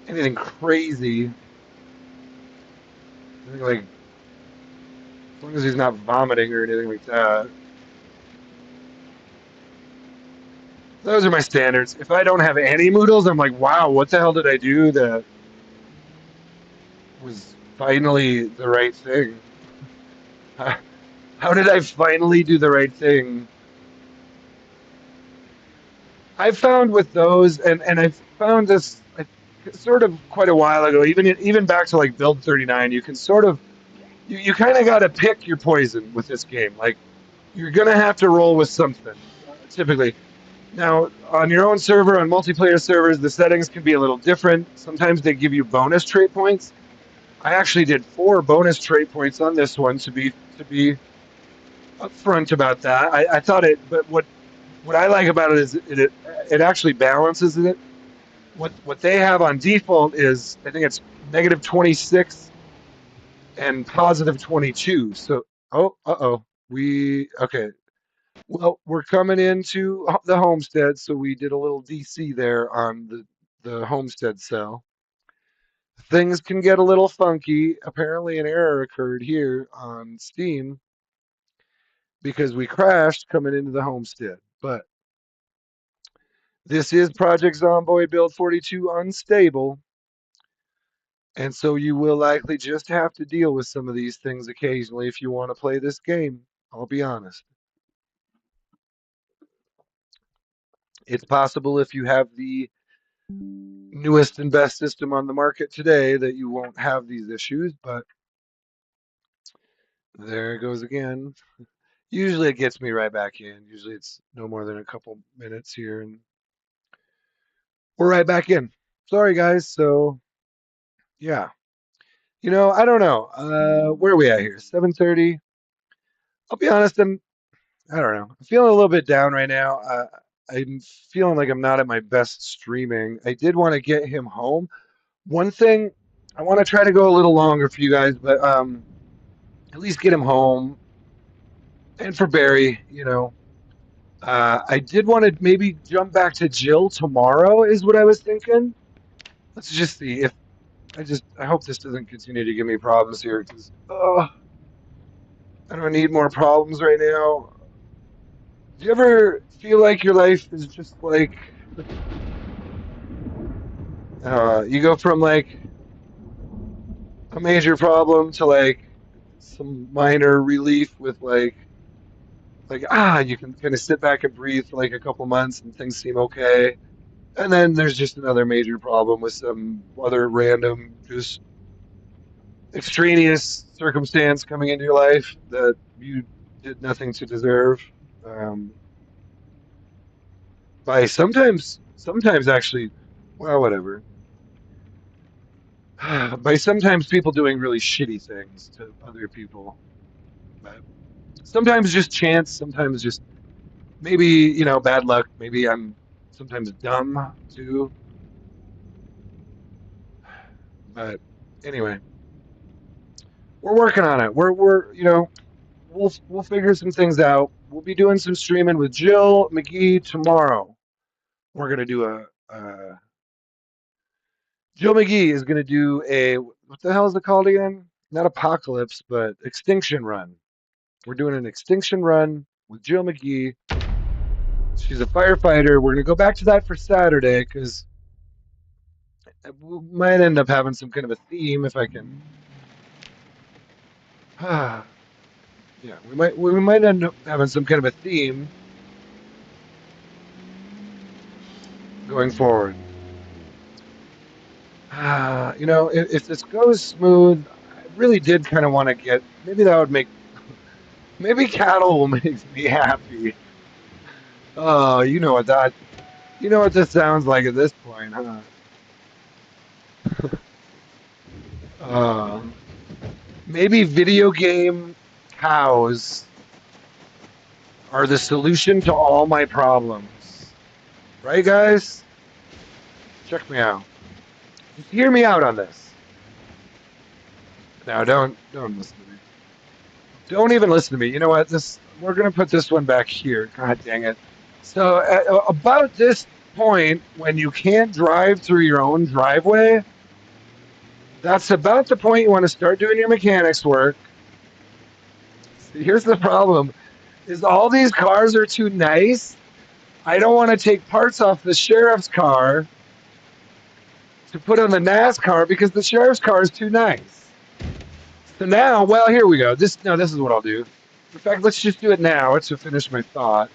Speaker 1: anything crazy. Anything like, as long as he's not vomiting or anything like that. Those are my standards. If I don't have any moodles, I'm like, wow, what the hell did I do that was finally the right thing? How did I finally do the right thing? I found with those, and I found this sort of quite a while ago, even back to like build 39, you can sort of you kind of got to pick your poison with this game. Like you're gonna have to roll with something, typically. Now on your own server, on multiplayer servers, the settings can be a little different. Sometimes they give you bonus trait points. I actually did 4 bonus trait points on this one to be upfront about that. I thought it, but what I like about it is it actually balances it. What they have on default is I think it's -26 and +22. So we okay. Well, we're coming into the homestead, so we did a little DC there on the homestead cell. Things can get a little funky. Apparently, an error occurred here on Steam because we crashed coming into the homestead. But this is Project Zomboid Build 42 Unstable, and so you will likely just have to deal with some of these things occasionally if you want to play this game. I'll be honest. It's possible if you have the newest and best system on the market today that you won't have these issues, but there it goes again. Usually it gets me right back in. Usually it's no more than a couple minutes here and we're right back in. Sorry guys. So yeah. I don't know. Where are we at here? 7:30. I'll be honest, I don't know. I'm feeling a little bit down right now. I'm feeling like I'm not at my best streaming. I did want to get him home. One thing, I want to try to go a little longer for you guys, but at least get him home. And for Barry, I did want to maybe jump back to Jill tomorrow, is what I was thinking. Let's just see if I hope this doesn't continue to give me problems here because I don't need more problems right now. Do you ever feel like your life is just like you go from like a major problem to like some minor relief with like you can kind of sit back and breathe for like a couple months and things seem okay. And then there's just another major problem with some other random, just extraneous circumstance coming into your life that you did nothing to deserve. Um, by sometimes actually, well, whatever. By sometimes people doing really shitty things to other people. But sometimes just chance, sometimes just maybe, bad luck. Maybe I'm sometimes dumb too. But anyway, we're working on it. We'll figure some things out. We'll be doing some streaming with Jill McGee tomorrow. We're gonna do Jill McGee is gonna do a what the hell is it called again? Not apocalypse, but extinction run. We're doing an extinction run with Jill McGee She's a firefighter. We're gonna go back to that for Saturday because we might end up having some kind of a theme if I can. Yeah, we might end up having some kind of a theme going forward. If this goes smooth, I really did kind of want to get. Maybe that would make. Maybe cattle will make me happy. Oh, you know what that. You know what this sounds like at this point, huh? Uh, maybe video game cows are the solution to all my problems. Right, guys? Check me out. Just hear me out on this. Now, don't listen to me. Don't even listen to me. You know what? We're gonna put this one back here. God dang it. So at about this point, when you can't drive through your own driveway, that's about the point you want to start doing your mechanics work. See, here's the problem: is all these cars are too nice. I don't want to take parts off the sheriff's car to put on the NASCAR because the sheriff's car is too nice. So now, well, here we go. This is what I'll do. In fact, let's just do it now to finish my thought.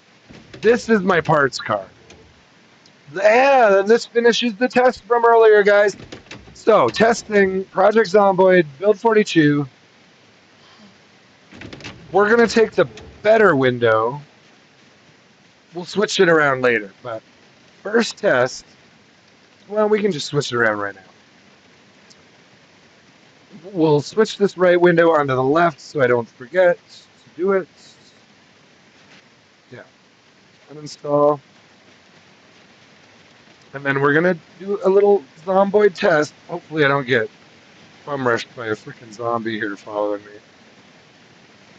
Speaker 1: This is my parts car. Yeah, and this finishes the test from earlier, guys. So, testing, Project Zomboid, Build 42. We're going to take the better window. We'll switch it around later, but first test, well, we can just switch it around right now. We'll switch this right window onto the left so I don't forget to do it. Yeah. Uninstall. And then we're going to do a little zomboid test. Hopefully I don't get bum rushed by a freaking zombie here following me.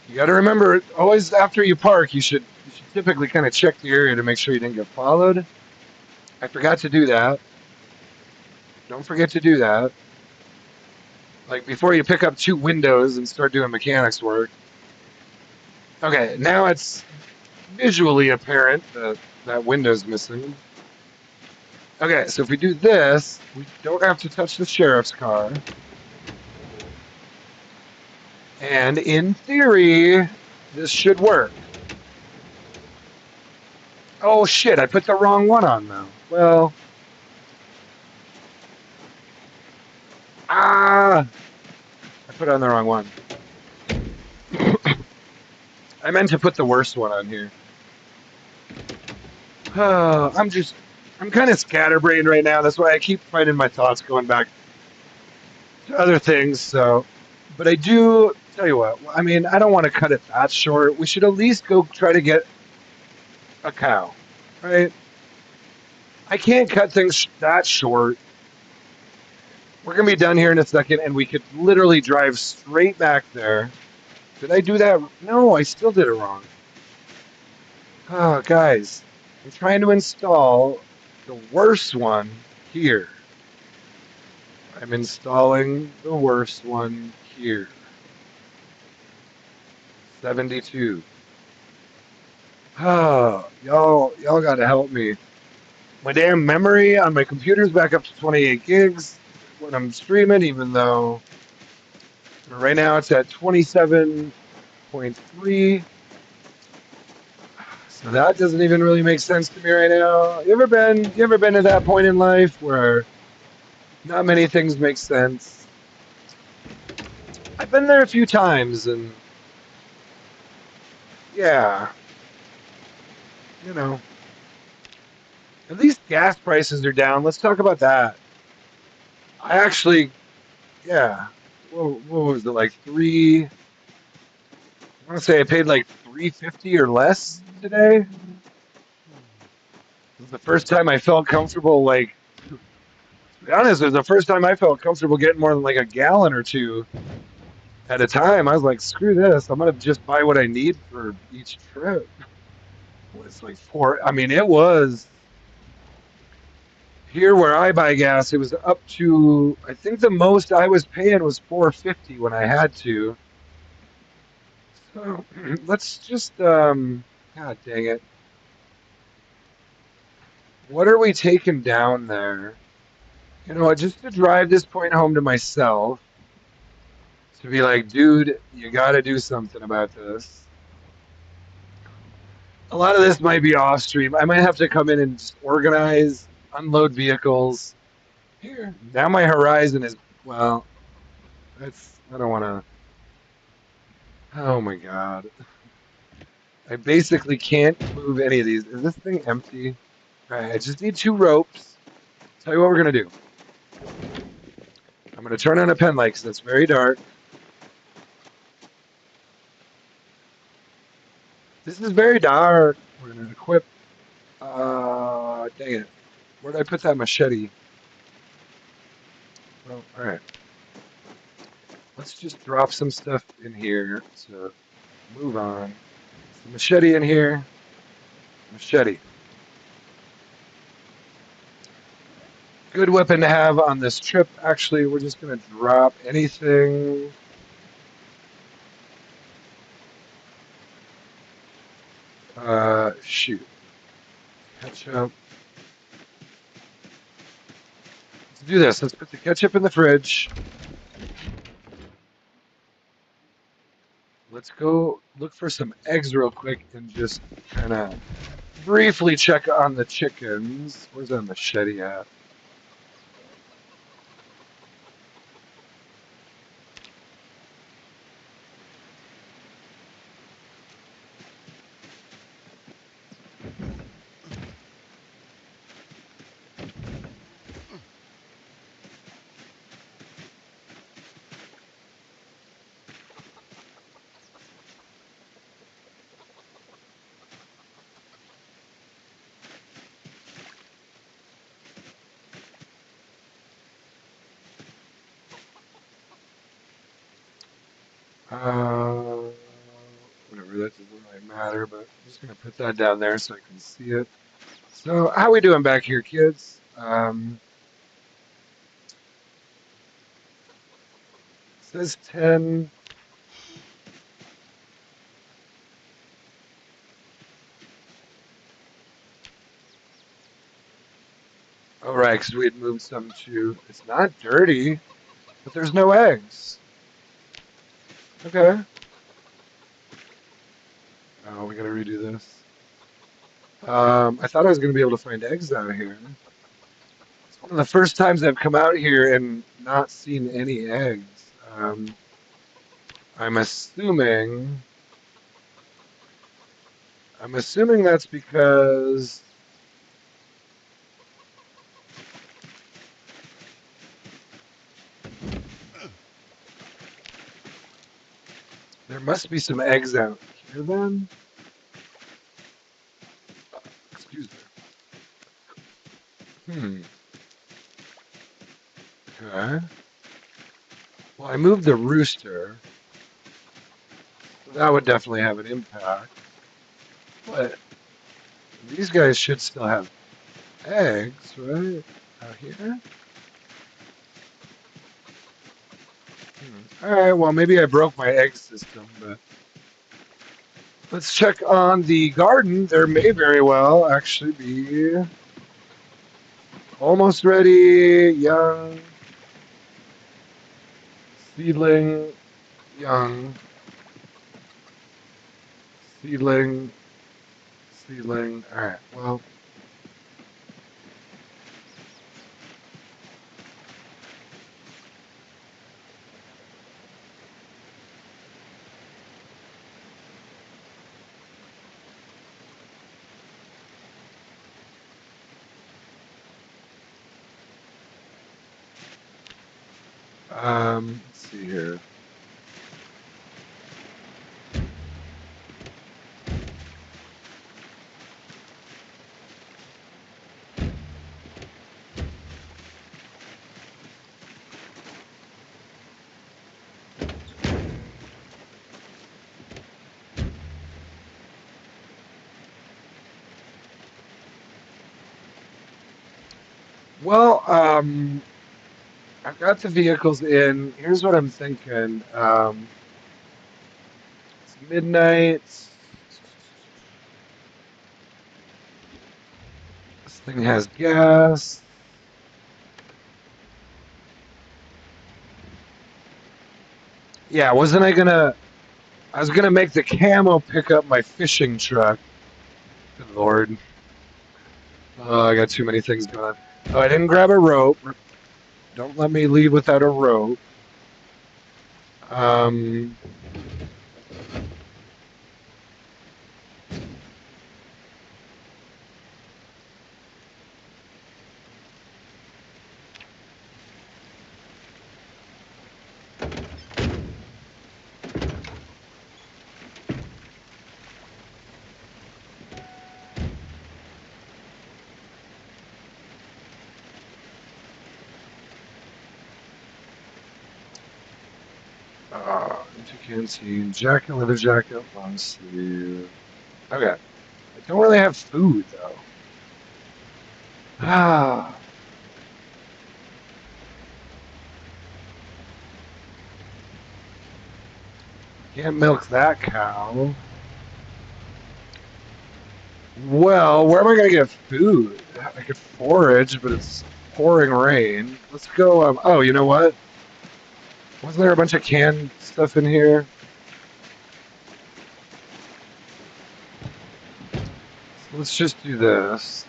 Speaker 1: You got to remember, always after you park, you should typically kind of check the area to make sure you didn't get followed. I forgot to do that. Don't forget to do that. Like before you pick up 2 windows and start doing mechanics work. Okay, now it's visually apparent that that window's missing. Okay, so if we do this, we don't have to touch the sheriff's car. And in theory, this should work. Oh shit, I put the wrong one on though. Well, I put on the wrong one. I meant to put the worst one on here. I'm kind of scatterbrained right now. That's why I keep finding my thoughts going back to other things. So, but I do tell you what. I mean, I don't want to cut it that short. We should at least go try to get a cow, right? I can't cut things that short. We're gonna be done here in a second, and we could literally drive straight back there. Did I do that? No, I still did it wrong. Oh, guys, I'm trying to install the worst one here. I'm installing the worst one here. 72. Oh, y'all gotta help me. My damn memory on my computer's back up to 28 gigs when I'm streaming, even though right now it's at 27.3. So that doesn't even really make sense to me right now. You ever been to that point in life where not many things make sense? I've been there a few times, and yeah, you know, at least gas prices are down. Let's talk about that. I actually, yeah, what was it, like I want to say I paid like 350 or less today. It was the first time I felt comfortable, like, to be honest, it was the first time I felt comfortable getting more than like a gallon or two at a time. I was like, screw this. I'm going to just buy what I need for each trip. It was like I mean, it was here where I buy gas. It was up to, I think the most I was paying was 450 when I had to. So let's just, God dang it. What are we taking down there? You know what? Just to drive this point home to myself, to be like, dude, you got to do something about this. A lot of this might be off stream. I might have to come in and just organize, unload vehicles. Here. Now my horizon is, well, that's, I don't want to. Oh my God. I basically can't move any of these. Is this thing empty? All right, I just need 2 ropes. Tell you what we're going to do. I'm going to turn on a pen light because it's very dark. This is very dark. We're going to equip. Dang it. Where did I put that machete? Well, all right. Let's just drop some stuff in here to move on. Some machete in here. Machete. Good weapon to have on this trip. Actually, we're just going to drop anything. Shoot. Ketchup. Let's do this. Let's put the ketchup in the fridge. Let's go look for some eggs real quick and just kind of briefly check on the chickens. Where's that machete at? Uh, Whatever, that doesn't really matter, but I'm just gonna put that down there so I can see it. So, how we doing back here, kids? Says 10. Oh, right, because we had moved some to. It's not dirty, but there's no eggs. Okay. Oh, we gotta redo this. I thought I was gonna be able to find eggs out here. It's one of the first times I've come out here and not seen any eggs. I'm assuming. I'm assuming that's because there must be some eggs out here then. Excuse me. Okay. Well, I moved the rooster. So that would definitely have an impact. But these guys should still have eggs, right? Out here? All right, well, maybe I broke my egg system, but let's check on the garden. There may very well actually be almost ready, young, seedling, young, seedling, seedling. All right, well, let's see here. Well, I've got the vehicles in. Here's what I'm thinking. It's midnight. Thing has gas. Yeah, wasn't I gonna... I was gonna make the camo pick up my fishing truck. Good lord. Oh, I got too many things going on. Oh, I didn't grab a rope. Don't let me leave without a rope. Um... Into canteen, jacket, leather jacket, long sleeve. Okay. I don't really have food, though. Ah. Can't milk that cow. Well, where am I going to get food? I could forage, but it's pouring rain. Let's go, oh, you know what? Wasn't there a bunch of canned stuff in here? So let's just do this.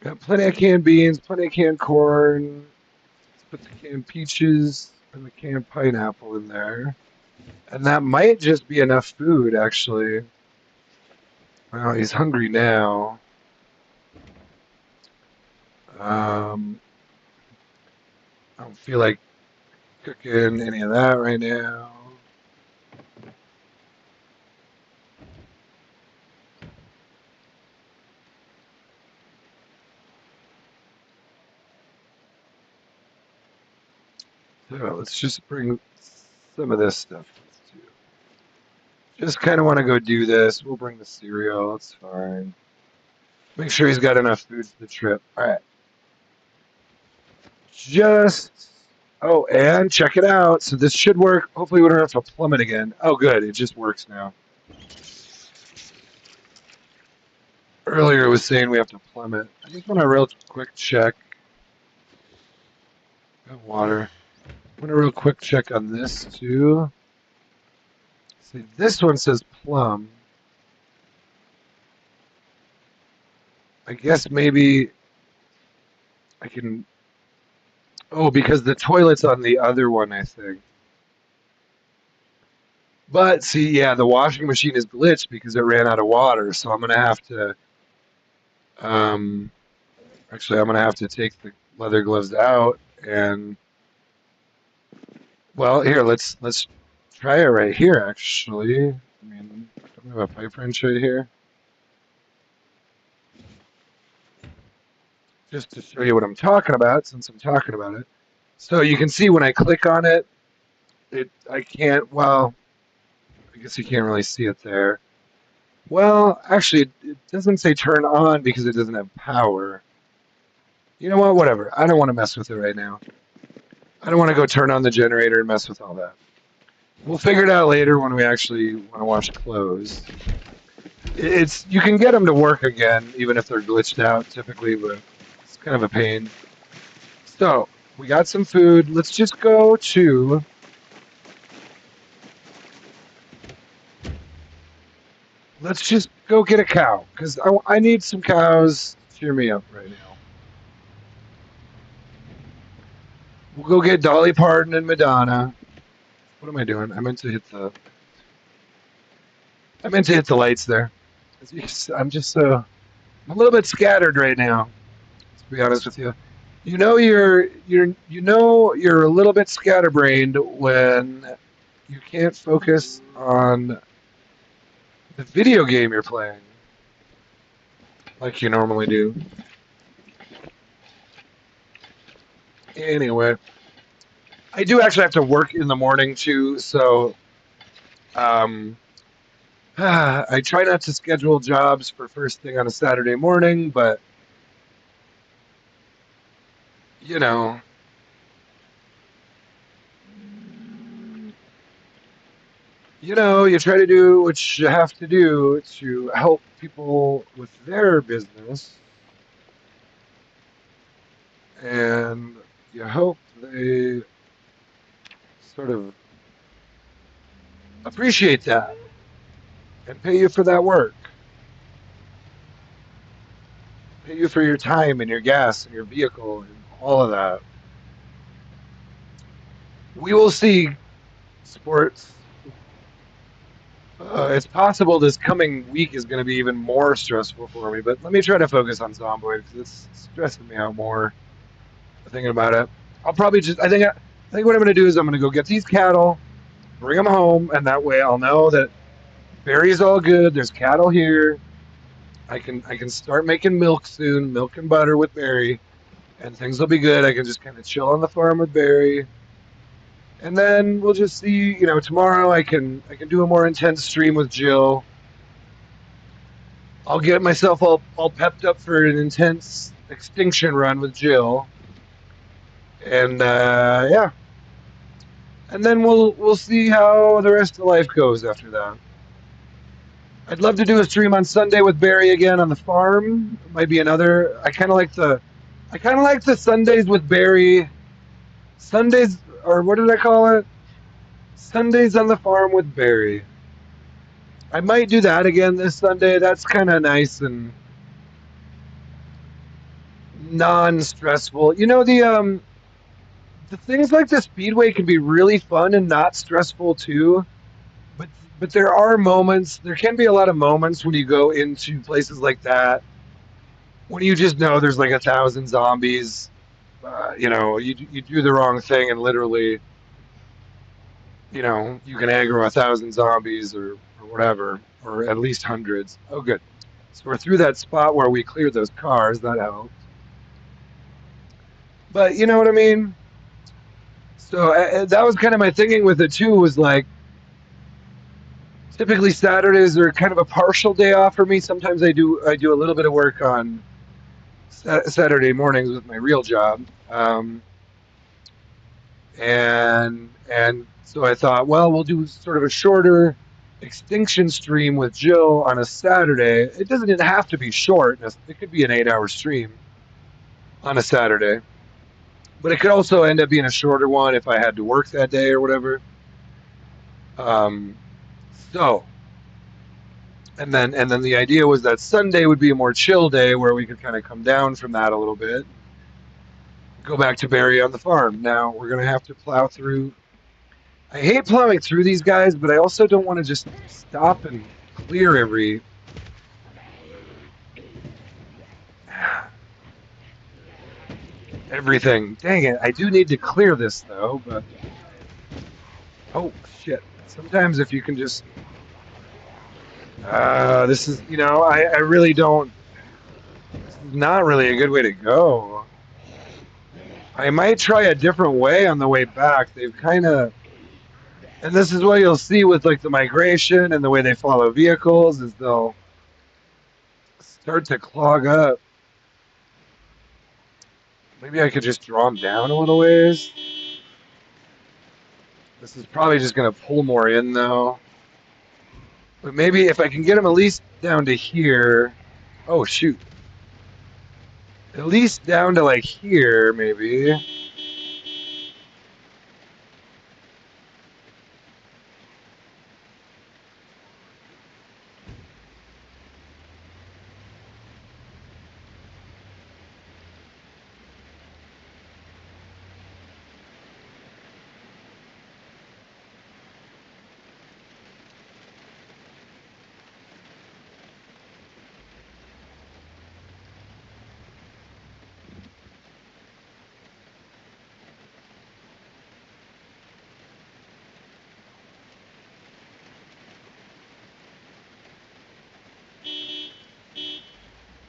Speaker 1: Got plenty of canned beans, plenty of canned corn. Let's put the canned peaches and the canned pineapple in there. And that might just be enough food, actually. Well, he's hungry now. I don't feel like cooking any of that right now. So let's just bring some of this stuff. Just kind of want to go do this. We'll bring the cereal. It's fine. Make sure he's got enough food for the trip. All right. Just... Oh, and check it out. So this should work. Hopefully we don't have to plummet again. Oh, good. It just works now. Earlier it was saying we have to plummet. I just want a real quick check. Got water. I want a real quick check on this, too. See, this one says plum. I guess maybe I can... Oh, because the toilet's on the other one, I think. But see, yeah, the washing machine is glitched because it ran out of water, so I'm gonna have to. Um, Actually, I'm gonna have to take the leather gloves out and. Well, here, let's try it right here. Actually, I mean, don't we have a pipe wrench right here? Just to show you what I'm talking about, since I'm talking about it. So you can see when I click on it, I can't. Well, I guess you can't really see it there. Well, actually, it doesn't say turn on because it doesn't have power. You know what? Whatever. I don't want to mess with it right now. I don't want to go turn on the generator and mess with all that. We'll figure it out later when we actually want to wash clothes. It's you can get them to work again, even if they're glitched out typically, but it's kind of a pain. So, we got some food. Let's just go to... Let's just go get a cow, because I need some cows to cheer me up right now. We'll go get Dolly Parton and Madonna. What am I doing? I meant to hit the lights there. I'm just I'm a little bit scattered right now, to be honest with you. You know you're a little bit scatterbrained when you can't focus on The video game you're playing, like you normally do. Anyway, I do actually have to work in the morning too, so um, I try not to schedule jobs for first thing on a Saturday morning, but you know, you try to do what you have to do to help people with their business, and you hope they sort of appreciate that and pay you for that work, pay you for your time and your gas and your vehicle and all of that. We will see, sports. It's possible this coming week is going to be even more stressful for me, but let me try to focus on Zomboid because it's stressing me out more thinking about it. I'll probably just, I think what I'm going to do is I'm going to go get these cattle, bring them home, and that way I'll know that Barry's all good. There's cattle here. I can start making milk soon, milk and butter with Barry, and things will be good. I can just kind of chill on the farm with Barry, and then we'll just see. Tomorrow I can do a more intense stream with Jill. I'll get myself all pepped up for an intense extinction run with Jill, and yeah, and then we'll see how the rest of life goes after that. I'd love to do a stream on Sunday with Barry again on the farm. It might be another. I kind of like the Sundays with Barry. Sundays, or what did I call it? Sundays on the farm with Barry. I might do that again this Sunday. That's kind of nice and non-stressful. The things like the Speedway can be really fun and not stressful too. But there are moments. There can be a lot of moments when you go into places like that when you just know there's like 1,000 zombies. You do the wrong thing and literally, you can aggro 1,000 zombies or whatever, or at least hundreds. Oh, good. So we're through that spot where we cleared those cars. That helped. But you know what I mean? So that was kind of my thinking with it too. Was like typically Saturdays are kind of a partial day off for me. Sometimes I do a little bit of work on Saturday mornings with my real job, and so I thought, well, we'll do sort of a shorter extinction stream with Jill on a Saturday. It doesn't even have to be short. It could be an 8-hour stream on a Saturday, but it could also end up being a shorter one if I had to work that day or whatever. Um, so and then the idea was that Sunday would be a more chill day where we could kind of come down from that a little bit, go back to Barry on the farm. Now we're gonna have to plow through. I hate plowing through these guys, but I also don't want to just stop and clear everything. Dang it! I do need to clear this though, but oh shit! Sometimes if you can just, this is I really don't. This is not really a good way to go. I might try a different way on the way back. They've kind of, and this is what you'll see with like the migration and the way they follow vehicles is they'll start to clog up. Maybe I could just draw them down a little ways. This is probably just going to pull more in though. But maybe if I can get them at least down to here. Oh shoot. At least down to like here maybe.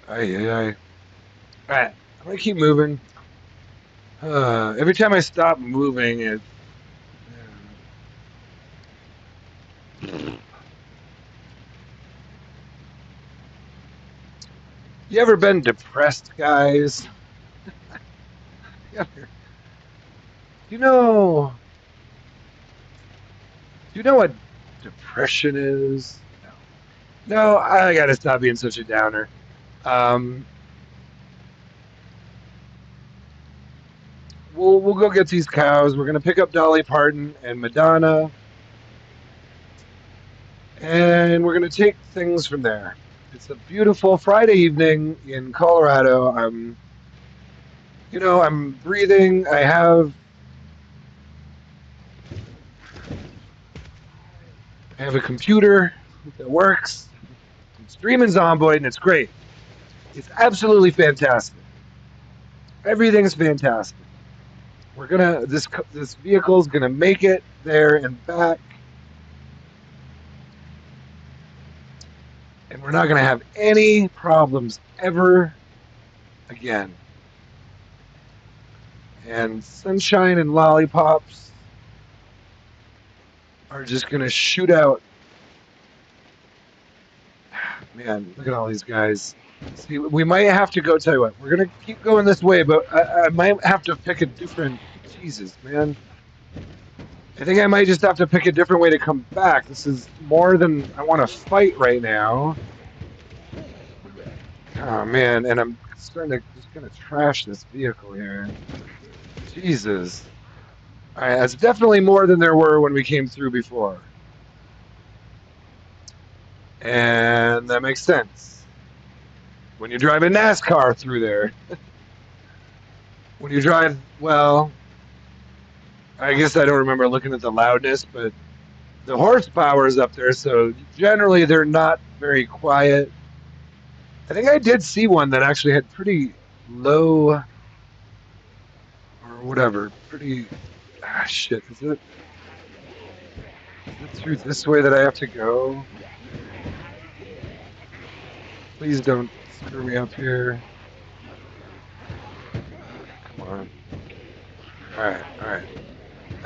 Speaker 1: Aye, aye, aye. All right, I'm gonna keep moving. Every time I stop moving, it. You ever been depressed, guys? You know, do you know what depression is? No. No, I gotta stop being such a downer. Um, we'll go get these cows. We're gonna pick up Dolly Parton and Madonna, and we're gonna take things from there. It's a beautiful Friday evening in Colorado. I'm breathing. I have a computer that works. Streaming's on board, and it's great. It's absolutely fantastic. Everything's fantastic. This vehicle's gonna make it there and back, and we're not gonna have any problems ever again. And sunshine and lollipops are just gonna shoot out. Man, look at all these guys. See, we might have to go. Tell you what, we're gonna keep going this way, but I might have to pick a different. Jesus, man. I think I might just have to pick a different way to come back. This is more than I want to fight right now. Oh man, and I'm starting to just gonna trash this vehicle here. Jesus. All right, that's definitely more than there were when we came through before, and that makes sense when you drive a NASCAR through there. When you drive, well, I guess I don't remember looking at the loudness, but the horsepower is up there, so generally they're not very quiet. I think I did see one that actually had pretty low or whatever. Pretty shit. Is it through this way that I have to go? Please don't screw me up here. Come on. Alright, alright.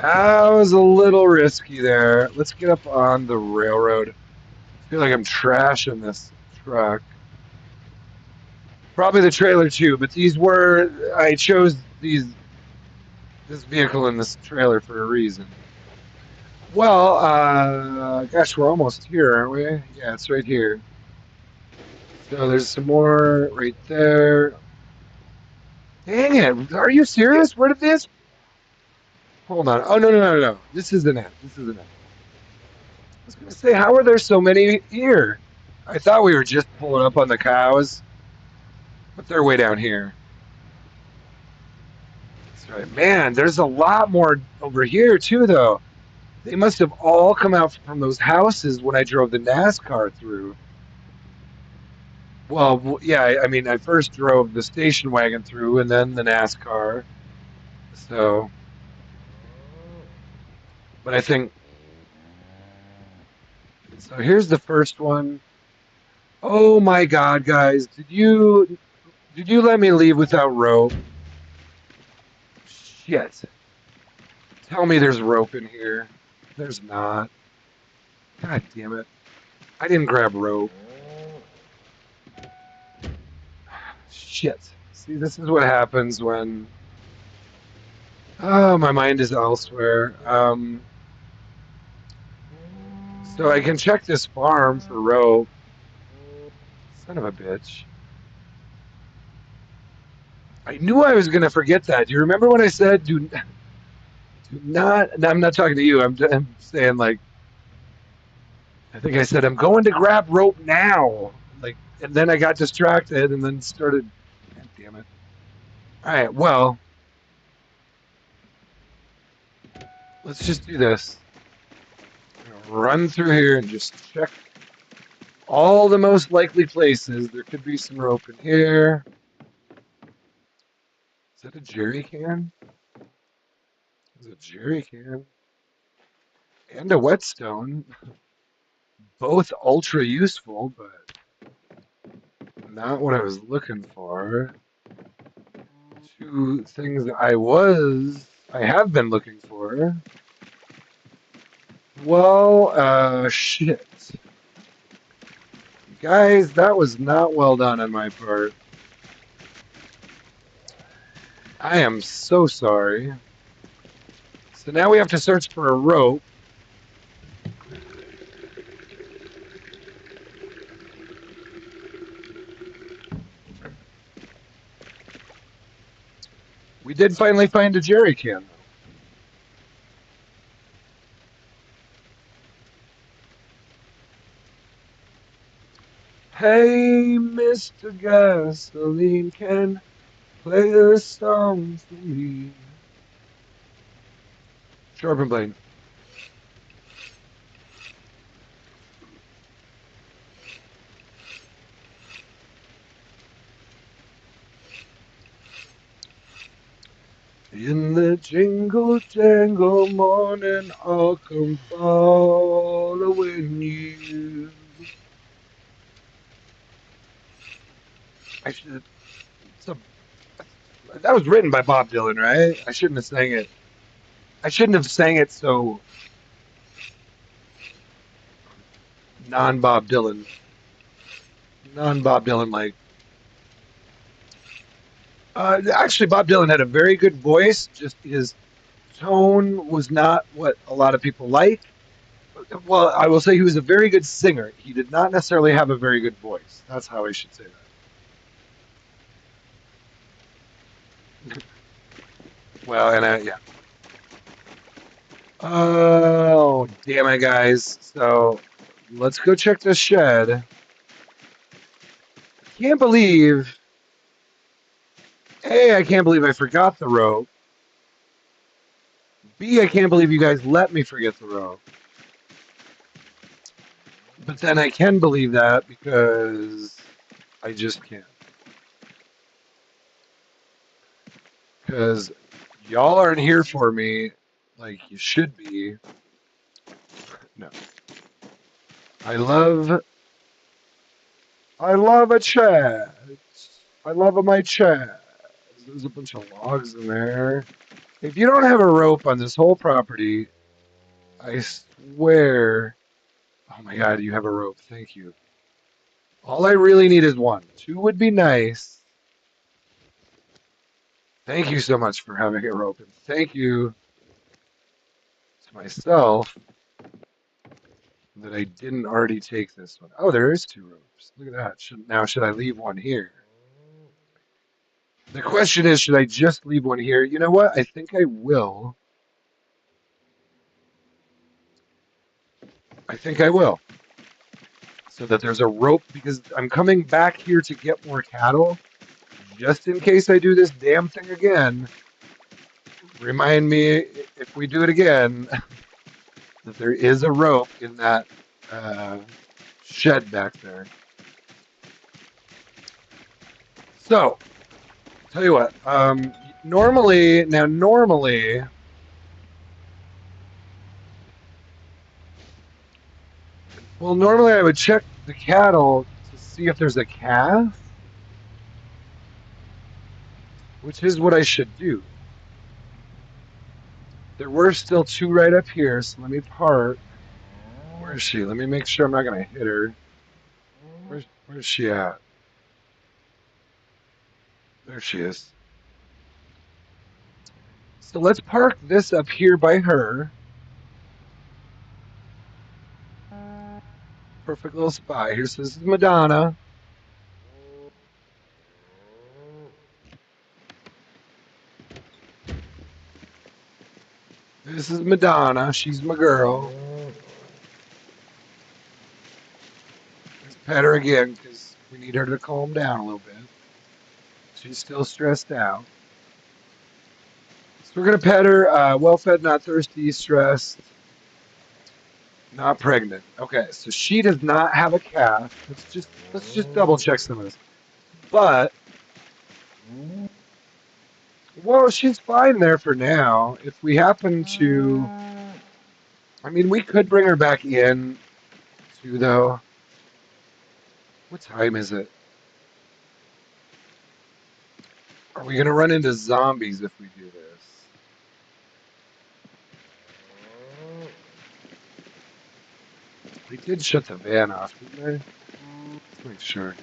Speaker 1: That was a little risky there. Let's get up on the railroad. I feel like I'm trashing this truck. Probably the trailer too, but I chose this vehicle and this trailer for a reason. Well, gosh, we're almost here, aren't we? Yeah, it's right here. So there's some more right there. Dang it! Are you serious? Where did this? Hold on. Oh no! This isn't it. This isn't it. I was gonna say, how are there so many here? I thought we were just pulling up on the cows, but they're way down here. That's right, man. There's a lot more over here too, though. They must have all come out from those houses when I drove the NASCAR through. Well, yeah. I mean, I first drove the station wagon through, and then the NASCAR. So, but I think so. Here's the first one. Oh my God, guys! Did you let me leave without rope? Shit! Tell me there's rope in here. There's not. God damn it! I didn't grab rope. Shit! See, this is what happens when. Oh, my mind is elsewhere. So I can check this farm for rope. Son of a bitch. I knew I was going to forget that. Do you remember when I said, do not, no, I'm not talking to you. I'm saying, like, I think I said, I'm going to grab rope now. Like, and then I got distracted and then started, God damn it. All right, well, let's just do this. I'm gonna run through here and just check all the most likely places. There could be some rope in here. Is that a jerry can? There's a jerry can. And a whetstone. Both ultra useful, but Not what I was looking for. Two things that I have been looking for. Well, shit. Guys, that was not well done on my part. I am so sorry. So now we have to search for a rope. We did finally find a jerry can, though. Hey, Mr. Gasoline Can, play a song for me. Sharp and Blaine. In the jingle jangle morning, I'll come following you. I should. That was written by Bob Dylan, right? I shouldn't have sang it. I shouldn't have sang it so non-Bob Dylan, non-Bob Dylan like. Actually, Bob Dylan had a very good voice. Just his tone was not what a lot of people like. Well, I will say he was a very good singer. He did not necessarily have a very good voice. That's how I should say that. Well, and yeah. Oh, damn it, guys. So let's go check this shed. Can't believe. A, I can't believe I forgot the rope. B, I can't believe you guys let me forget the rope. But then I can believe that because I just can't. Because y'all aren't here for me like you should be. No. I love a chat. I love my chat. There's a bunch of logs in there. If you don't have a rope on this whole property, I swear. Oh my god, you have a rope. Thank you. All I really need is one. Two would be nice. Thank you so much for having a rope. And thank you to myself that I didn't already take this one. Oh, there is two ropes. Look at that. Should I leave one here? The question is, should I just leave one here? You know what? I think I will. I think I will. So that there's a rope because I'm coming back here to get more cattle. Just in case I do this damn thing again. Remind me if we do it again that there is a rope in that shed back there. So, tell you what. Normally, well, normally I would check the cattle to see if there's a calf, which is what I should do. There were still two right up here, so let me park. Where is she? Let me make sure I'm not going to hit her. Where's she at? There she is. So let's park this up here by her. Perfect little spot. This is Madonna. This is Madonna. She's my girl. Let's pet her again because we need her to calm down a little bit. She's still stressed out. So we're going to pet her. Well-fed, not thirsty, stressed, not pregnant. Okay, so she does not have a calf. Let's just double check some of this. But well, she's fine there for now. If we happen to, I mean, we could bring her back in too, though. What time is it? Are we gonna run into zombies if we do this? They did shut the van off, didn't they? Let's make sure.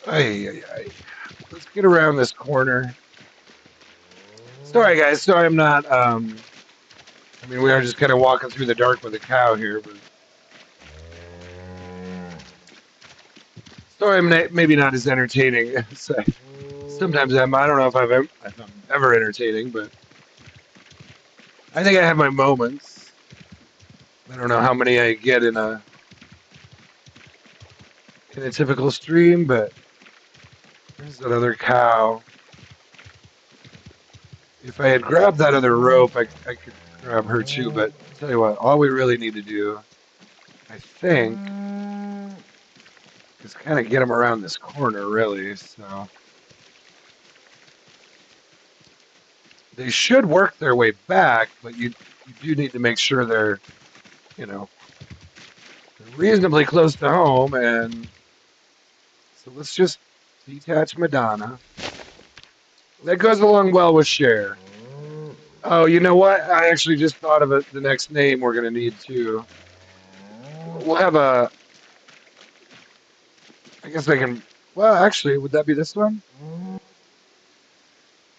Speaker 1: Ay. Let's get around this corner. Sorry, guys. Sorry, I'm not. I mean, we are just kind of walking through the dark with a cow here, but sorry, I'm maybe not as entertaining as sometimes I'm. I don't know if I'm ever entertaining, but I think I have my moments. I don't know how many I get in a typical stream, but there's that other cow. If I had grabbed that other rope, I could grab her too. But I'll tell you what, all we really need to do, I think, is kind of get them around this corner, really. So they should work their way back, but you do need to make sure they're, they're reasonably close to home. And so let's just detach Madonna. That goes along well with Cher. Oh, you know what? I actually just thought of it. The next name we're going to need too. We'll have a. I guess I can. Well, actually, would that be this one?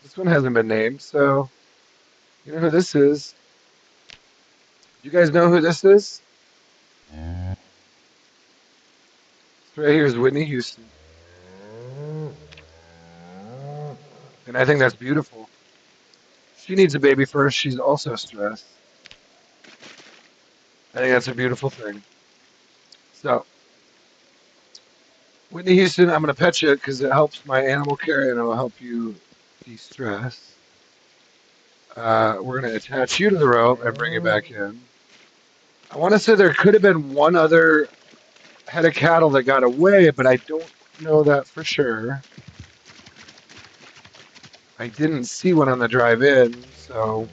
Speaker 1: This one hasn't been named, so you know who this is. You guys know who this is? This right here is Whitney Houston. And I think that's beautiful. She needs a baby first. She's also stressed. I think that's a beautiful thing. So, Whitney Houston, I'm going to pet you because it helps my animal care and it will help you de-stress. We're going to attach you to the rope and bring you back in. I want to say there could have been one other head of cattle that got away, but I don't know that for sure. I didn't see one on the drive-in, so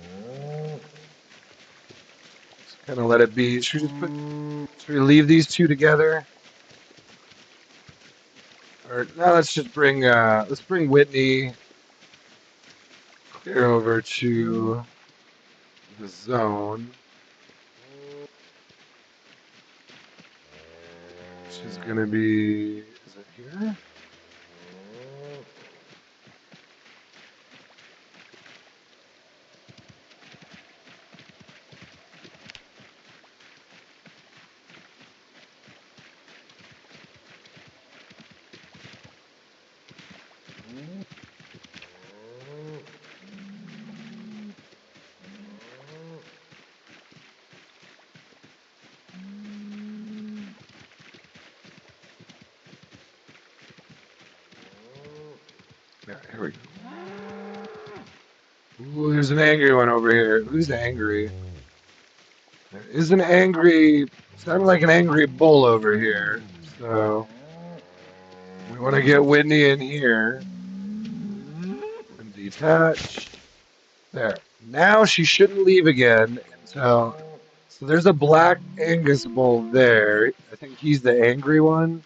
Speaker 1: just kind of let it be. Should we leave these two together? Or now let's just bring Whitney clear over to the zone. Which is gonna be, is it here? Yeah, here we go. Ooh, there's an angry one over here. Who's angry? There is an angry, sounded like an angry bull over here. So we want to get Whitney in here and detach. There. Now she shouldn't leave again until. So there's a black Angus bull there. I think he's the angry one.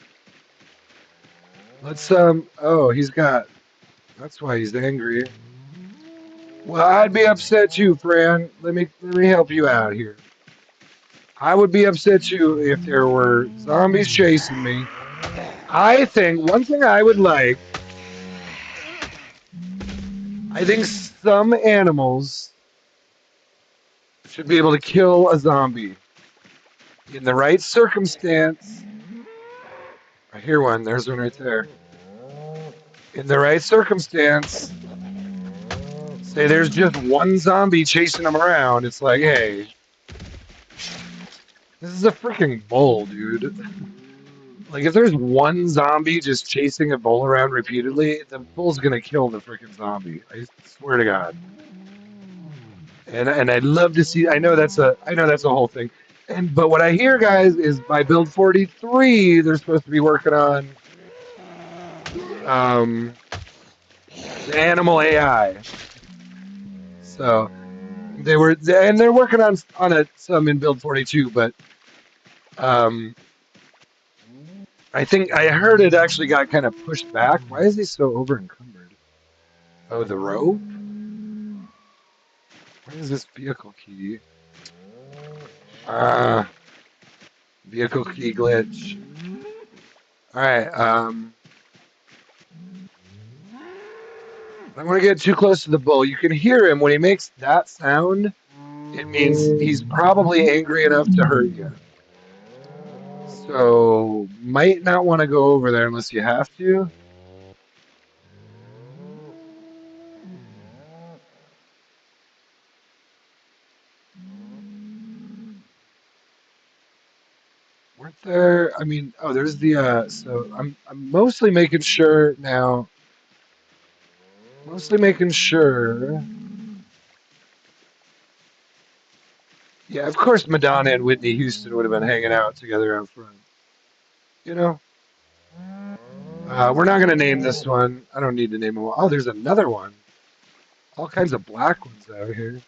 Speaker 1: Let's oh, he's got that's why he's angry. Well, I'd be upset too, Fran. Let me help you out here. I would be upset too if there were zombies chasing me. I think one thing I think some animals should be able to kill a zombie in the right circumstance. I hear one. There's one right there. In the right circumstance, say there's just one zombie chasing them around. It's like, hey, this is a freaking bull, dude. Like, if there's one zombie just chasing a bull around repeatedly, the bull's gonna kill the freaking zombie. I swear to God. And I'd love to see. I know that's a whole thing. But what I hear, guys, is by build 43, they're supposed to be working on um, the animal AI. So they're working on it some in build 42, but um, I think I heard it actually got kind of pushed back. Why is he so over encumbered? Oh, the rope. What is this vehicle key? Ah, vehicle key glitch. All right. I don't want to get too close to the bull. You can hear him when he makes that sound. It means he's probably angry enough to hurt you. So might not want to go over there unless you have to. Weren't there? I mean, oh, there's the. So I'm mostly making sure now. Mostly making sure. Yeah, of course, Madonna and Whitney Houston would have been hanging out together out front. You know. We're not gonna name this one. I don't need to name them all. Oh, there's another one. All kinds of black ones out here.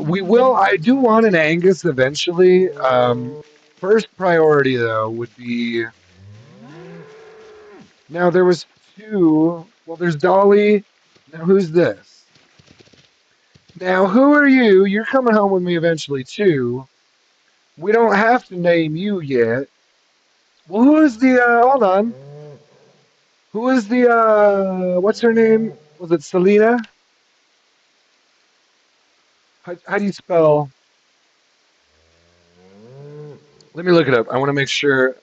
Speaker 1: We will. I do want an Angus eventually. First priority though would be. Now there was two. Well, there's Dolly. Now who's this? Now who are you? You're coming home with me eventually too. We don't have to name you yet. Well, who is the? Hold on. Who is the? What's her name? Was it Selena? How do you spell? Let me look it up. I want to make sure.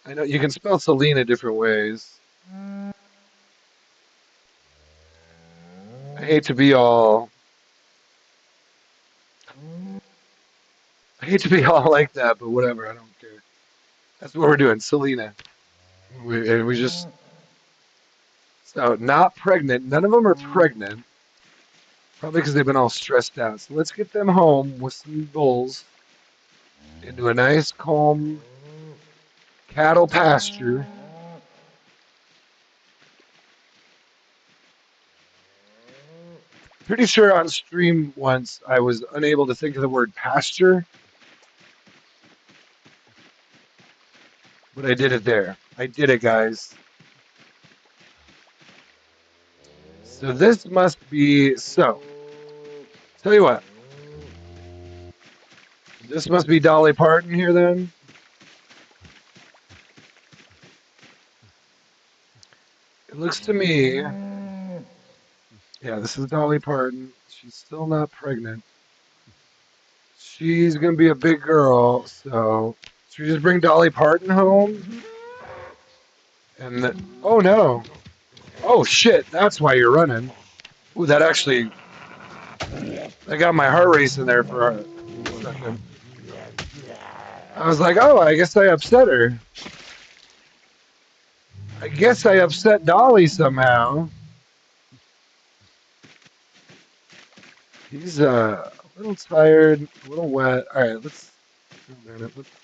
Speaker 1: I know you can spell Selena different ways. I hate to be all. I hate to be all like that, but whatever. I don't care. That's what we're doing, Selena. And we just so not pregnant. None of them are pregnant. Probably because they've been all stressed out. So let's get them home with some bulls into a nice, calm cattle pasture. Pretty sure on stream once I was unable to think of the word pasture, but I did it there. I did it, guys. So this must be so. Tell you what, this must be Dolly Parton here then. It looks to me, yeah, this is Dolly Parton. She's still not pregnant. She's gonna be a big girl, so should we just bring Dolly Parton home? And oh no, oh shit, that's why you're running. Ooh, that got my heart racing there for a second. I was like, oh, I guess I upset her. I guess I upset Dolly somehow. He's a little tired, a little wet. All right, let's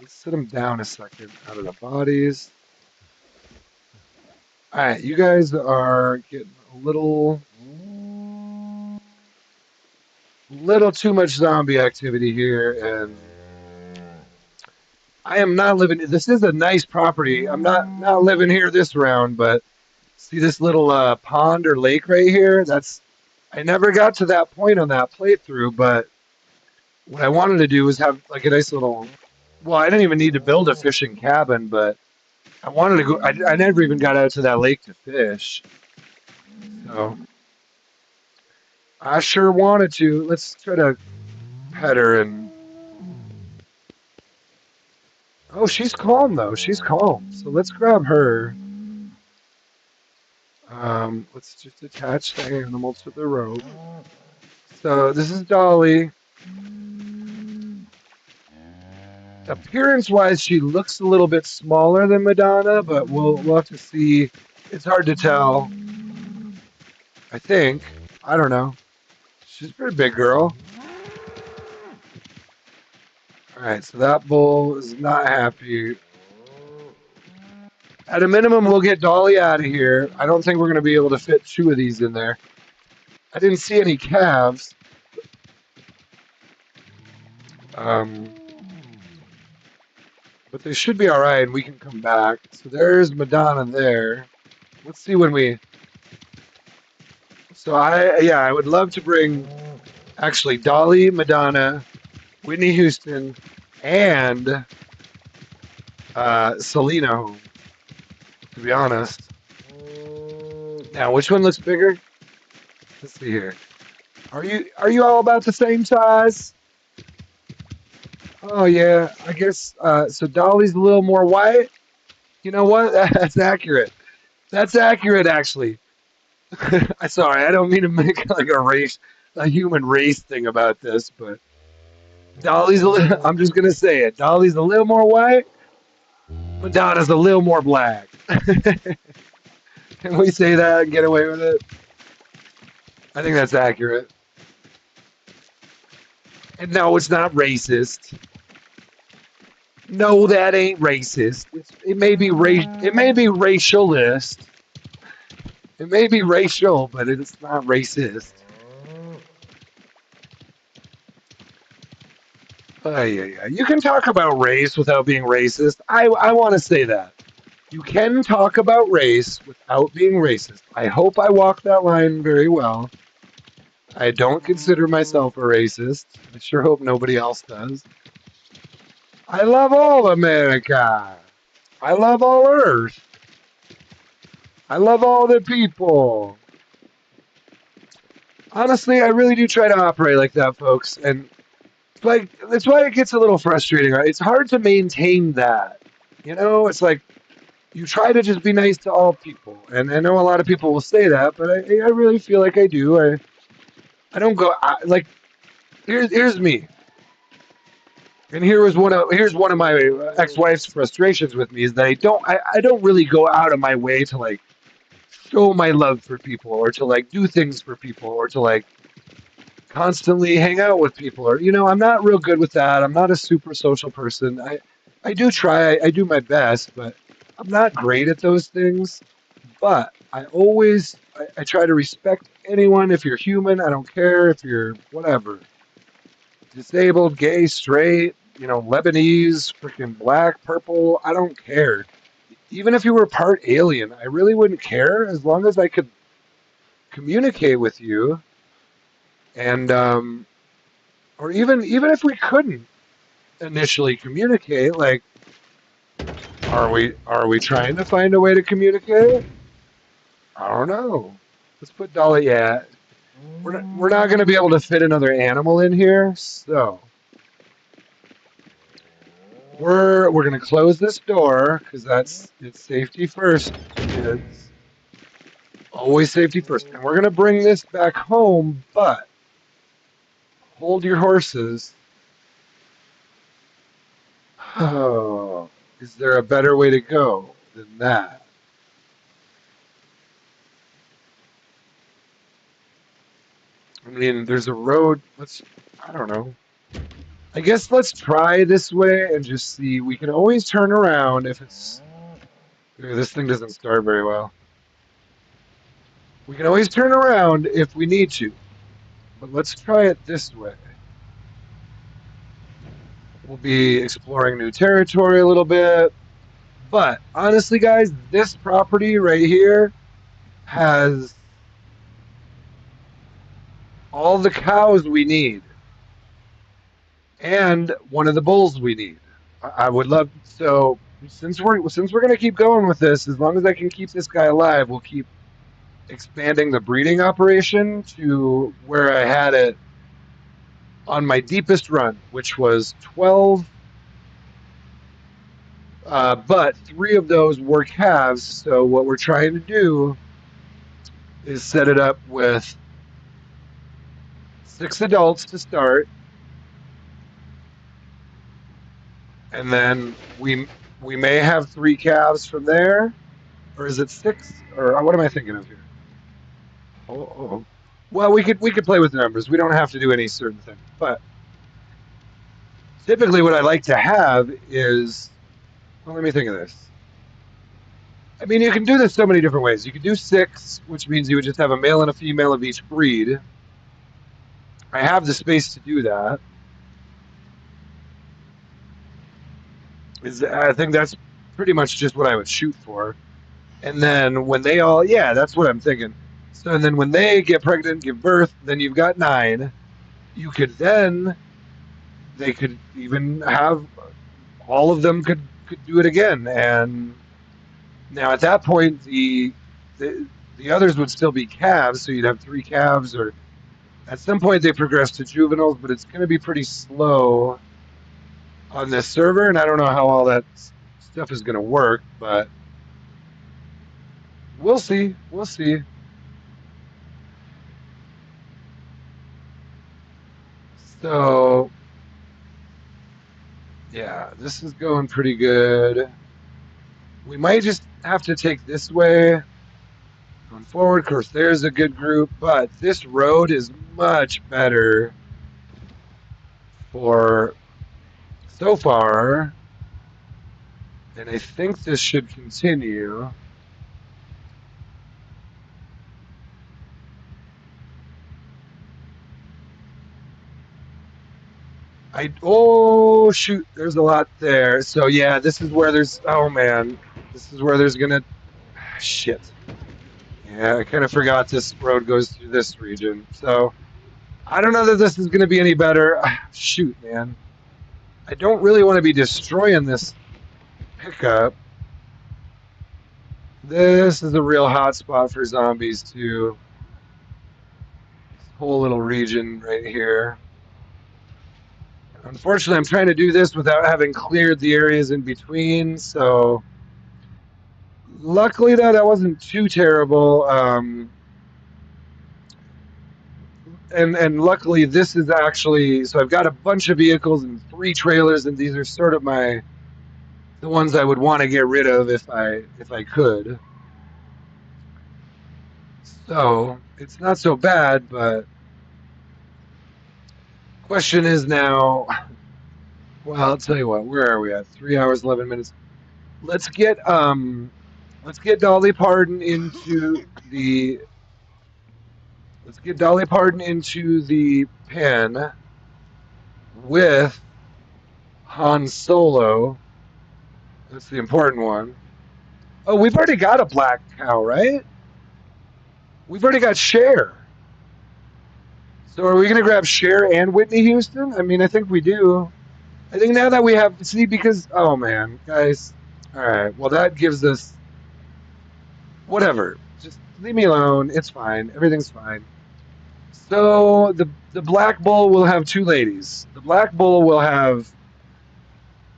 Speaker 1: sit him down a second out of the bodies. All right, you guys are getting a little too much zombie activity here, and I am not living. This is a nice property. I'm not living here this round, but see this little pond or lake right here? That's I never got to that point on that playthrough, but what I wanted to do was have like a nice little. Well, I didn't even need to build a fishing cabin, but I wanted to go. I never even got out to that lake to fish, so I sure wanted to. Let's try to pet her and. Oh, she's calm though. She's calm. So let's grab her. Let's just attach the animal to the rope. So this is Dolly. Appearance-wise, she looks a little bit smaller than Madonna, but we'll have to see. It's hard to tell. I think. I don't know. She's a pretty big girl. All right, so that bull is not happy. At a minimum, we'll get Dolly out of here. I don't think we're going to be able to fit 2 of these in there. I didn't see any calves. But they should be all right, and we can come back. So there's Madonna there. Let's see when we. So I would love to bring actually Dolly, Madonna, Whitney Houston, and Selena home. To be honest. Now, which one looks bigger? Let's see here. Are you all about the same size? Oh yeah, I guess. So Dolly's a little more white. You know what? That's accurate. That's accurate, actually. Sorry, I don't mean to make like a human race thing about this, but Dolly's a little. I'm just gonna say it. Dolly's a little more white. Madonna's a little more black. Can we say that and get away with it? I think that's accurate. And no, it's not racist. No, that ain't racist. It may be It may be racialist. It may be racial, but it's not racist. Yeah. You can talk about race without being racist. I want to say that. You can talk about race without being racist. I hope I walk that line very well. I don't consider myself a racist. I sure hope nobody else does. I love all America. I love all Earth. I love all the people. Honestly, I really do try to operate like that, folks. And like that's why it gets a little frustrating, right? It's hard to maintain that. You know, it's like you try to just be nice to all people. And I know a lot of people will say that, but I really feel like I do. I don't go like here's me. And here's one of my ex-wife's frustrations with me is that I don't really go out of my way to like show my love for people or to like do things for people or to like constantly hang out with people or I'm not real good with that. I'm not a super social person. I do try. I do my best, but I'm not great at those things. But I try to respect anyone. If you're human, I don't care if you're whatever, disabled, gay, straight, Lebanese, freaking black, purple. I don't care. Even if you were part alien, I really wouldn't care as long as I could communicate with you, and or even if we couldn't initially communicate, like, are we trying to find a way to communicate? I don't know. Let's put Dolly. Yeah, we're not going to be able to fit another animal in here, so we're going to close this door because it's safety first, kids. Always safety first, and we're going to bring this back home, but hold your horses. Oh, is there a better way to go than that? I mean, there's a road. I don't know. I guess let's try this way and just see. We can always turn around if it's. This thing doesn't start very well. We can always turn around if we need to. But let's try it this way. We'll be exploring new territory a little bit. But honestly, guys, this property right here has all the cows we need and one of the bulls we need. I would love so since we're gonna keep going with this, as long as I can keep this guy alive, we'll keep expanding the breeding operation to where I had it on my deepest run, which was 12. But 3 of those were calves. So what we're trying to do is set it up with 6 adults to start, and then we may have 3 calves from there, or is it 6? Or what am I thinking of here? Oh. Well, we could play with numbers. We don't have to do any certain thing. But typically, what I like to have is, well, let me think of this. I mean, you can do this so many different ways. You could do 6, which means you would just have a male and a female of each breed. I have the space to do that. I think that's pretty much just what I would shoot for. And then when they all, yeah, that's what I'm thinking. So and then when they get pregnant, give birth, then you've got 9. You could then, they could even have, all of them could do it again. And now at that point, the others would still be calves, so you'd have 3 calves, or at some point they progress to juveniles, but it's going to be pretty slow on this server, and I don't know how all that stuff is going to work, but we'll see. We'll see. So, yeah, this is going pretty good. We might just have to take this way going forward. Of course, there's a good group, but this road is much better for so far, and I think this should continue. Oh shoot, there's a lot there. So yeah, this is where there's, oh man, this is where there's gonna, shit. Yeah, I kind of forgot this road goes through this region. So I don't know that this is gonna be any better. Shoot, man. I don't really want to be destroying this pickup. This is a real hot spot for zombies too. This whole little region right here. Unfortunately, I'm trying to do this without having cleared the areas in between, so luckily that wasn't too terrible. And luckily this is actually, so I've got a bunch of vehicles and 3 trailers, and these are sort of the ones I would want to get rid of if I could. So it's not so bad, but question is now, well, I'll tell you what, where are we at? 3 hours, 11 minutes. Let's get Dolly Parton into the pen with Han Solo. That's the important one. Oh, we've already got a black cow, right? We've already got Cher. So are we going to grab Cher and Whitney Houston? I mean, I think we do. I think now that we have, see, because, oh man, guys. All right, well, that gives us, whatever. Just leave me alone. It's fine. Everything's fine. So the Black Bull will have 2 ladies. The Black Bull will have,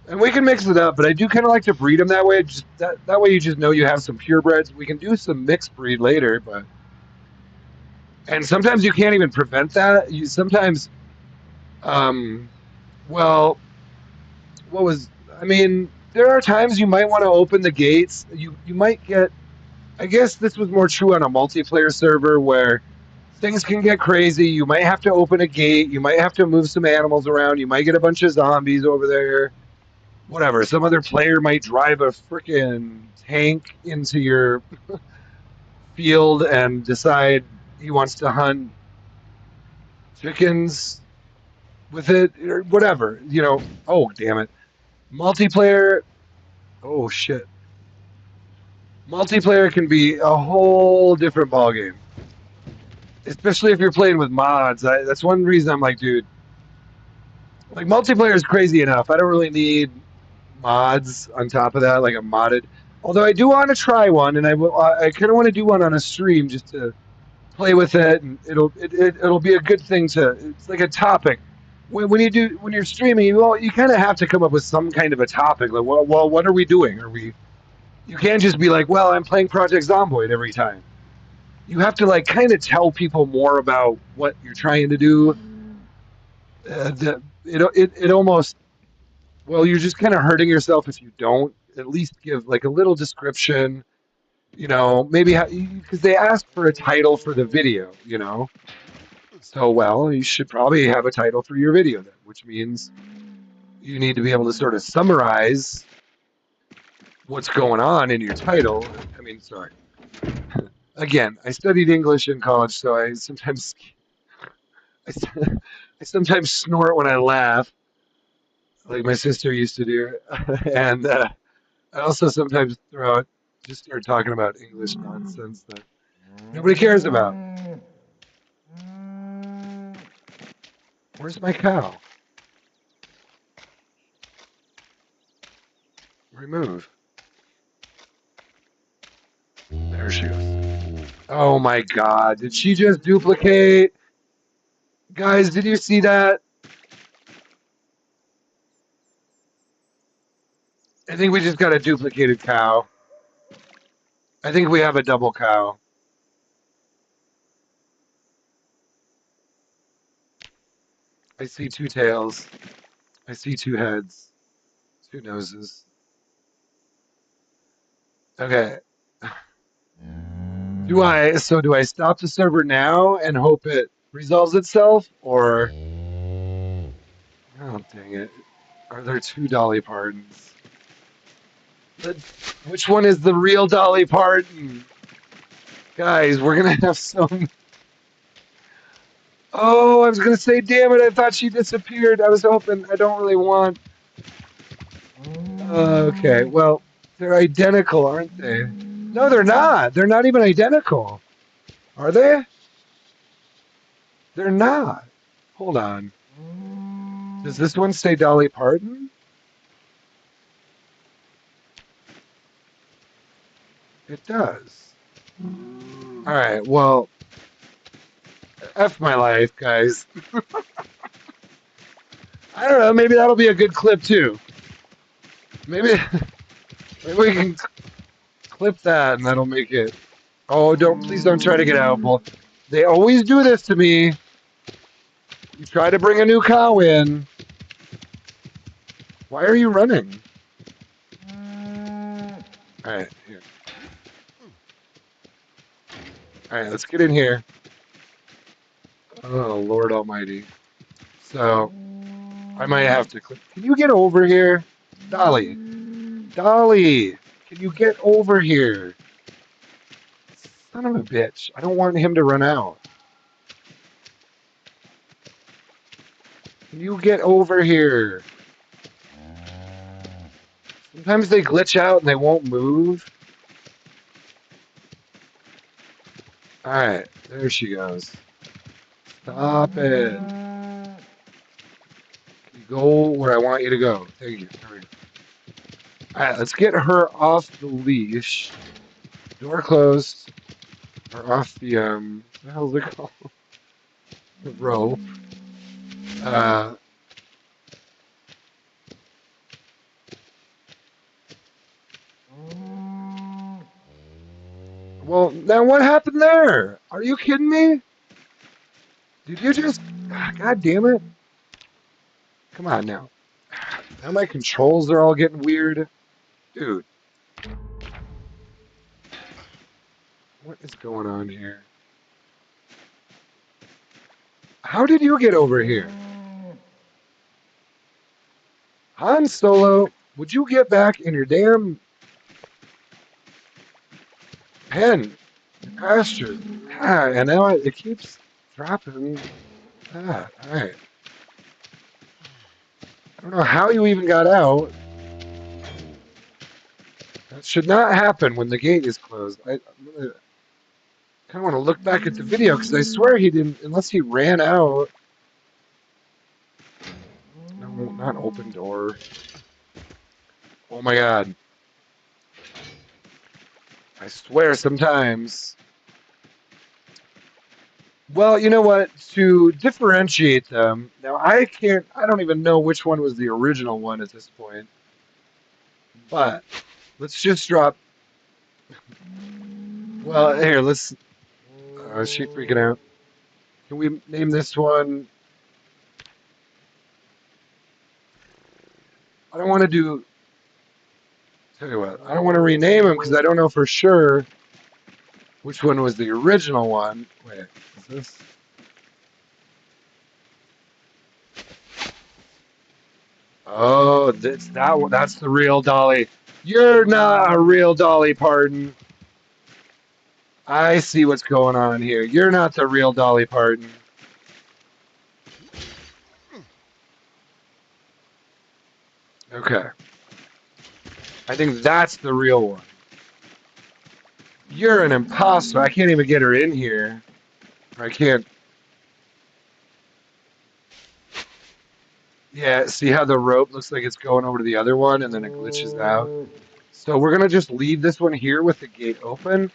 Speaker 1: and we can mix it up, but I do kind of like to breed them that way. Just that way you just know you have some purebreds. We can do some mixed breed later, but, and sometimes you can't even prevent that. You sometimes, well, what was, I mean, there are times you might want to open the gates. You might get, I guess this was more true on a multiplayer server where things can get crazy. You might have to open a gate. You might have to move some animals around. You might get a bunch of zombies over there. Whatever. Some other player might drive a freaking tank into your field and decide he wants to hunt chickens. with it or whatever. You know, oh damn it, multiplayer. Oh shit, multiplayer can be a whole different ballgame, especially if you're playing with mods. That's one reason I'm like, dude, like multiplayer is crazy enough. I don't really need mods on top of that, like a modded. Although I do want to try one, and I kind of want to do one on a stream just to play with it, and it'll be a good thing to. It's like a topic. When you're streaming, you kind of have to come up with some kind of a topic. Like, well, what are we doing? Are we? You can't just be like, well, I'm playing Project Zomboid every time. You have to like kind of tell people more about what you're trying to do. It almost, well, you're just kind of hurting yourself if you don't at least give like a little description. You know, maybe because they ask for a title for the video. You know, so well, you should probably have a title for your video then, which means you need to be able to sort of summarize what's going on in your title. I mean, sorry. Again, I studied English in college, so I, I sometimes snort when I laugh, like my sister used to do, and I also sometimes just start talking about English nonsense that nobody cares about. Where's my cow? Remove. There she goes. Oh my god, did she just duplicate? Guys, did you see that? I think we just got a duplicated cow. I think we have a double cow. I see two tails. I see two heads. Two noses. Okay. Do I stop the server now and hope it resolves itself, or oh dang it. Are there two Dolly Partons? Which one is the real Dolly Parton? Guys, we're gonna have some. Oh, I was gonna say, damn it! I thought she disappeared. I was hoping. I don't really want. Okay, well, they're identical, aren't they? No, they're not. They're not even identical. Are they? They're not. Hold on. Does this one say Dolly Parton? It does. All right. Well, F my life, guys. I don't know. Maybe that'll be a good clip too. Maybe, maybe we can clip that, and that'll make it. Oh, please don't try to get out. Well, they always do this to me. You try to bring a new cow in. Why are you running? All right, here. All right, let's get in here. Oh, Lord Almighty. So, I might have to click. Can you get over here? Dolly. Dolly! Can you get over here? Son of a bitch. I don't want him to run out. Can you get over here? Sometimes they glitch out and they won't move. Alright, there she goes. Stop it. Can you go where I want you to go? Thank you. There we go. Alright, let's get her off the leash. Door closed. Or off the, what the hell's it called? The rope. Well, now what happened there? Are you kidding me? Did you just... God damn it. Come on now. Now my controls are all getting weird. Dude. What is going on here? How did you get over here? Han Solo, would you get back in your damn pen? Pasture. Ah, and now it keeps dropping. Ah, alright. I don't know how you even got out. That should not happen when the gate is closed. I'm gonna kind of want to look back at the video because I swear he didn't, unless he ran out. No, not open door. Oh my god. I swear sometimes. Well, you know what? To differentiate them, now I don't even know which one was the original one at this point. But let's just drop. Well, here, let's. Is she freaking out? Can we name this one? I don't want to do. Tell you what, I don't want to rename them because I don't know for sure which one was the original one. Wait, is this? Oh, that's that one. That's the real Dolly. You're not a real Dolly Parton. I see what's going on here. You're not the real Dolly Parton. Okay. I think that's the real one. You're an imposter. I can't even get her in here. I can't. Yeah, see how the rope looks like it's going over to the other one and then it glitches out? So we're going to just leave this one here with the gate open.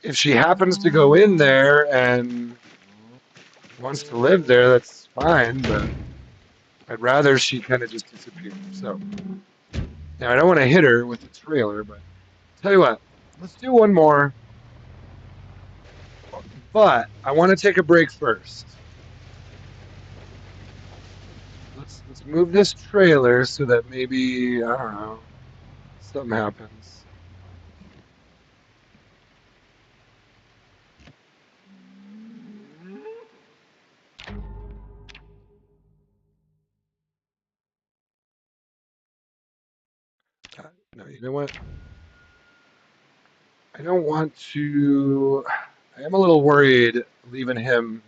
Speaker 1: If she happens to go in there and wants to live there, that's fine, but I'd rather she kind of just disappear. So now I don't want to hit her with the trailer, but tell you what, let's do one more. But I want to take a break first. Let's move this trailer so that maybe I don't know something happens. No, you know what? I don't want to. I am a little worried leaving him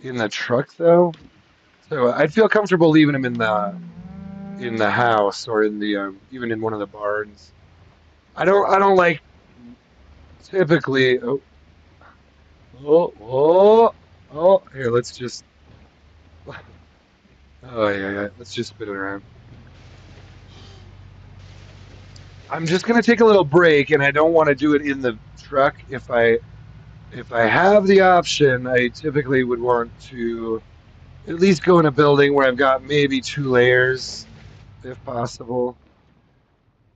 Speaker 1: in the truck though. So I'd feel comfortable leaving him in the house or in the even in one of the barns. I don't like typically. Oh. Here, let's just. Oh yeah. Let's just spin it around. I'm just gonna take a little break, and I don't want to do it in the truck. If I have the option, I typically would want to at least go in a building where I've got maybe 2 layers, if possible.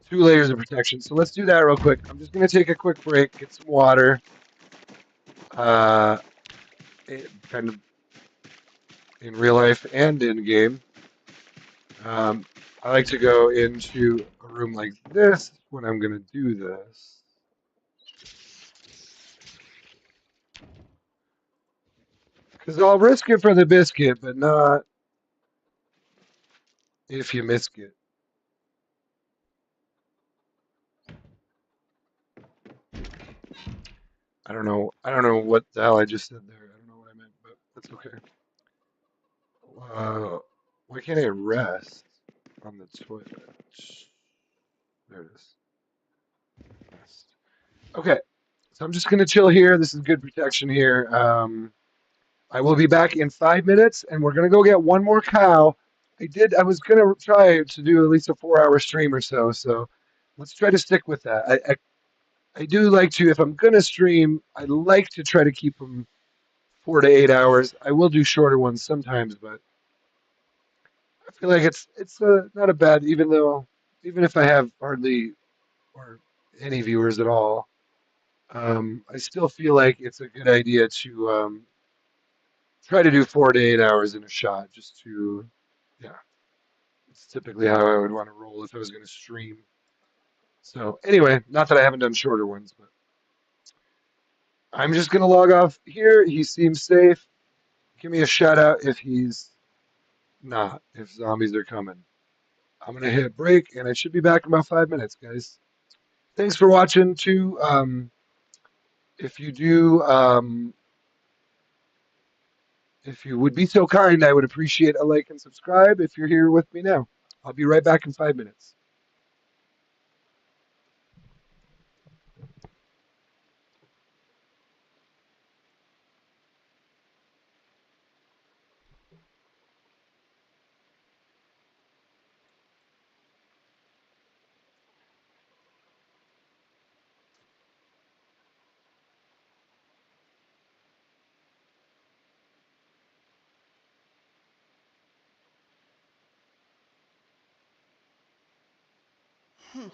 Speaker 1: 2 layers of protection. So let's do that real quick. I'm just gonna take a quick break, get some water. Uh, kind of in real life and in game. Um, I like to go into a room like this when I'm gonna do this. Because I'll risk it for the biscuit, but not if you miss it. I don't know. I don't know what the hell I just said there. I don't know what I meant, but that's okay. Uh, why can't I rest on the toilet? There it is. Rest. Okay, so I'm just gonna chill here. This is good protection here. I will be back in 5 minutes, and we're gonna go get one more cow. I was gonna try to do at least a 4-hour stream or so. So let's try to stick with that. I do like to, if I'm gonna stream, I like to try to keep them 4 to 8 hours. I will do shorter ones sometimes, but I feel like it's not a bad, even if I have hardly or any viewers at all. I still feel like it's a good idea to try to do 4 to 8 hours in a shot, just to yeah. It's typically how I would want to roll if I was going to stream. So anyway, not that I haven't done shorter ones, but I'm just going to log off here. He seems safe. Give me a shout out if he's not, if zombies are coming. I'm going to hit break, and I should be back in about 5 minutes, guys. Thanks for watching, too. If you do, If you would be so kind, I would appreciate a like and subscribe if you're here with me now. I'll be right back in 5 minutes.
Speaker 2: Hmm.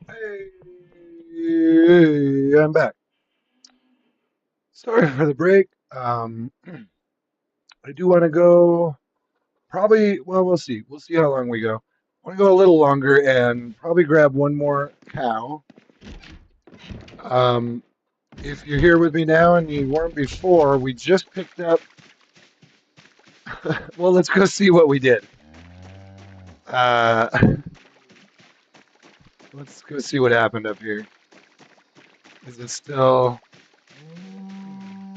Speaker 1: Hey, I'm back. Sorry for the break. I do want to go probably, well, we'll see. We'll see how long we go. I want to go a little longer and probably grab one more cow. Um, if you're here with me now and you weren't before, we just picked up. Well, let's go see what we did. Uh, let's go see what happened up here. Is it still?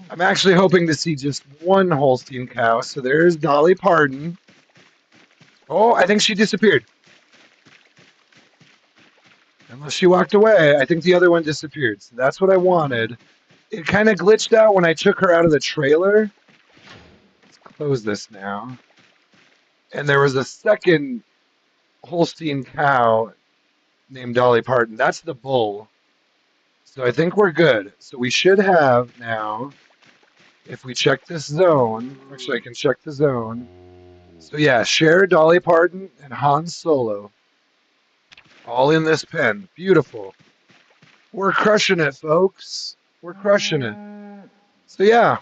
Speaker 1: I'm actually hoping to see just one Holstein cow. So there's Dolly Parton. Oh, I think she disappeared. Unless she walked away, I think the other one disappeared. So that's what I wanted. It kind of glitched out when I took her out of the trailer. Let's close this now. And there was a second Holstein cow named Dolly Parton. That's the bull. So I think we're good. So we should have now, if we check this zone, actually I can check the zone. So yeah, Cher, Dolly Parton, and Han Solo. All in this pen. Beautiful. We're crushing it, folks. We're crushing it. So yeah,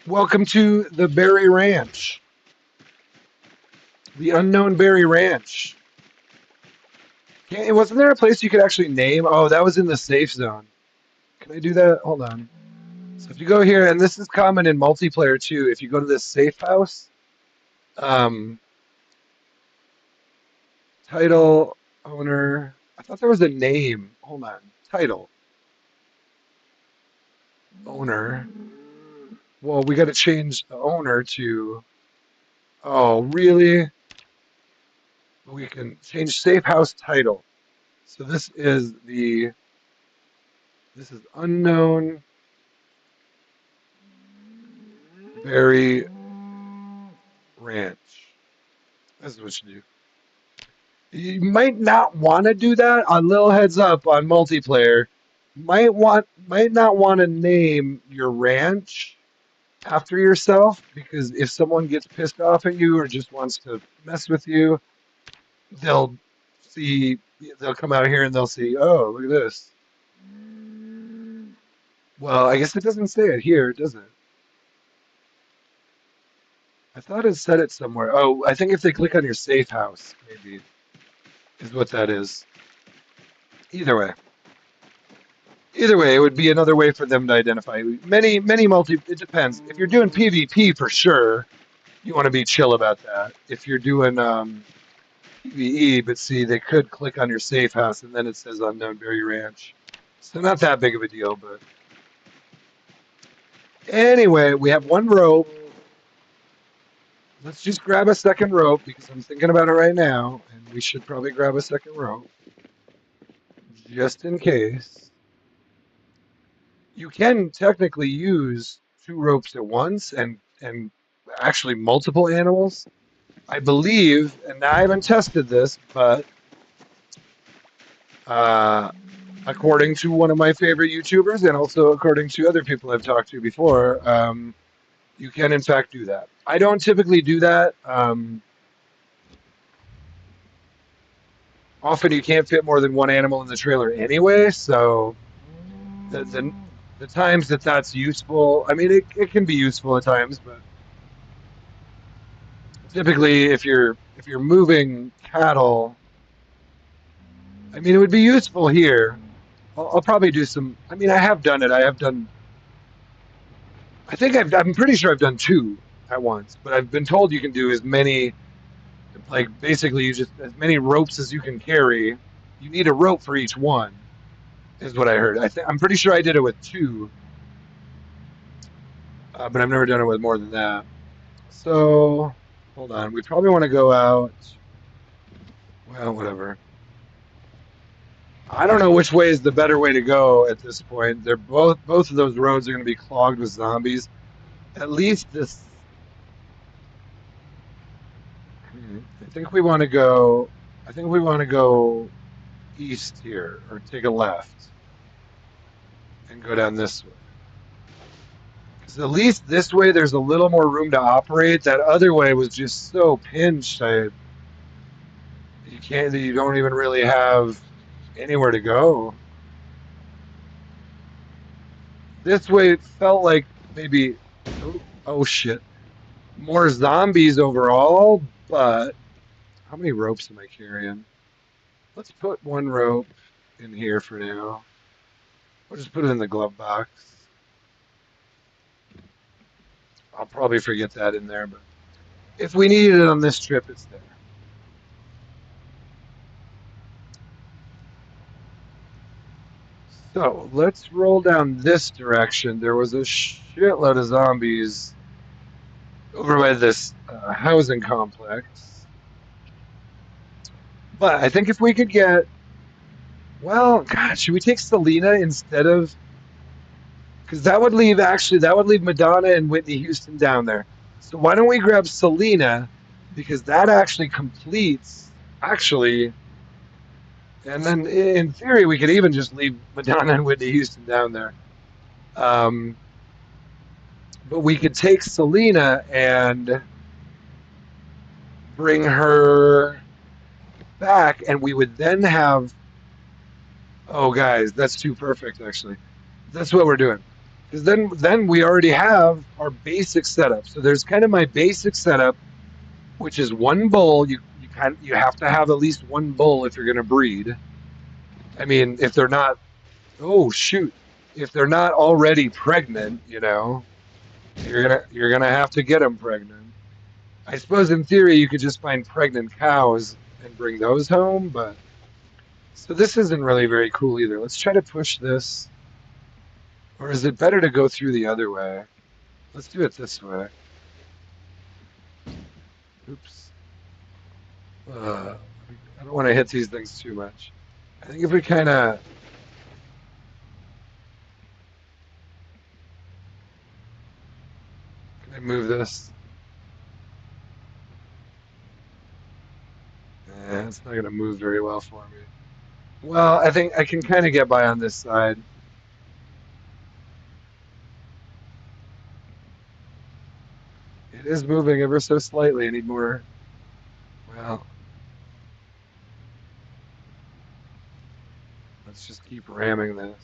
Speaker 1: welcome to the Berry Ranch. The unknown Berry Ranch. Wasn't there a place you could actually name? Oh, that was in the safe zone. Can I do that? Hold on. So if you go here, and this is common in multiplayer too, if you go to this safe house, um, title, owner, I thought there was a name. Hold on. Title, owner. Well, we got to change the owner to, oh, really? We can change safe house title. So this is unknown Berry Ranch. This is what you do. You might not want to do that. A little heads up on multiplayer. Might not want to name your ranch after yourself, because if someone gets pissed off at you or just wants to mess with you, they'll they'll come out here and they'll see, oh, look at this. Well, I guess it doesn't say it here, does it? I thought it said it somewhere. Oh, I think if they click on your safe house, maybe is what that is. Either way. Either way, it would be another way for them to identify. It depends. If you're doing PvP for sure, you want to be chill about that. If you're doing PvE, but see, they could click on your safe house and then it says Unknown Berry Ranch. So not that big of a deal, but anyway, we have one rope. Let's just grab a second rope because I'm thinking about it right now, and we should probably grab a second rope just in case. You can technically use two ropes at once and actually multiple animals. I believe, and I haven't tested this, but according to one of my favorite YouTubers and also according to other people I've talked to before, you can in fact do that. I don't typically do that. Often you can't fit more than one animal in the trailer anyway, so the times that's useful, I mean, it can be useful at times, but typically if you're moving cattle, I mean, it would be useful here. I'll probably do some. I mean, I have done it. I have done. I'm pretty sure I've done two at once, but I've been told you can do as many. Like basically, you just as many ropes as you can carry. You need a rope for each one, is what I heard. I'm pretty sure I did it with two, but I've never done it with more than that. So hold on. We probably want to go out. Well, whatever. I don't know which way is the better way to go at this point. They're both of those roads are going to be clogged with zombies. At least this. I think we want to go. I think we want to go east here, or take a left and go down this way. Because at least this way, there's a little more room to operate. That other way was just so pinched. You don't even really have anywhere to go. This way it felt like maybe, oh shit, more zombies overall, but how many ropes am I carrying? Let's put one rope in here for now. We'll just put it in the glove box. I'll probably forget that in there, but if we need it on this trip, it's there. So let's roll down this direction. There was a shitload of zombies over by this housing complex. But I think if we could get, well, God, should we take Selena instead of? Because that would leave Madonna and Whitney Houston down there. So why don't we grab Selena? Because that actually completes actually, and then in theory we could even just leave Madonna and Whitney Houston down there. But we could take Selena and bring her back, and we would then have. Oh, guys, that's too perfect. Actually, that's what we're doing. Because then we already have our basic setup. So there's kind of my basic setup, which is one bull. You have to have at least one bull if you're going to breed. I mean, if they're not, oh shoot, if they're not already pregnant, you're gonna have to get them pregnant. I suppose in theory you could just find pregnant cows and bring those home, but so this isn't really very cool either. Let's try to push this, or is it better to go through the other way? Let's do it this way. Oops. I don't want to hit these things too much. I think if we kind of. Can I move this? It's not going to move very well for me. Well, I think I can kind of get by on this side. It is moving ever so slightly. I need more. Well, let's just keep ramming this.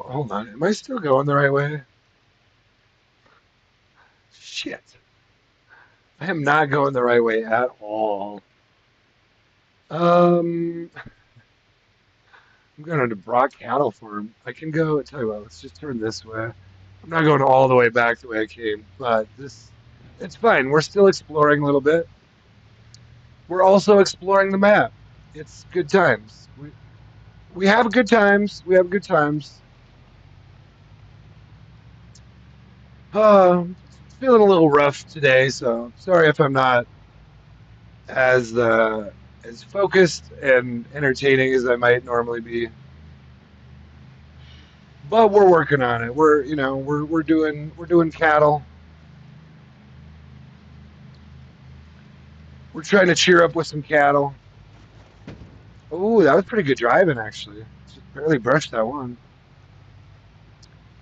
Speaker 1: Hold on. Am I still going the right way? Shit. I am not going the right way at all. I'm going to Brock Cattle Farm. I can go, tell you what, let's just turn this way. I'm not going all the way back the way I came, but it's fine. We're still exploring a little bit. We're also exploring the map. It's good times. We have good times. We have good times. Feeling a little rough today, so sorry if I'm not as as focused and entertaining as I might normally be. But we're working on it. We're doing cattle. We're trying to cheer up with some cattle. Oh, that was pretty good driving actually. Just barely brushed that one.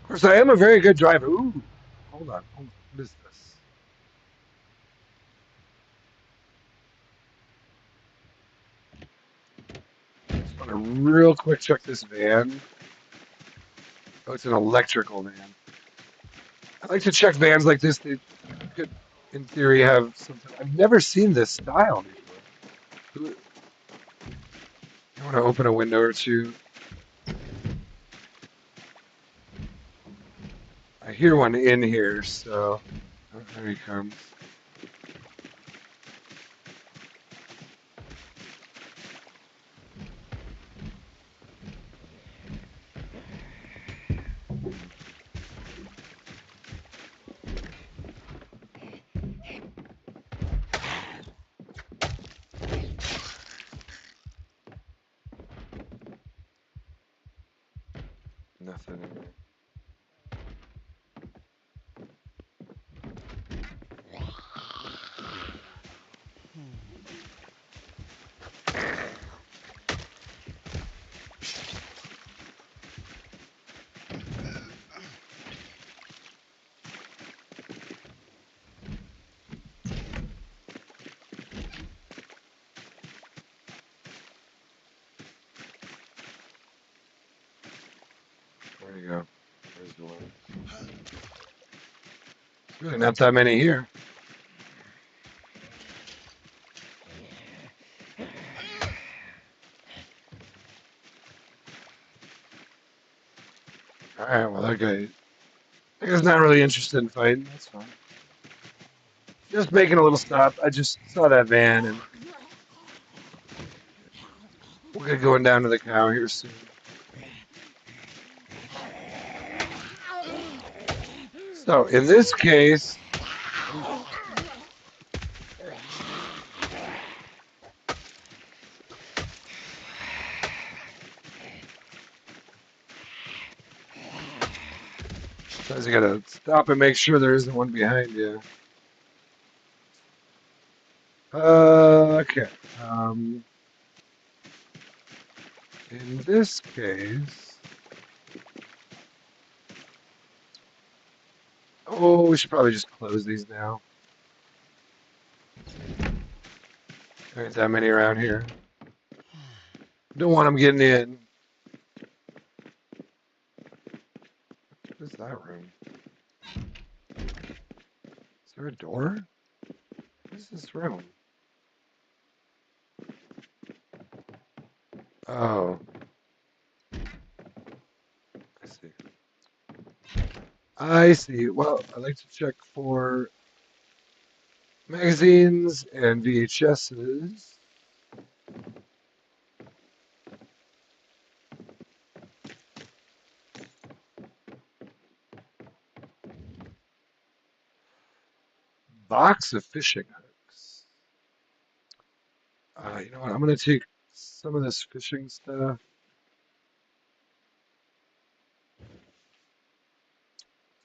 Speaker 1: Of course, I am a very good driver. Ooh, hold on. What is this? Just want to real quick check this van. Oh, it's an electrical van. I like to check vans like this. They could, in theory, have something. I've never seen this style before. I want to open a window or two. I hear one in here, so oh, there he comes. Nothing in there. There you go. There's the one. There's really not that many here. Alright, well that guy's not really interested in fighting. That's fine. Just making a little stop. I just saw that van and we'll get going down to the cow here soon. So in this case, sometimes you gotta stop and make sure there isn't one behind you. Okay. In this case, oh, we should probably just close these now. There ain't that many around here. Don't want them getting in. What is that room? Is there a door? What is this room? Oh. I see. I see. Well, I like to check for magazines and VHSs. Box of fishing hooks. You know what? I'm gonna take some of this fishing stuff.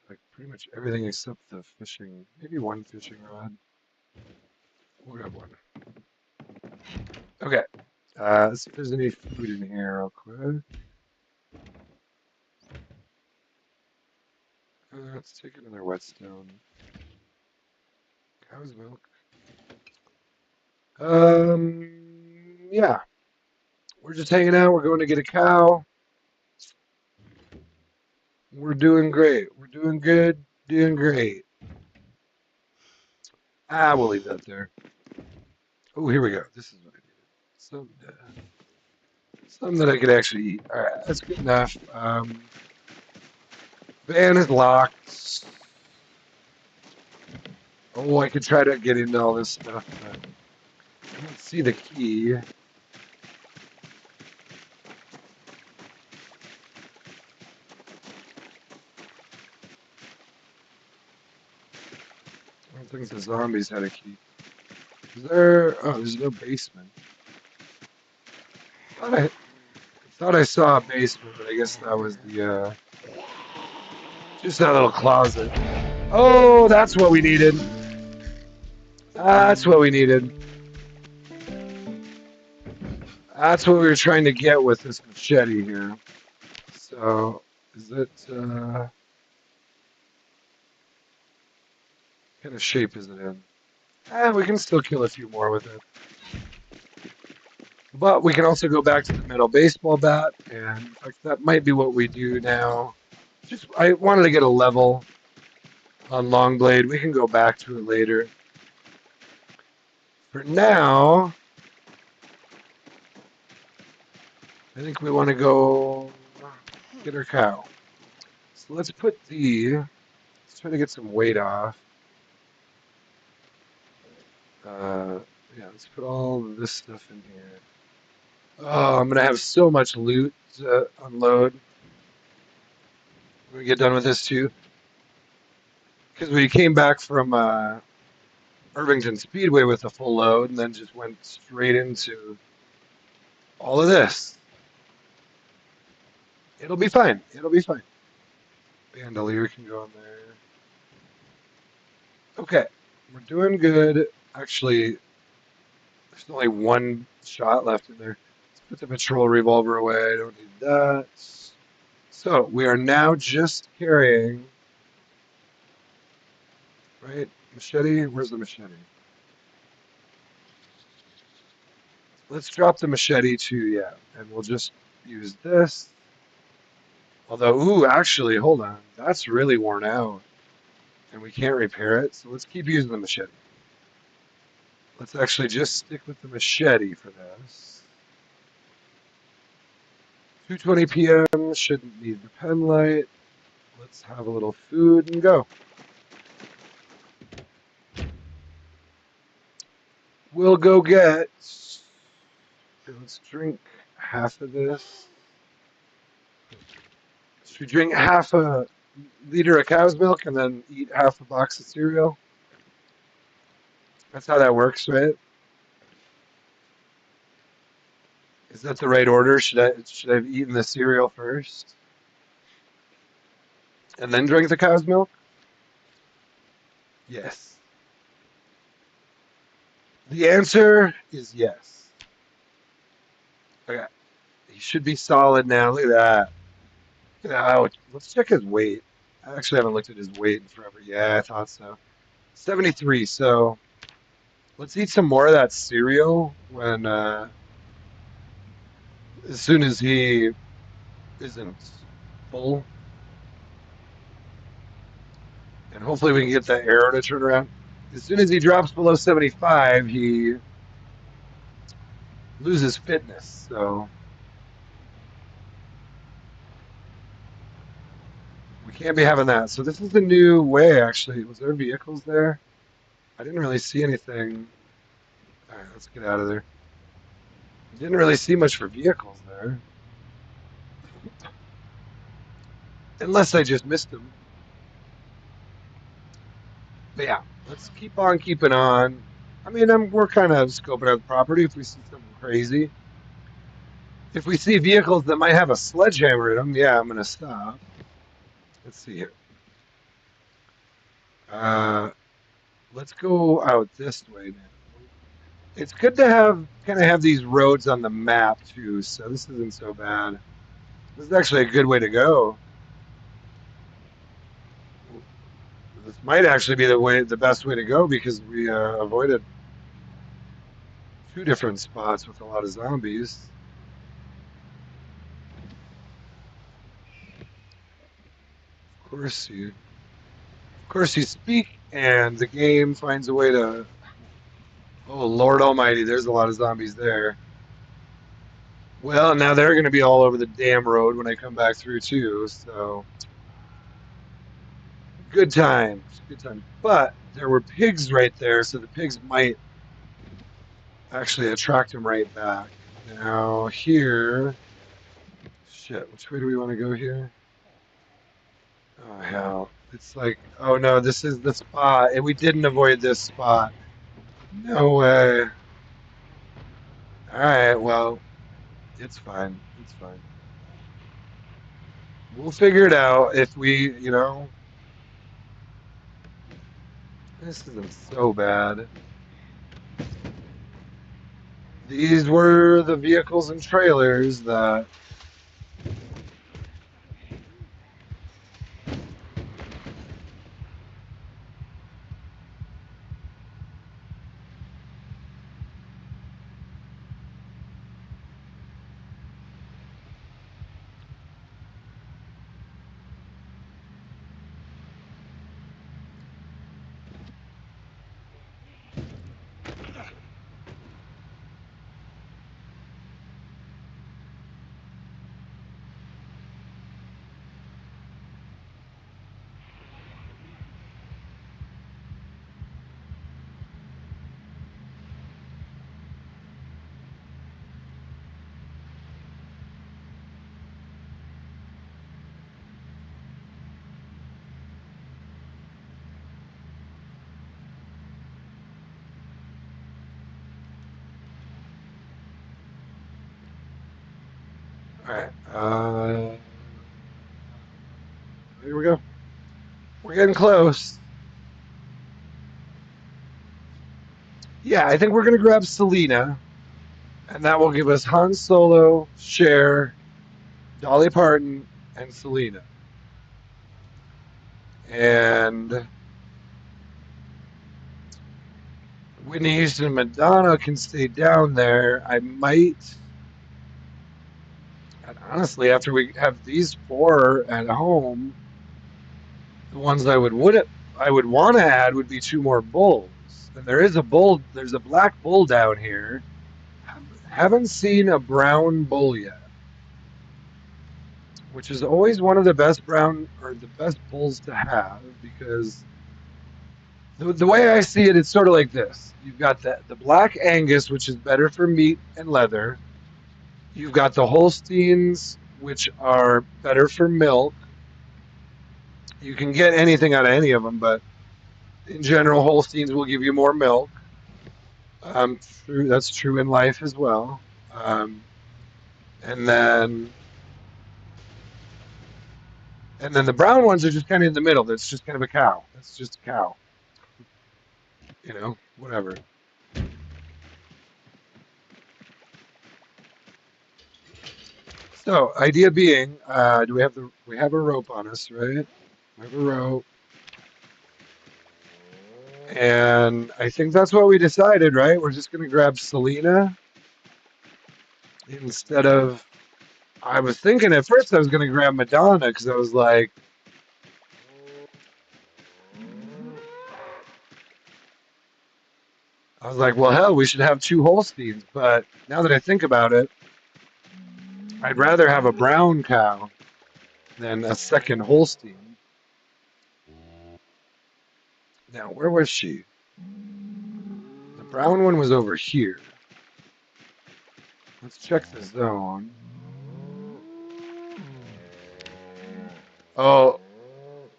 Speaker 1: Like pretty much everything except the fishing. Maybe one fishing rod. We'll grab one. Okay. Let's see if there's any food in here real quick. Let's take another whetstone. Cow's milk. Yeah. We're just hanging out. We're going to get a cow. We're doing great. We're doing good. Doing great. We'll leave that there. Oh, here we go. This is what I needed. Something that I could actually eat. All right, that's good enough. Van is locked. Oh, I could try to get into all this stuff, but I don't see the key. I don't think the zombies had a key. Is there? Oh, there's no basement. I thought I saw a basement, but I guess that was the just that little closet. Oh, that's what we needed. That's what we needed. That's what we were trying to get with this machete here. So, is it, what kind of shape is it in? We can still kill a few more with it. But we can also go back to the metal baseball bat, and in fact, that might be what we do now. I wanted to get a level on long blade. We can go back to it later. For now, I think we want to go get our cow. So let's let's try to get some weight off. Yeah, let's put all this stuff in here. Oh, I'm gonna have so much loot to unload when we get done with this too. Because we came back from Irvington Speedway with a full load and then just went straight into all of this. It'll be fine. It'll be fine. Bandolier can go in there. Okay, we're doing good. Actually, there's only one shot left in there. Let's put the patrol revolver away. I don't need that. So we are now just carrying, right? Machete. Where's the machete? Let's drop the machete to, yeah, and we'll just use this. Although, ooh, actually, hold on. That's really worn out, and we can't repair it, so let's keep using the machete. Let's actually just stick with the machete for this. 2:20 p.m. Shouldn't need the pen light. Let's have a little food and go. We'll go get. Let's drink half of this. Should we drink half a liter of cow's milk and then eat half a box of cereal? That's how that works, right? Is that the right order? Should I have eaten the cereal first and then drink the cow's milk? Yes. The answer is yes. Okay. He should be solid now. Look at that. Look at that. Oh, let's check his weight. I actually haven't looked at his weight in forever. Yeah, I thought so. 73. So let's eat some more of that cereal when as soon as he isn't full, and hopefully we can get that arrow to turn around. As soon as he drops below 75, he loses fitness. So we can't be having that. So this is the new way, actually. Was there vehicles there? I didn't really see anything. All right, let's get out of there. Didn't really see much for vehicles there. Unless I just missed them. But yeah, let's keep on keeping on. I mean, we're kind of scoping out the property if we see something crazy. If we see vehicles that might have a sledgehammer in them, yeah, I'm going to stop. Let's see here. Uh, let's go out this way now. It's good to have these roads on the map too, so this isn't so bad. This is actually a good way to go. This might actually be the best way to go because we avoided two different spots with a lot of zombies. Of course you speak, and the game finds a way to. Oh Lord Almighty, there's a lot of zombies there. Well, now they're going to be all over the damn road when I come back through too. So good times, good times. But there were pigs right there, so the pigs might actually attract them right back. Now here, shit. Which way do we want to go here? Oh hell! It's like, oh no, this is the spot, and we didn't avoid this spot. No way. All right, well, it's fine. It's fine. We'll figure it out if we. This isn't so bad. These were the vehicles and trailers that. Alright, here we go. We're getting close. Yeah, I think we're going to grab Selena, and that will give us Han Solo, Cher, Dolly Parton, and Selena. And Whitney Houston and Madonna can stay down there. I might, and honestly, after we have these four at home, the ones I would want to add would be two more bulls. And there is a bull. There's a black bull down here. Haven't seen a brown bull yet, which is always one of the best the best bulls to have, because the way I see it, it's sort of like this. You've got the black Angus, which is better for meat and leather. You've got the Holsteins, which are better for milk. You can get anything out of any of them, but in general, Holsteins will give you more milk. That's true in life as well. Um, and then the brown ones are just kind of in the middle. That's just kind of a cow. That's just a cow. Whatever. So, idea being, do we have a rope on us, right? We have a rope. And I think that's what we decided, right? We're just going to grab Selena instead of. I was thinking at first I was going to grab Madonna because I was like, well, hell, we should have two Holsteins. But now that I think about it, I'd rather have a brown cow than a second Holstein. Now, where was she? The brown one was over here. Let's check the zone. Oh,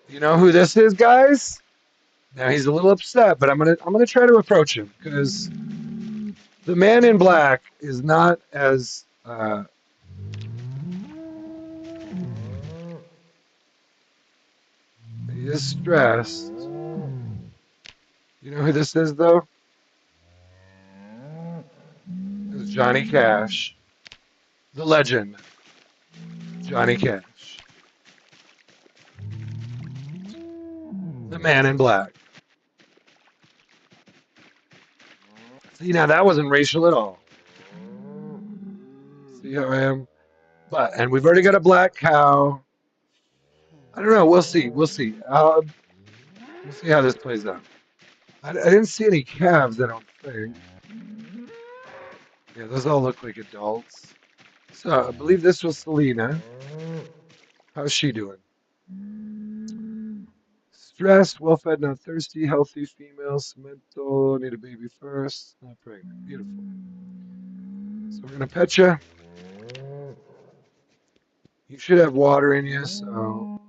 Speaker 1: you know who this is, guys? Now he's a little upset, but I'm gonna try to approach him because the man in black is not as he is stressed. You know who this is, though? It's Johnny Cash, the legend, Johnny Cash, the man in black. See, now that wasn't racial at all. See how I am? And we've already got a black cow. I don't know. We'll see. We'll see. We'll see how this plays out. I didn't see any calves, I don't think. Yeah, those all look like adults. So I believe this was Selena. How's she doing? Stressed, well-fed, not thirsty, healthy female, cemento, need a baby first, not pregnant. Beautiful. So we're gonna pet you. You should have water in you, so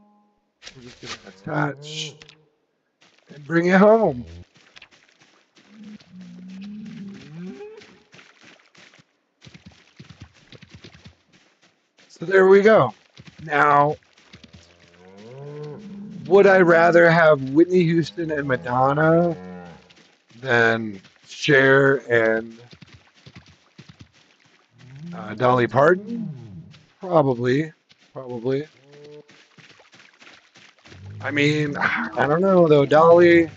Speaker 1: we're just gonna attach and bring you home. So there we go. Now, would I rather have Whitney Houston and Madonna than Cher and Dolly Parton? Probably. I mean, I don't know though. Dolly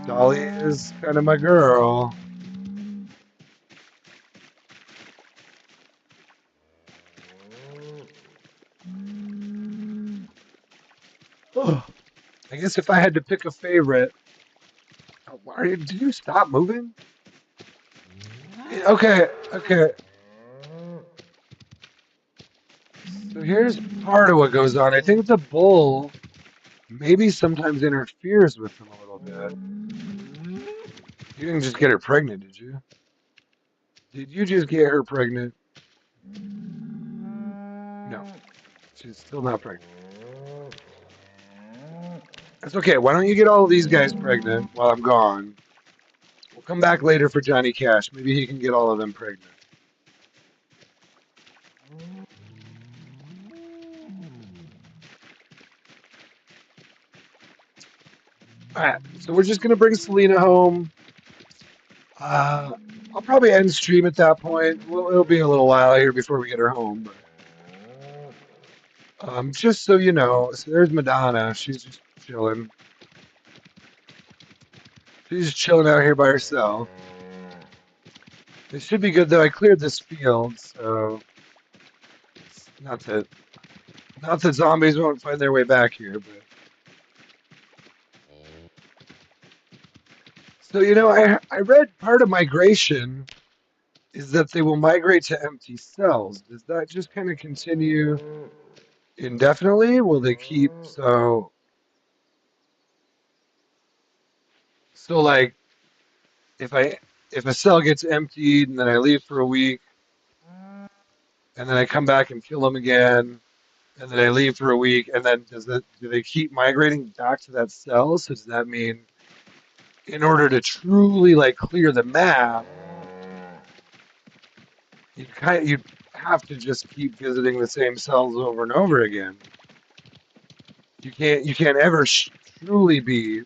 Speaker 1: is kind of my girl. I guess if I had to pick a favorite, did you stop moving? Okay. So here's part of what goes on. I think the bull maybe sometimes interferes with them a little bit. You didn't just get her pregnant, did you? Did you just get her pregnant? No. She's still not pregnant. That's okay. Why don't you get all of these guys pregnant while I'm gone? We'll come back later for Johnny Cash. Maybe he can get all of them pregnant. All right, so we're just gonna bring Selena home. Uh, I'll probably end stream at that point. Well, it'll be a little while here before we get her home, but just so you know, so there's Madonna. She's just chilling. She's just chilling out here by herself. It should be good though. I cleared this field, so not that zombies won't find their way back here, but so you know, I read part of migration is that they will migrate to empty cells. Does that just kind of continue indefinitely? Will they keep so like if I if a cell gets emptied and then I leave for a week and then I come back and kill them again and then I leave for a week and then do they keep migrating back to that cell? So does that mean in order to truly like clear the map, you have to just keep visiting the same cells over and over again. You can't ever truly be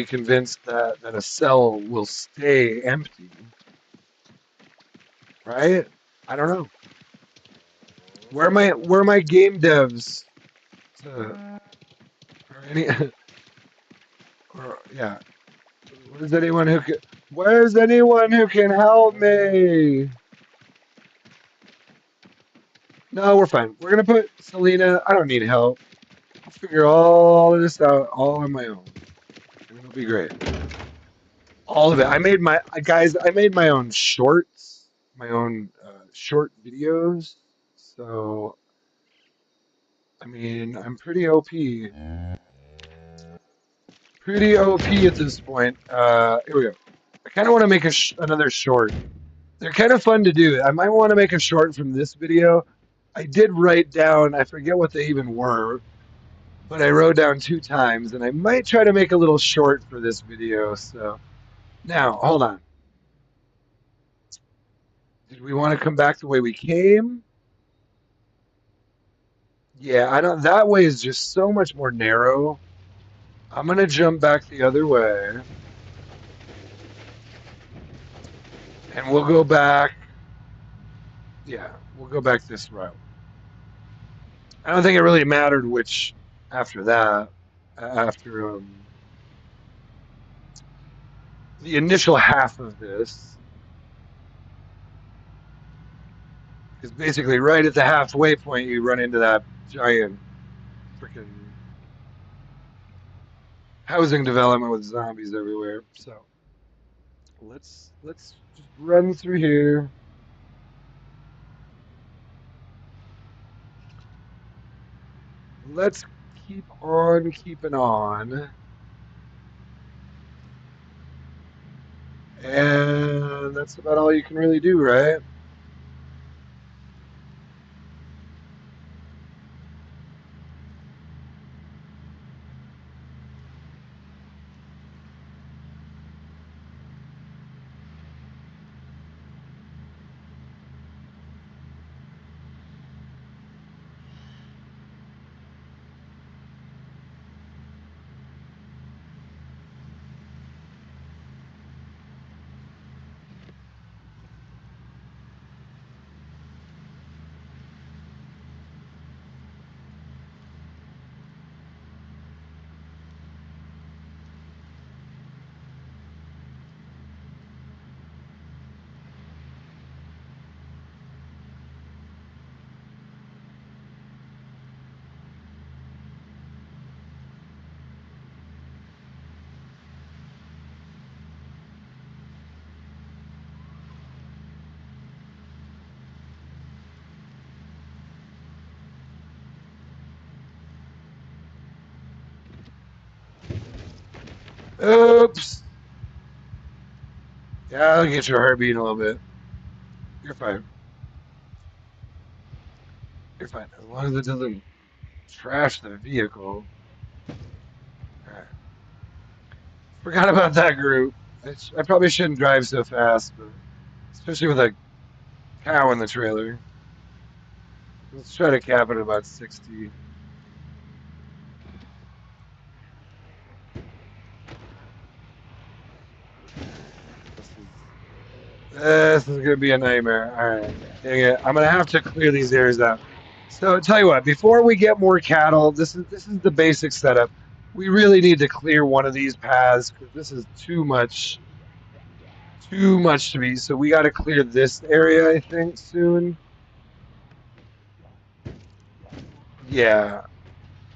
Speaker 1: convinced that a cell will stay empty, right? I don't know. Where are my game devs to, or any or yeah? Where's anyone who can help me? No, we're fine. We're gonna put Selena. I don't need help. I'll figure all of this out all on my own, and it'll be great. All of it. I made my guys. I made my own shorts, my own short videos. So I mean, I'm pretty OP. Pretty OP at this point. Here we go. I kind of want to make another short. They're kind of fun to do. I might want to make a short from this video. I did write down. I forget what they even were, but I wrote down 2 times, and I might try to make a little short for this video. So now, hold on. Did we want to come back the way we came? Yeah, I don't. That way is just so much more narrow. I'm gonna jump back the other way, and we'll go back. Yeah, we'll go back this route. I don't think it really mattered which after that. After the initial half of this, because basically right at the halfway point you run into that giant freaking housing development with zombies everywhere. So let's just run through here. Let's keep on keeping on. And that's about all you can really do, right? Oops. Yeah, I'll get your heart beating a little bit. You're fine. You're fine. As long as it doesn't trash the vehicle. All right. Forgot about that group. I probably shouldn't drive so fast, but especially with a cow in the trailer. Let's try to cap it at about 60. This is gonna be a nightmare. All right, dang it. I'm gonna have to clear these areas out. So tell you what, before we get more cattle, this is the basic setup. We really need to clear one of these paths because this is too much to be. So we got to clear this area, I think, soon. Yeah,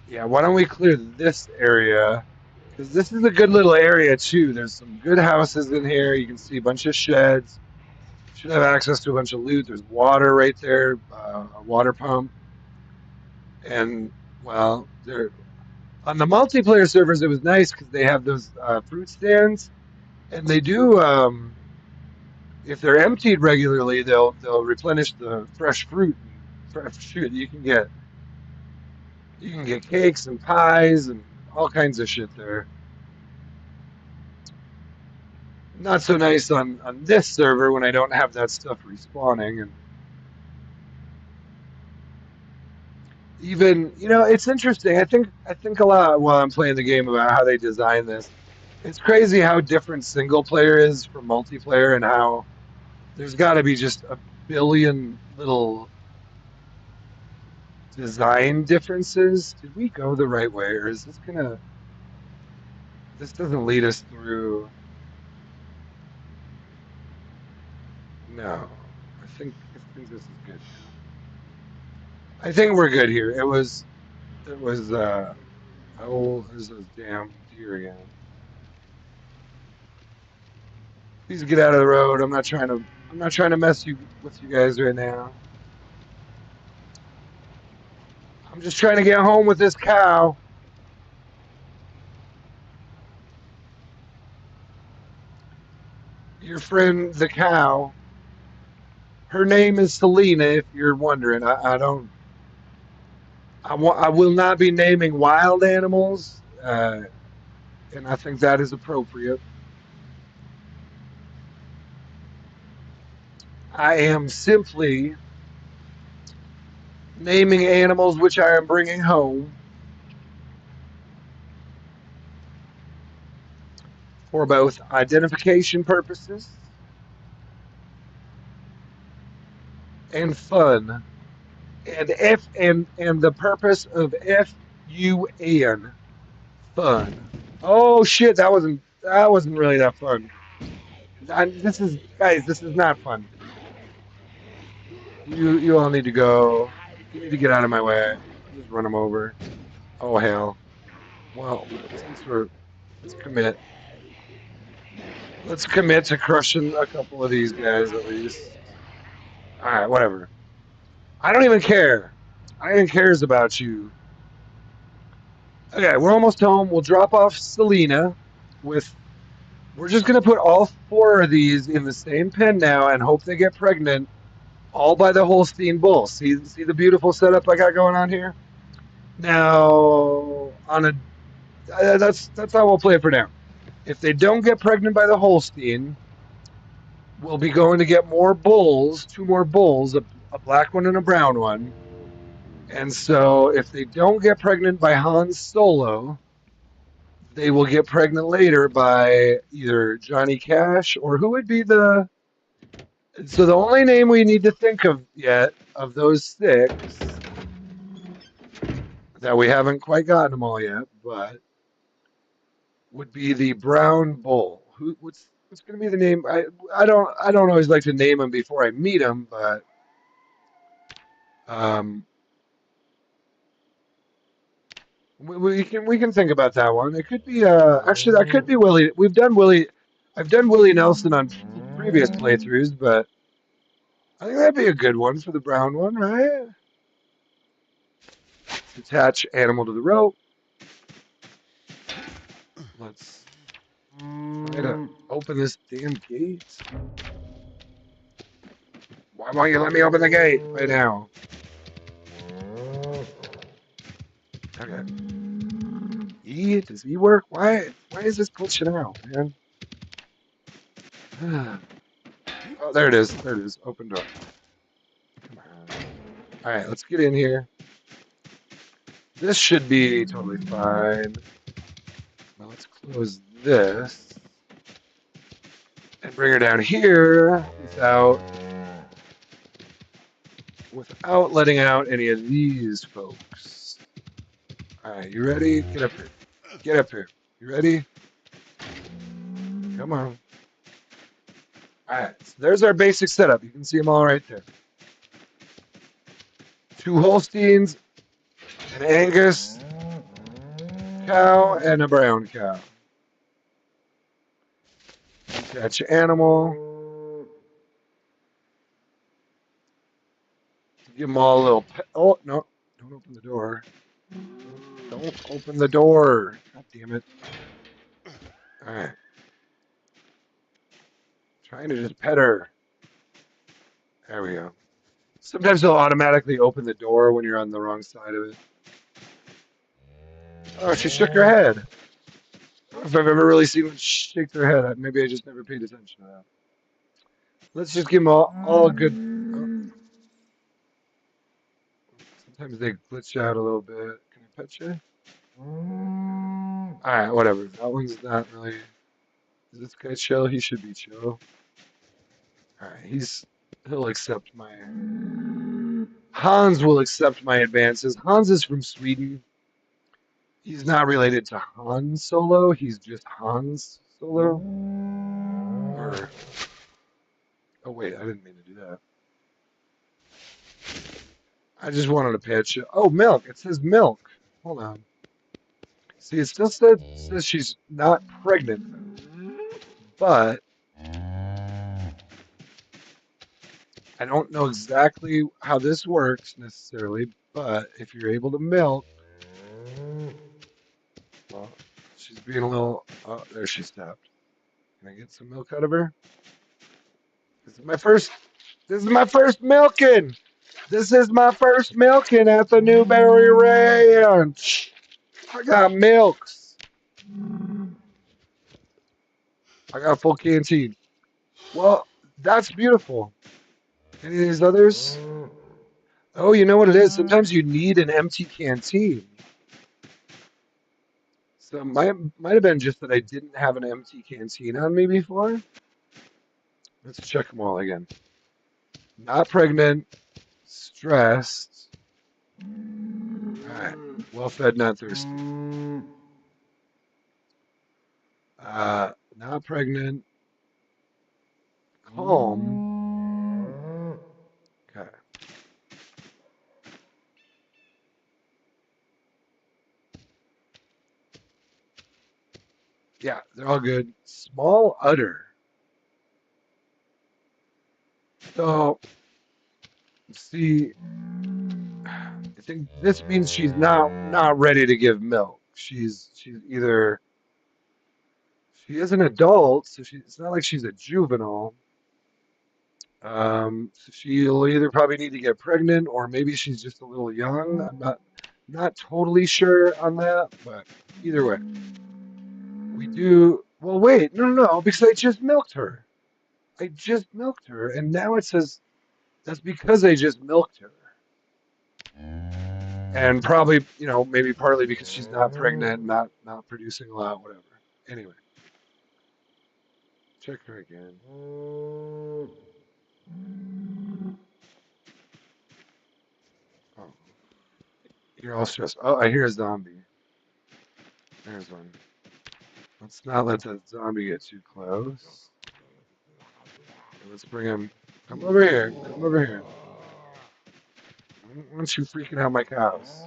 Speaker 1: yeah. Why don't we clear this area? Because this is a good little area too. There's some good houses in here. You can see a bunch of sheds. Should have access to a bunch of loot. There's water right there, a water pump, and well, there on the multiplayer servers it was nice because they have those fruit stands, and they do. If they're emptied regularly, they'll replenish the fresh fruit and fresh shoot. You can get cakes and pies and all kinds of shit there. Not so nice on this server when I don't have that stuff respawning. And even, it's interesting. I think a lot while I'm playing the game about how they design this. It's crazy how different single player is from multiplayer, and how there's got to be just a billion little design differences. Did we go the right way, or is this gonna? This doesn't lead us through. No, I think this is good. I think we're good here. It was oh, there's those damn deer again. Please get out of the road. I'm not trying to mess with you guys right now. I'm just trying to get home with this cow. Your friend the cow. Her name is Selena, if you're wondering. I don't I will not be naming wild animals, and I think that is appropriate. I am simply naming animals which I am bringing home for both identification purposes and fun. And the purpose of FUN, fun. Oh shit, that wasn't really that fun. This is guys, this is not fun. You all need to go. You need to get out of my way. I'll just run them over. Oh hell. Well, since let's commit. Let's commit to crushing a couple of these guys at least. All right, whatever. I don't even care. I don't even cares about you. Okay, we're almost home. We'll drop off Selena with. We're just gonna put all four of these in the same pen now and hope they get pregnant, all by the Holstein bull. See the beautiful setup I got going on here. Now, that's how we'll play it for now. If they don't get pregnant by the Holstein, we'll be going to get more bulls, two more bulls, a black one and a brown one. And so if they don't get pregnant by Hans Solo, they will get pregnant later by either Johnny Cash or who would be the. So the only name we need to think of yet of those six that we haven't quite gotten them all yet, but would be the brown bull. What's going to be the name? I don't always like to name them before I meet them, but um, we can think about that one. It could be actually that could be Willie. We've done Willie. I've done Willie Nelson on previous playthroughs, but I think that'd be a good one for the brown one, right? Let's attach animal to the rope. Let's try to open this damn gate. Why won't you let me open the gate right now? Okay. E? Does E work? Why is this glitching out, man? Oh, there it is. There it is. Open door. Come on. All right, let's get in here. This should be totally fine. Now let's close this and bring her down here without letting out any of these folks. All right, you ready? Get up here. Get up here. You ready? Come on. All right, so there's our basic setup. You can see them all right there. 2 Holsteins, an Angus cow, and a brown cow. Catch animal. Give them all a little pet. Oh, no. Don't open the door. Don't open the door. God damn it. All right. Trying to just pet her. There we go. Sometimes they'll automatically open the door when you're on the wrong side of it. Oh, she shook her head. I don't know if I've ever really seen one shake their head. Maybe I just never paid attention to that. Let's just give them all a good... Oh. Sometimes they glitch out a little bit. Can I pet you? Alright, whatever. That one's not really... Is this guy chill? He should be chill. Alright, he'll accept my... Hans will accept my advances. Hans is from Sweden. He's not related to Han Solo. He's just Hans Solo. Or... Oh, wait, I didn't mean to do that. I just wanted to pet you. Oh, milk. It says milk. Hold on. See, it still says she's not pregnant, but I don't know exactly how this works necessarily, but if you're able to milk, well, she's being a little, oh, there she stopped. Can I get some milk out of her? This is my first milking. This is my first milking at the Newberry Ranch. I got milks. I got a full canteen. Well, that's beautiful. Any of these others? Oh, you know what it is? Sometimes you need an empty canteen. So it might have been just that I didn't have an empty canteen on me before. Let's check them all again. Not pregnant, stressed. All right, well fed, not thirsty. Not pregnant, calm. Okay. Yeah, they're all good. Small udder. So, see, I think this means she's not ready to give milk. She's either she is an adult, so it's not like she's a juvenile. So she'll either probably need to get pregnant, or maybe she's just a little young. I'm not totally sure on that, but either way, we do. Well, wait, no, because I just milked her. I just milked her, and now it says that's because I just milked her. And probably, maybe partly because she's not pregnant, not producing a lot, whatever. Anyway, check her again. Oh, you're all stressed. Oh, I hear a zombie. There's one. Let's not let that zombie get too close. Let's bring him. Come over here. Come over here. Why don't you freaking out my cows?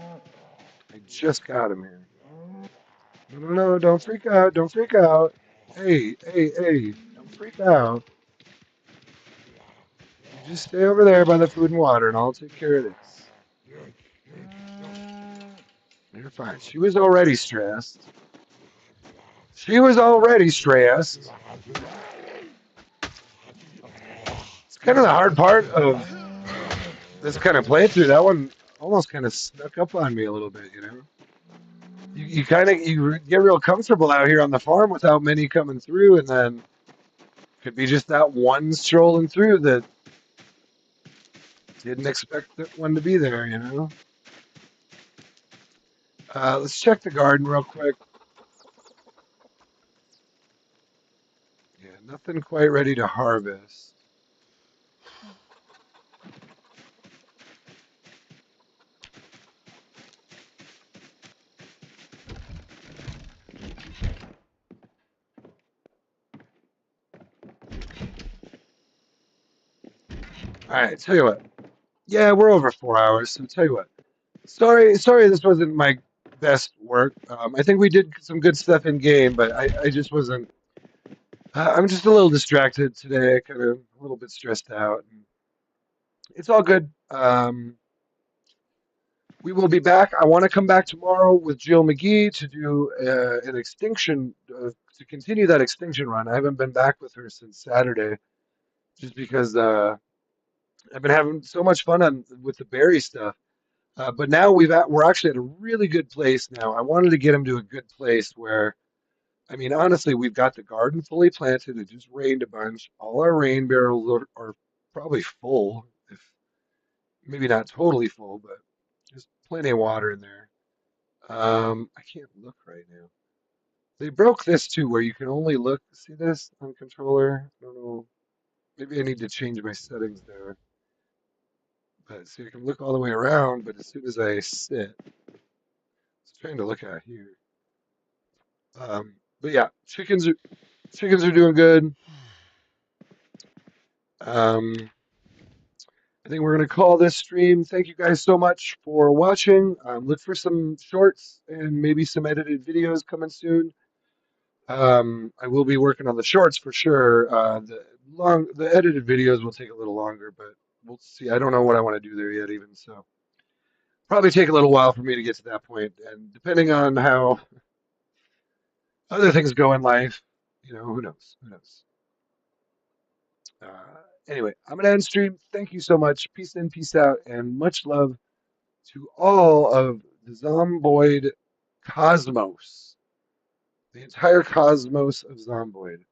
Speaker 1: I just got him here. No, don't freak out. Don't freak out. Hey, don't freak out. You just stay over there by the food and water, and I'll take care of this. You're fine. She was already stressed. It's kind of the hard part of this kind of playthrough. That one almost kind of snuck up on me a little bit, you kind of you get real comfortable out here on the farm without many coming through, and then could be just that one strolling through that didn't expect that one to be there. Let's check the garden real quick. Yeah, nothing quite ready to harvest. All right, tell you what. Yeah, we're over 4 hours, so tell you what. Sorry, this wasn't my best work. I think we did some good stuff in game, but I just wasn't. I'm just a little distracted today, kind of a little bit stressed out. It's all good. We will be back. I want to come back tomorrow with Jill McGee to do an extinction, to continue that extinction run. I haven't been back with her since Saturday, just because I've been having so much fun with the berry stuff. But now we're actually at a really good place now. I wanted to get him to a good place where, I mean, honestly, we've got the garden fully planted. It just rained a bunch. All our rain barrels are probably full, if maybe not totally full, but there's plenty of water in there. I can't look right now. They broke this too, where you can only look. See this on controller? I don't know. Maybe I need to change my settings there. But see, I can look all the way around, but as soon as I sit, it's trying to look at here. But yeah, chickens are doing good. Um, I think we're gonna call this stream. Thank you guys so much for watching. Look for some shorts and maybe some edited videos coming soon. I will be working on the shorts for sure. The edited videos will take a little longer, but we'll see. I don't know what I want to do there yet, even so. Probably take a little while for me to get to that point, and depending on how other things go in life, who knows? Who knows? Anyway, I'm gonna end stream. Thank you so much. Peace in, peace out, and much love to all of the Zomboid cosmos, the entire cosmos of Zomboid.